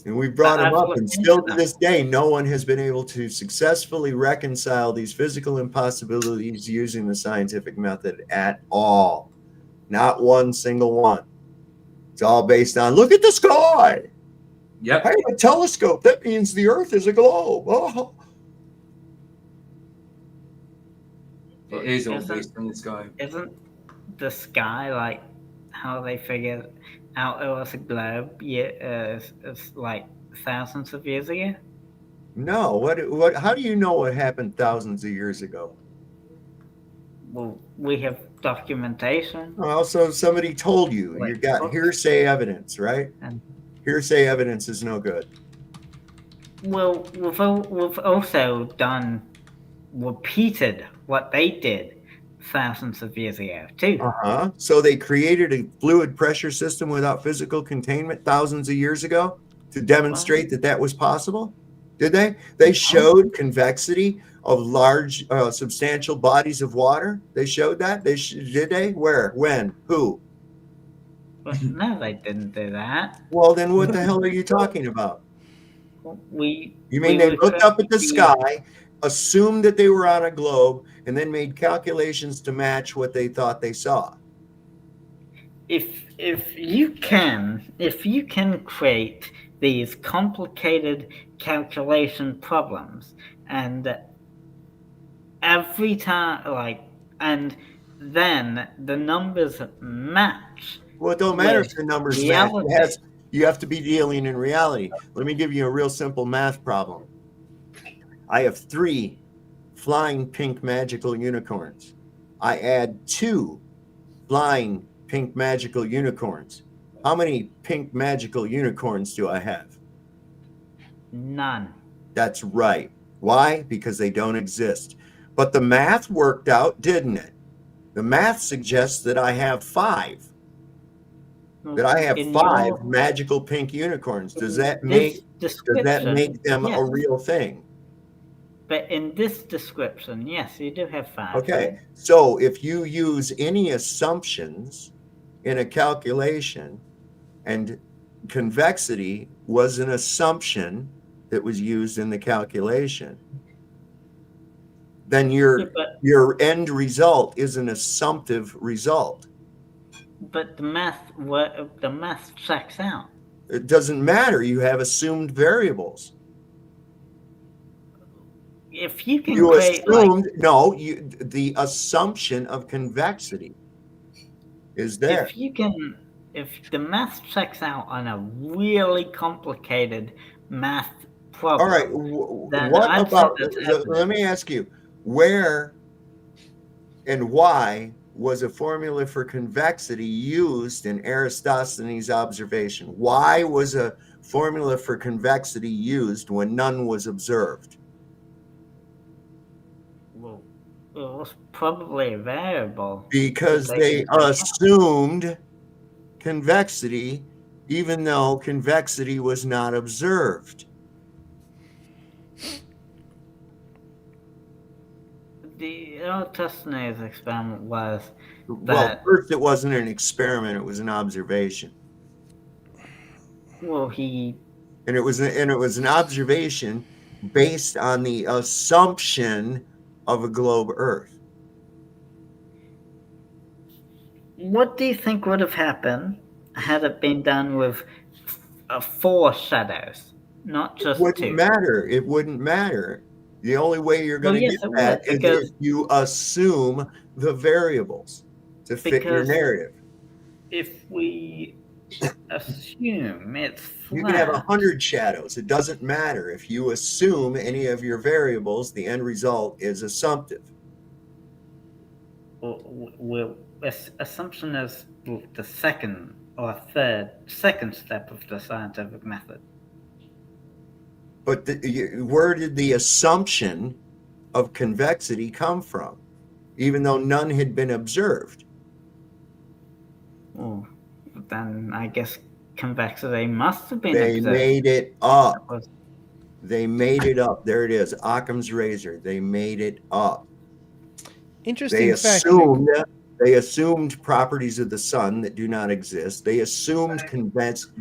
And we brought them up, and still to this day, no one has been able to successfully reconcile these physical impossibilities using the scientific method at all. Not one single one. It's all based on, look at the sky. Yep. Hey, a telescope. That means the Earth is a globe. Oh. It is all based on the sky. Isn't the sky like how they figured out it was a globe? It's like thousands of years ago. No. What? How do you know what happened thousands of years ago? Well, we have documentation. Well, so somebody told you. Like You got books. hearsay evidence, right? And Hearsay evidence is no good. well, we've also done repeated what they did thousands of years ago too. Uh-huh. So they created a fluid pressure system without physical containment thousands of years ago to demonstrate that that was possible? Did they? They showed convexity of large, substantial bodies of water. They showed that. Did they? Where? When? Who? But no, they didn't do that. Well, then what the hell are you talking about? You mean they looked up at the sky, assumed that they were on a globe, and then made calculations to match what they thought they saw? If you can create these complicated calculation problems, and every time, and then the numbers match. Well, it don't matter if the numbers match. You have to be dealing in reality. Let me give you a real simple math problem. I have 3 flying pink magical unicorns. I add 2 flying pink magical unicorns. How many pink magical unicorns do I have? None. That's right. Why? Because they don't exist. But the math worked out, didn't it? The math suggests that I have 5. That I have 5 magical pink unicorns. Does that make them a real thing? But in this description, yes, you do have 5. Okay. Right? So if you use any assumptions in a calculation, and convexity was an assumption that was used in the calculation, then your end result is an assumptive result. But the math checks out. It doesn't matter. You have assumed variables. If you can the assumption of convexity is there. If the math checks out on a really complicated math problem. All right. What about? Let me ask you, where and why was a formula for convexity used in Eratosthenes' observation? Why was a formula for convexity used when none was observed? Well, it was probably a variable. Because they assumed convexity, even though convexity was not observed. The Eratosthenes experiment was well, first it wasn't an experiment; it was an observation. Well, and it was an observation based on the assumption of a globe Earth. What do you think would have happened had it been done with 4 shadows, not just 2? It wouldn't matter. The only way you're going to get that is if you assume the variables to fit your narrative. If we assume it's flat, you can have 100 shadows. It doesn't matter. If you assume any of your variables, the end result is assumptive. Well, assumption is the second step of the scientific method. But where did the assumption of convexity come from, even though none had been observed? Well, then I guess convexity must have been observed. They made it up. They made it up. There it is. Occam's razor. They made it up. Interesting fact. They assumed properties of the sun that do not exist. They assumed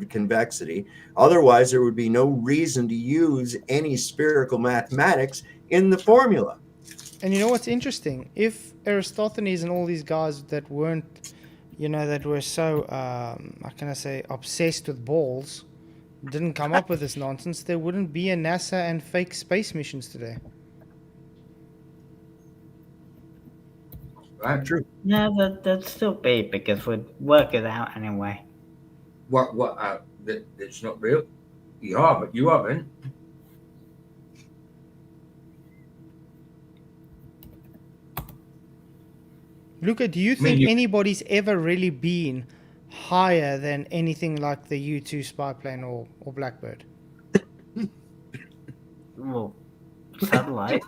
convexity. Otherwise, there would be no reason to use any spherical mathematics in the formula. And you know what's interesting? If Eratosthenes and all these guys that weren't, that were so, how can I say, obsessed with balls, didn't come up with this nonsense, there wouldn't be a NASA and fake space missions today. Right, true. No, that'd still be because we'd work it out anyway. What? That's not real. You haven't. Luca, do you think anybody's ever really been higher than anything like the U-2 spy plane or Blackbird? Well, satellites.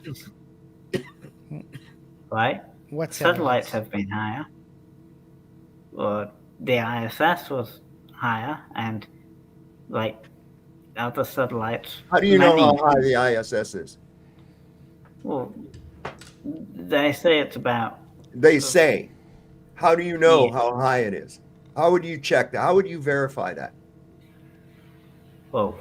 Right? What satellites have been higher? Well, the ISS was higher, and like other satellites. How do you know how high the ISS is? Well, they say it's about. They say. How do you know how high it is? How would you check that? How would you verify that? Well,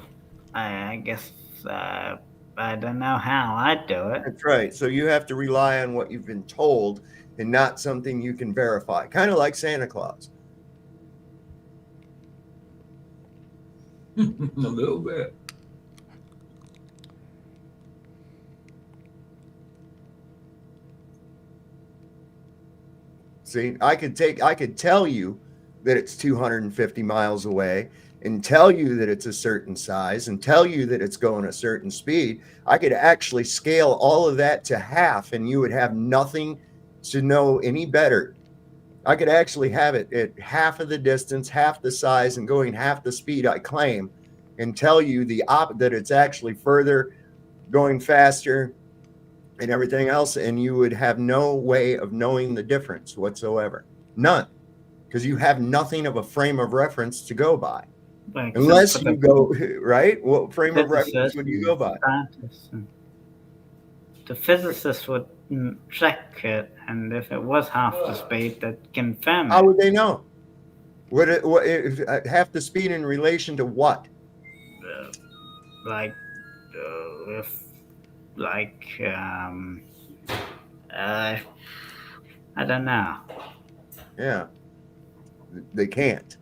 I guess I don't know how I'd do it. That's right. So you have to rely on what you've been told and not something you can verify. Kind of like Santa Claus. A little bit. See, I could tell you that it's 250 miles away and tell you that it's a certain size and tell you that it's going a certain speed. I could actually scale all of that to half and you would have nothing to know any better. I could actually have it at half of the distance, half the size, and going half the speed I claim, and tell you that it's actually further, going faster, and everything else, and you would have no way of knowing the difference whatsoever. None. Because you have nothing of a frame of reference to go by. Like, unless you go, right? What frame of reference would you go by? The physicists would check it, and if it was half the speed, they'd confirm it. How would they know? What if half the speed in relation to what? I don't know. Yeah, they can't.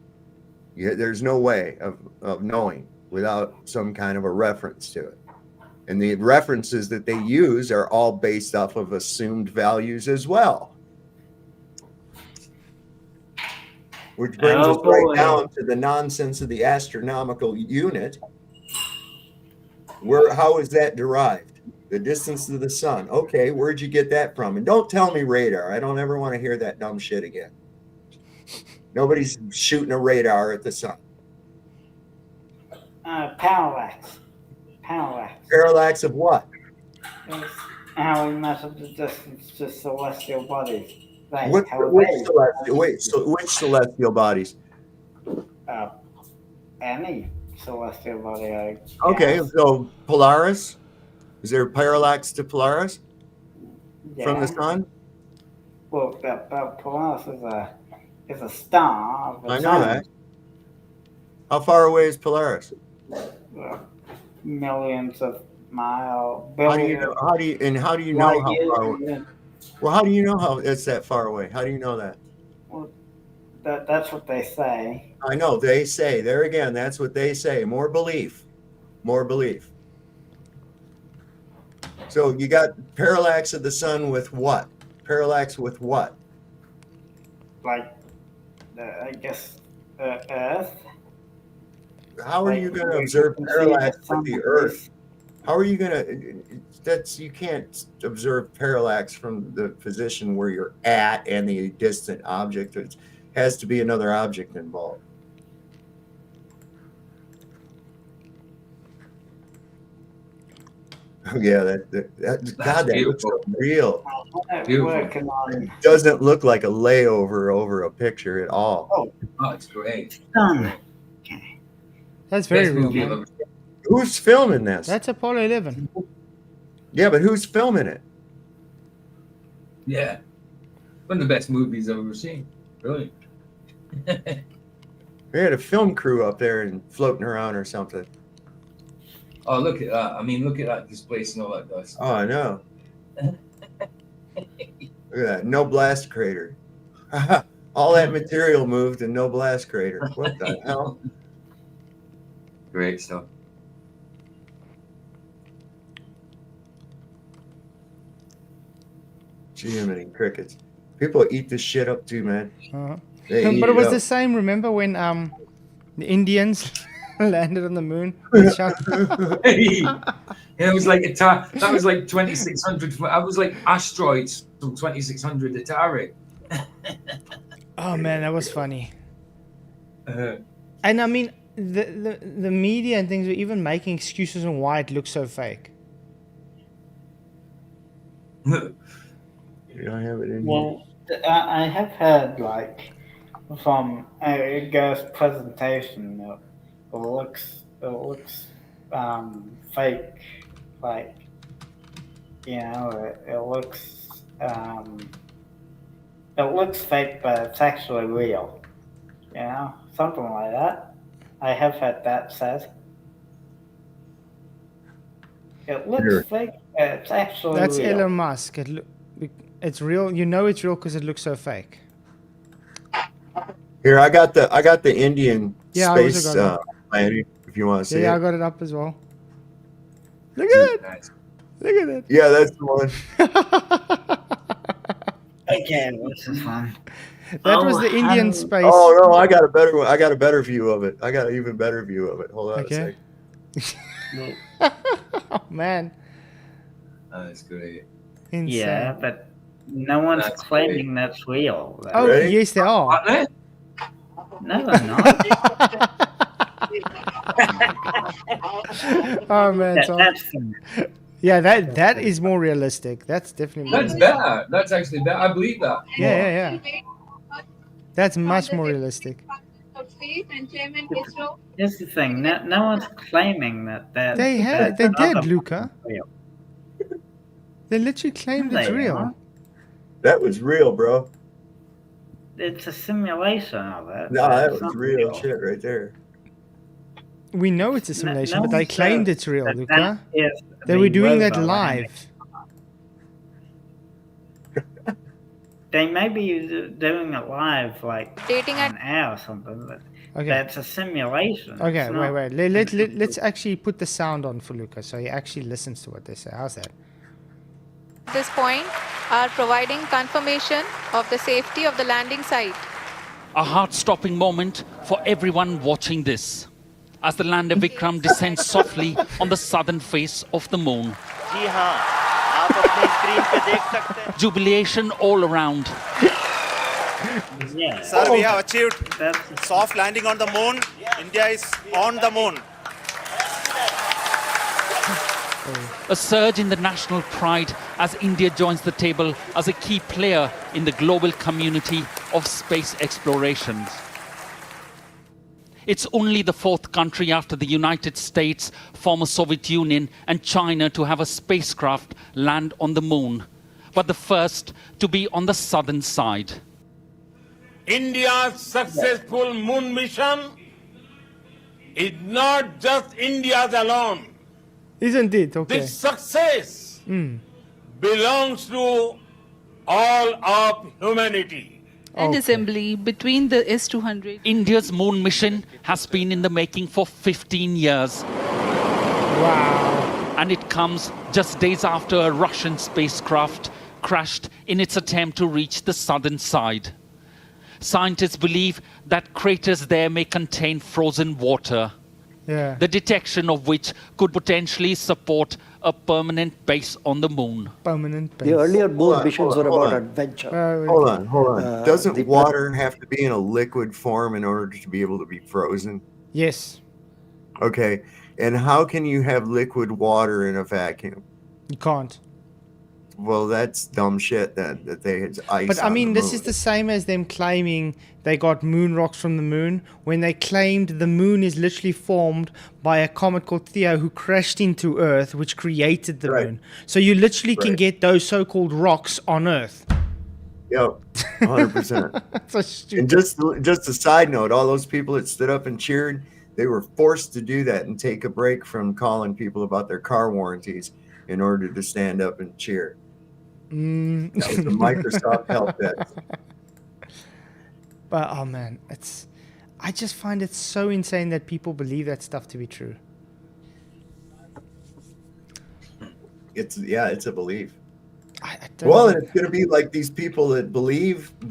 There's no way of knowing without some kind of a reference to it. And the references that they use are all based off of assumed values as well. Which brings us right down to the nonsense of the astronomical unit. How is that derived? The distance to the sun. Okay, where'd you get that from? And don't tell me radar. I don't ever want to hear that dumb shit again. Nobody's shooting a radar at the sun. Parallax. Parallax of what? It's how we measure the distance to celestial bodies. Like which celestial bodies? Any celestial body, I guess. Okay, so Polaris? Is there a parallax to Polaris from the sun? Well, Polaris is a star. I know that. How far away is Polaris? Millions of miles. How do you know how far away? Well, how do you know how it's that far away? How do you know that? Well, that's what they say. I know they say. There again, that's what they say. More belief. So you got parallax of the sun with what? Parallax with what? Like, I guess, Earth. How are you going to observe parallax with the Earth? How are you going to? You can't observe parallax from the position where you're at and the distant object. It has to be another object involved. Oh yeah, that looks real. It doesn't look like a layover over a picture at all. Oh, it's great. Okay. That's very real, man. Who's filming this? That's Apollo 11. Yeah, but who's filming it? Yeah. One of the best movies I've ever seen. Really. We had a film crew up there and floating around or something. Oh, look at that. I mean, look at that displacing all that dust. Oh, I know. Look at that. No blast crater. All that material moved and no blast crater. What the hell? Great stuff. Jiminy crickets. People eat this shit up too, man. But it was the same, remember, when the Indians landed on the moon? It was like that was like 2600. I was like asteroids from 2600 Atari. Oh man, that was funny. And I mean, the media and things were even making excuses on why it looks so fake. You don't have it in Well, I have heard like from a ghost presentation that it looks fake, like it looks fake, but it's actually real. Something like that. I have heard that said. It looks fake, but it's actually That's real. Elon Musk. It's real. You know it's real because it looks so fake. Here, I got the Indian space I also got planet. If you want to see yeah, it. I got it up as well. Look at it. Nice. Look at it. Yeah, that's the one. Okay, this is fun. That was the Indian space. Oh no, I got a better one. I got a better view of it. I got an even better view of it. Hold on a second. Oh man. That's great. Insane. Yeah, but no one's claiming that's real. Though. Oh yes, they are. No, they're not. Oh man, Tom. That's Yeah, that is more realistic. That's definitely more That's realistic. better. That's actually better. I believe that. Yeah. That's much more realistic. Here's the thing. No one's claiming that. They did, Luca. They literally claimed it's real. That was real, bro. It's a simulation of it. No, that It's was not real shit right there. We know it's a simulation, no but they one claimed said it's real, that Luca. that is They the were doing that rover live. They may be doing it live, like an hour or something, but Okay. that's a simulation. Okay, It's not- wait. Let's actually put the sound on for Luca so he actually listens to what they say. How's that? At this point are providing confirmation of the safety of the landing site. A heart-stopping moment for everyone watching this, as the lander Vikram descends softly on the southern face of the moon. Jubilation all around. Sir, we have achieved soft landing on the moon. India is on the moon. A surge in the national pride as India joins the table as a key player in the global community of space exploration. It's only the fourth country after the United States, former Soviet Union, and China to have a spacecraft land on the moon, but the first to be on the southern side. India's successful moon mission is not just India's alone. Isn't it? Okay. This success belongs to all of humanity. Land assembly between the S-200. India's moon mission has been in the making for 15 years. Wow. And it comes just days after a Russian spacecraft crashed in its attempt to reach the southern side. Scientists believe that craters there may contain frozen water, the detection of which could potentially support a permanent base on the moon. Permanent base. The earlier moon missions were about adventure. Hold on. Doesn't water have to be in a liquid form in order to be able to be frozen? Yes. Okay. And how can you have liquid water in a vacuum? You can't. Well, that's dumb shit that they had ice. But I mean, this is the same as them claiming they got moon rocks from the moon, when they claimed the moon is literally formed by a comet called Theo who crashed into Earth, which created the moon. So you literally can get those so-called rocks on Earth. Yep, 100%. So stupid. And just a side note, all those people that stood up and cheered, they were forced to do that and take a break from calling people about their car warranties in order to stand up and cheer. That was the Microsoft help desk. But oh man, I just find it so insane that people believe that stuff to be true. It's a belief. Well, and it's going to be like these people that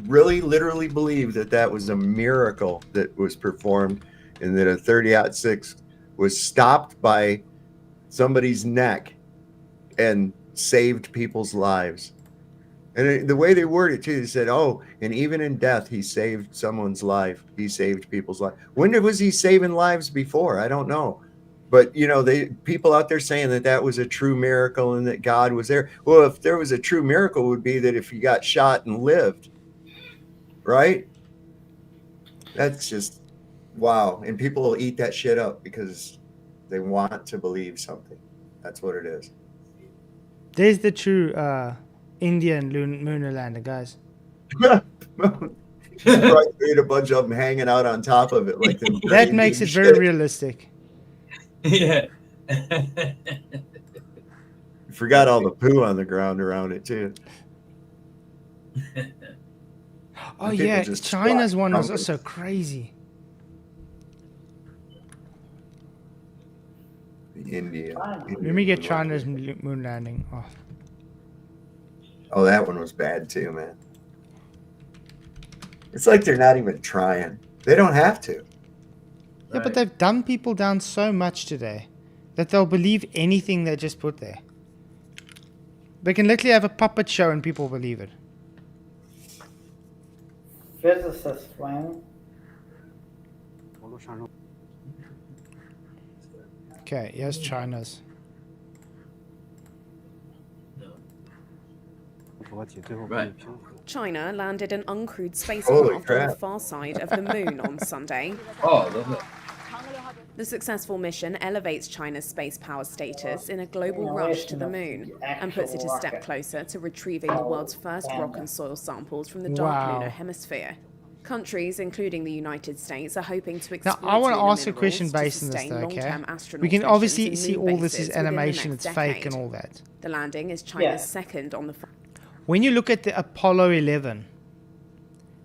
really literally believe that was a miracle that was performed, and that a 30-06 was stopped by somebody's neck and saved people's lives. And the way they word it too, they said, "Oh, and even in death, he saved someone's life. He saved people's life." When was he saving lives before? I don't know, but people out there saying that was a true miracle and that God was there. Well, if there was a true miracle, it would be that if he got shot and lived, right? That's just wow. And people will eat that shit up because they want to believe something. That's what it is. There's the true Indian lunar lander, guys. Right, a bunch of them hanging out on top of it, like that makes it very realistic. Yeah. You forgot all the poo on the ground around it too. Oh yeah, China's one was also crazy. India. Let me get China's moon landing. Oh, that one was bad too, man. It's like they're not even trying. They don't have to. Yeah, but they've dumbed people down so much today that they'll believe anything they just put there. They can literally have a puppet show and people believe it. Physicists win. Okay, here's China's. Right. China landed an uncrewed Holy spacecraft on crap. the far side of the moon on Sunday. Oh, lovely. The successful mission elevates China's space power status in a global rush to the moon and puts it a step closer to retrieving the world's first rock and soil samples from the dark lunar hemisphere. Countries, including the United States, are hoping to exploit Now, I want to lunar ask a question minerals to based on this, sustain though, okay? long-term astronaut We can missions obviously and see moon all this is bases within the animation, next it's fake decade. and all that. The landing is China's second on the... When you look at the Apollo 11,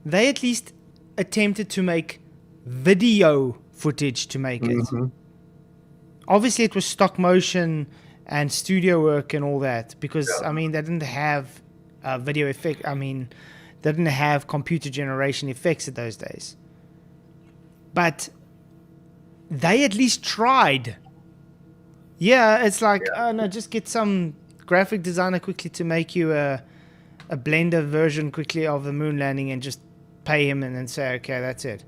they at least attempted to make video footage to make it. Obviously, it was stock motion and studio work and all that because, I mean, they didn't have video effect. I mean, they didn't have computer generation effects at those days. But they at least tried. Yeah, it's like, oh no, just get some graphic designer quickly to make you a Blender version quickly of the moon landing and just pay him and then say, okay, that's it.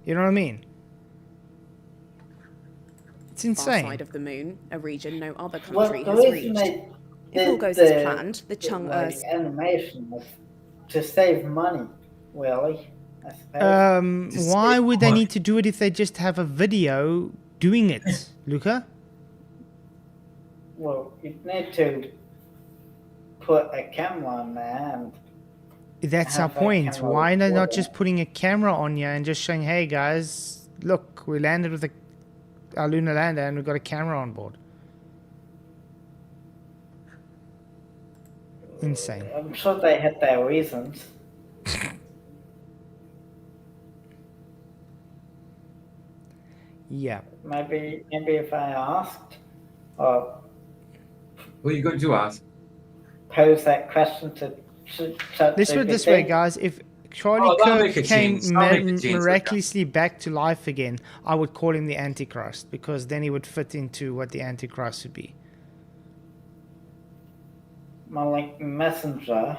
You know what I mean? It's insane. Far side of the moon, a region no other Well, country the has reason reached. they If all did goes as planned, the Chang'e animation was to save money, really. I suppose. Why would they need to do it if they just have a video doing it, Luca? Well, you need to put a camera on there and That's our have that point. camera Why are they not record just putting a camera on you and just showing, hey guys, look, we landed with our lunar lander and we've got a camera on board. Insane. I'm sure they had their reasons. Yeah. Maybe if I asked or What are you going to ask? pose that question to Let's put it this way, guys. If Charlie that'll make Kirk a came change. That'll make a change, miraculously back to life again, I would call him the Antichrist because then he would fit into what the Antichrist would be. more like messenger.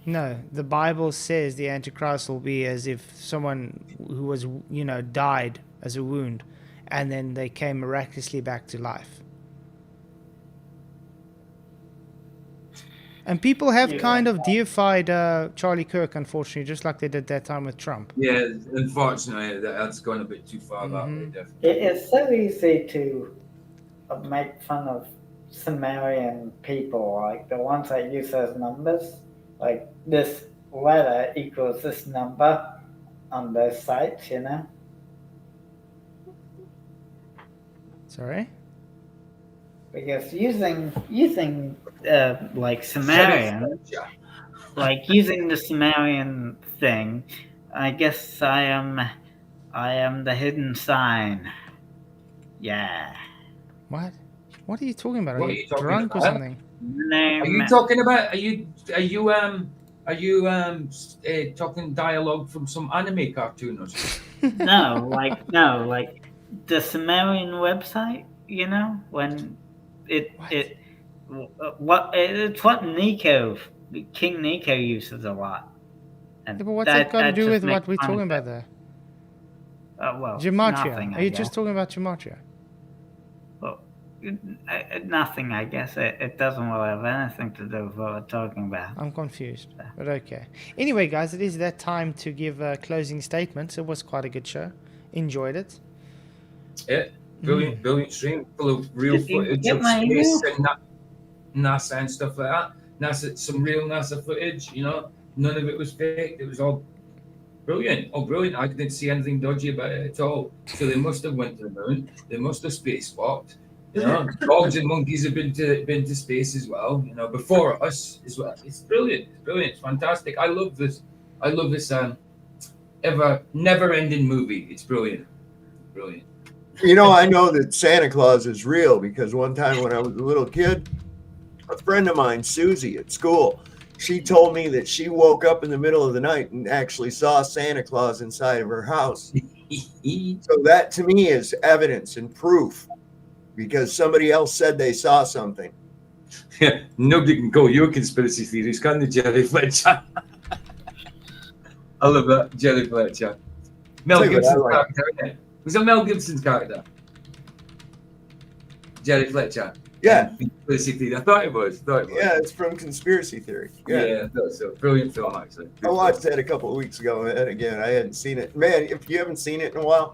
No, the Bible says the Antichrist will be as if someone who was, died as a wound and then they came miraculously back to life. And people have kind of deified Charlie Kirk, unfortunately, just like they did that time with Trump. Yeah, unfortunately, that's gone a bit too far that way, definitely. It's so easy to make fun of Sumerian people, like the ones that use those numbers, like this letter equals this number on those sites, Sorry? Because using like Sumerian, like using the Sumerian thing, I guess I am the hidden sign. Yeah. What? What are you talking about? What Are you drunk or something? Are you talking about? Are you talking dialogue from some anime cartoon or something? No, like the Sumerian website. When it's what Nico King Nico uses a lot. And Yeah, but what's that got to do just with what makes we're fun talking of about it. there? Well, Gematria. nothing, Are I you guess. just talking about gematria? Well, nothing, I guess. It doesn't really have anything to do with what we're talking about. I'm confused, but okay. Anyway, guys, it is that time to give closing statements. It was quite a good show. Enjoyed it. Yeah, brilliant stream, full of real Did you footage get of my space email? and NASA and stuff like that. NASA, some real NASA footage, you know. None of it was fake. It was all brilliant. Oh, brilliant. I didn't see anything dodgy about it at all. So they must have went to the moon. They must have spacewalked. You know, dogs and monkeys have been to space as well, you know, before us as well. It's brilliant. It's brilliant. It's fantastic. I love this. I love this never ending movie. It's brilliant. Brilliant. You know, I know that Santa Claus is real because one time when I was a little kid, a friend of mine, Susie, at school, she told me that she woke up in the middle of the night and actually saw Santa Claus inside of her house. So that to me is evidence and proof because somebody else said they saw something. Yeah, nobody can call your conspiracy theories, can they, Jerry Fletcher? I love that, Jerry Fletcher. Mel Gibson's character, isn't it? Was it Mel Gibson's character? Jerry Fletcher. Yeah. Conspiracy theory. I thought it was. Yeah, it's from Conspiracy Theory. Yeah, that's a brilliant film, actually. I watched that a couple of weeks ago, and again, I hadn't seen it. Man, if you haven't seen it in a while,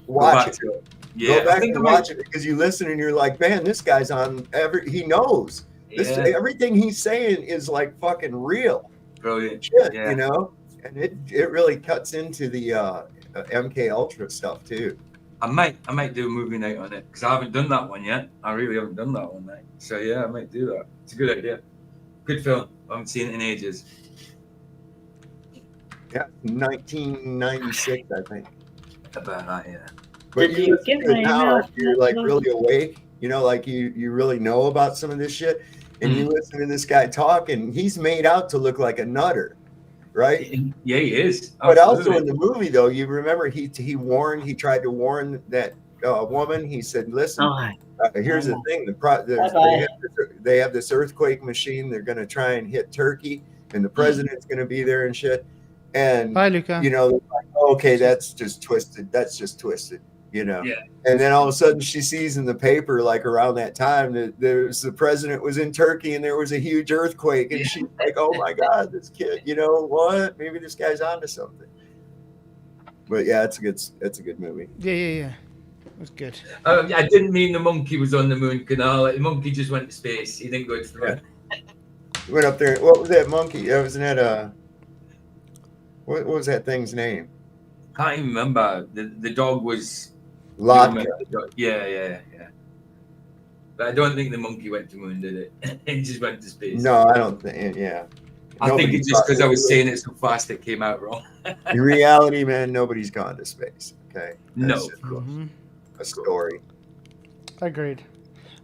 watch it. Yeah, Go back and watch it because you listen and you're like, man, this guy's on he knows. Everything he's saying is like fucking real. Brilliant. Shit, you know? And it really cuts into the MK Ultra stuff too. I might do a movie night on it because I haven't done that one yet. I really haven't done that one night. So yeah, I might do that. It's a good idea. Good film. I haven't seen it in ages. Yeah, 1996, I think. About that, yeah. But you listen to it now, if you're like really awake, you know, like you really know about some of this shit, and you listen to this guy talk, and he's made out to look like a nutter, right? Yeah, he is. But also in the movie, though, you remember he tried to warn that woman. He said, "Listen, here's the thing: they have this earthquake machine. They're going to try and hit Turkey, and the president's going to be there and shit." And bye, Luca. You know, like, okay, that's just twisted. That's just twisted. You know, yeah. And then all of a sudden she sees in the paper, like around that time, that the president was in Turkey and there was a huge earthquake, and she's like, "Oh my God, this kid, you know what? Maybe this guy's onto something." But yeah, it's a good movie. Yeah. It was good. I didn't mean the monkey was on the moon canal. The monkey just went to space. He didn't go to the moon. He went up there. What was that monkey? Wasn't that what was that thing's name? Can't even remember. The dog was. Latka. Yeah. But I don't think the monkey went to the moon, did it? It just went to space. No, I don't think. Yeah. I think it's just because I was saying it so fast it came out wrong. In reality, man, nobody's gone to space. Okay. That's a story. Agreed.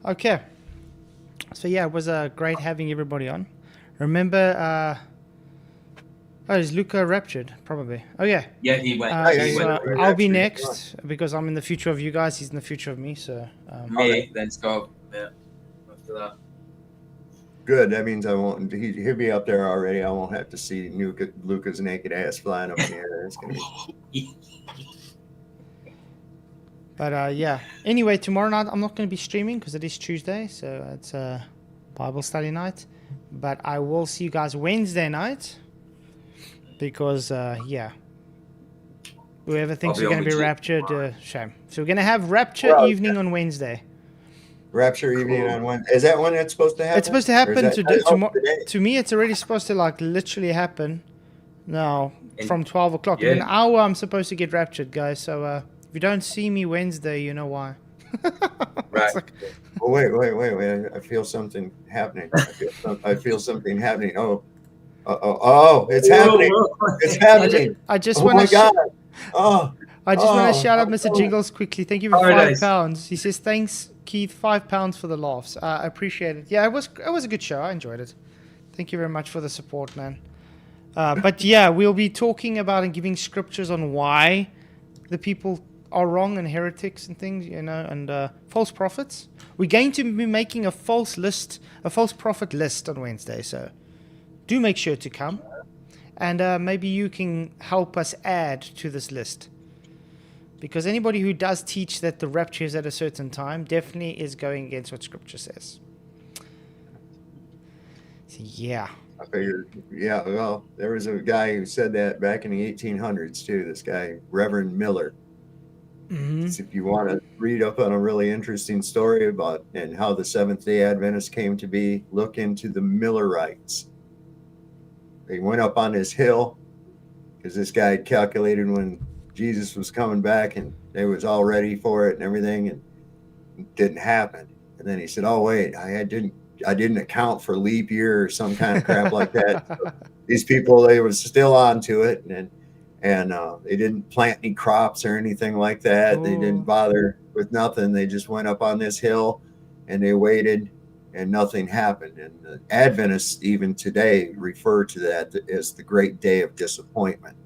Okay. So yeah, it was great having everybody on. Remember, is Luca raptured? Probably. Oh yeah. Yeah, he went. I'll be next because I'm in the future of you guys. He's in the future of me. So. Let's go. Yeah. After that. Good. That means I won't. He'll be up there already. I won't have to see Luca's naked ass flying up in the air. It's gonna be. But yeah. Anyway, tomorrow night I'm not going to be streaming because it is Tuesday, so it's a Bible study night. But I will see you guys Wednesday night. Because, whoever thinks we're going to be raptured, shame. So we're going to have rapture evening on Wednesday. Rapture evening on Wednesday. Is that when it's supposed to happen? It's supposed to happen today. To me, it's already supposed to literally happen now from 12 o'clock. In an hour, I'm supposed to get raptured, guys. So if you don't see me Wednesday, you know why. Right. Well, wait. I feel something happening. I feel something happening. Oh, it's happening. It's happening. I just want to shout out Mr. Oh. Jingles quickly. Thank you for £5. He says, thanks, Keith, £5 for the laughs. I appreciate it. Yeah, it was a good show. I enjoyed it. Thank you very much for the support, man. But yeah, we'll be talking about and giving scriptures on why the people are wrong and heretics and things, you know, and false prophets. We're going to be making a false prophet list on Wednesday, so do make sure to come. And maybe you can help us add to this list. Because anybody who does teach that the rapture is at a certain time definitely is going against what Scripture says. So, yeah. I figured, yeah, well, there was a guy who said that back in the 1800s, too. This guy, Reverend Miller. So if you want to read up on a really interesting story about and how the Seventh-day Adventists came to be, look into the Millerites. They went up on this hill because this guy had calculated when Jesus was coming back and they was all ready for it and everything, and it didn't happen. And then he said, "Oh wait, I didn't account for leap year or some kind of crap like that." So these people, they were still on to it, and they didn't plant any crops or anything like that. They didn't bother with nothing. They just went up on this hill and they waited, and nothing happened. And the Adventists even today refer to that as the great day of disappointment.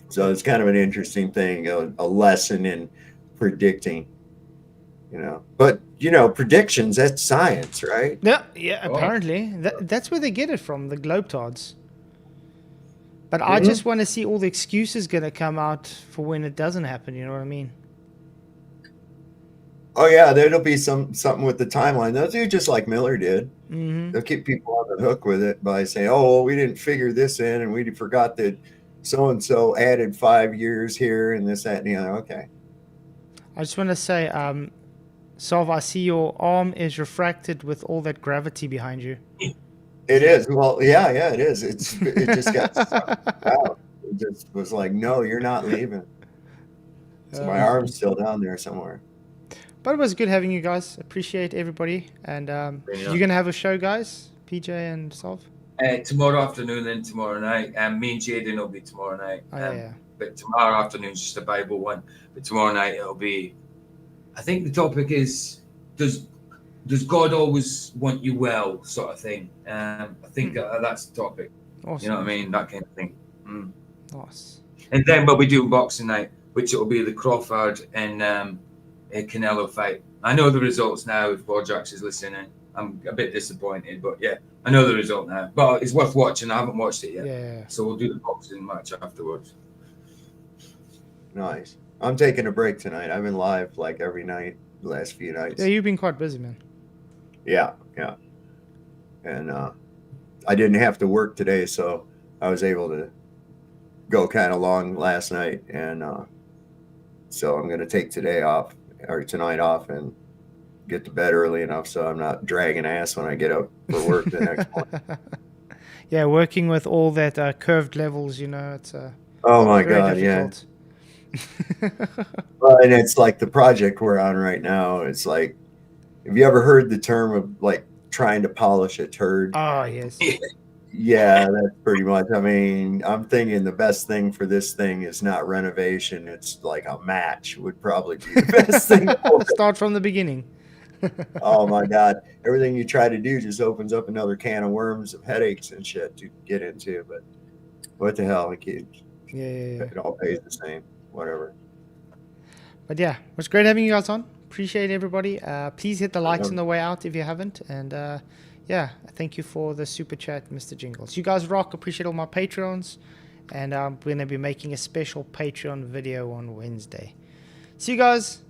So it's kind of an interesting thing, a lesson in predicting, But, predictions, that's science, right? Yeah, apparently. That's where they get it from, the globetrotters. But I just want to see all the excuses going to come out for when it doesn't happen, you know what I mean? Oh, yeah, there'll be something with the timeline. They'll do just like Miller did. They'll keep people on the hook with it by saying, "Oh, well, we didn't figure this in, and we forgot that so-and-so added 5 years here and this, that, and the other." Okay. I just want to say, Salv, I see your arm is refracted with all that gravity behind you. It is. Well, yeah, it is. It just got sucked out. It just was like, "No, you're not leaving." So my arm's still down there somewhere. But it was good having you guys. Appreciate everybody. And you're going to have a show, guys? PJ and Salv? Tomorrow afternoon and tomorrow night. Me and Jaden will be tomorrow night. But tomorrow afternoon is just a Bible one. But tomorrow night it'll be, I think the topic is, does God always want you well, sort of thing. I think that's the topic. Awesome. You know what I mean? That kind of thing. Nice. And then we'll be doing boxing night, which it will be the Crawford and Canelo fight. I know the results now. If Bojax is listening, I'm a bit disappointed, but yeah, I know the result now. But it's worth watching. I haven't watched it yet. Yeah. So we'll do the boxing match afterwards. Nice. I'm taking a break tonight. I've been live like every night the last few nights. Yeah, you've been quite busy, man. Yeah. And I didn't have to work today, so I was able to go kind of long last night, and so I'm going to take tonight off and get to bed early enough so I'm not dragging ass when I get up for work the next morning. Yeah, working with all that curved levels, it's oh my God, difficult. Yeah. Well, and it's like the project we're on right now. It's like, have you ever heard the term of like trying to polish a turd? Oh, yes. Yeah, that's pretty much. I mean, I'm thinking the best thing for this thing is not renovation. It's like a match would probably be the best thing. Start from the beginning. Oh my God. Everything you try to do just opens up another can of worms of headaches and shit to get into. But what the hell? It all pays the same. Whatever. But yeah, it was great having you guys on. Appreciate everybody. Please hit the likes on the way out if you haven't. And yeah, thank you for the super chat, Mr. Jingles. You guys rock. Appreciate all my Patrons. And I'm going to be making a special Patreon video on Wednesday. See you guys.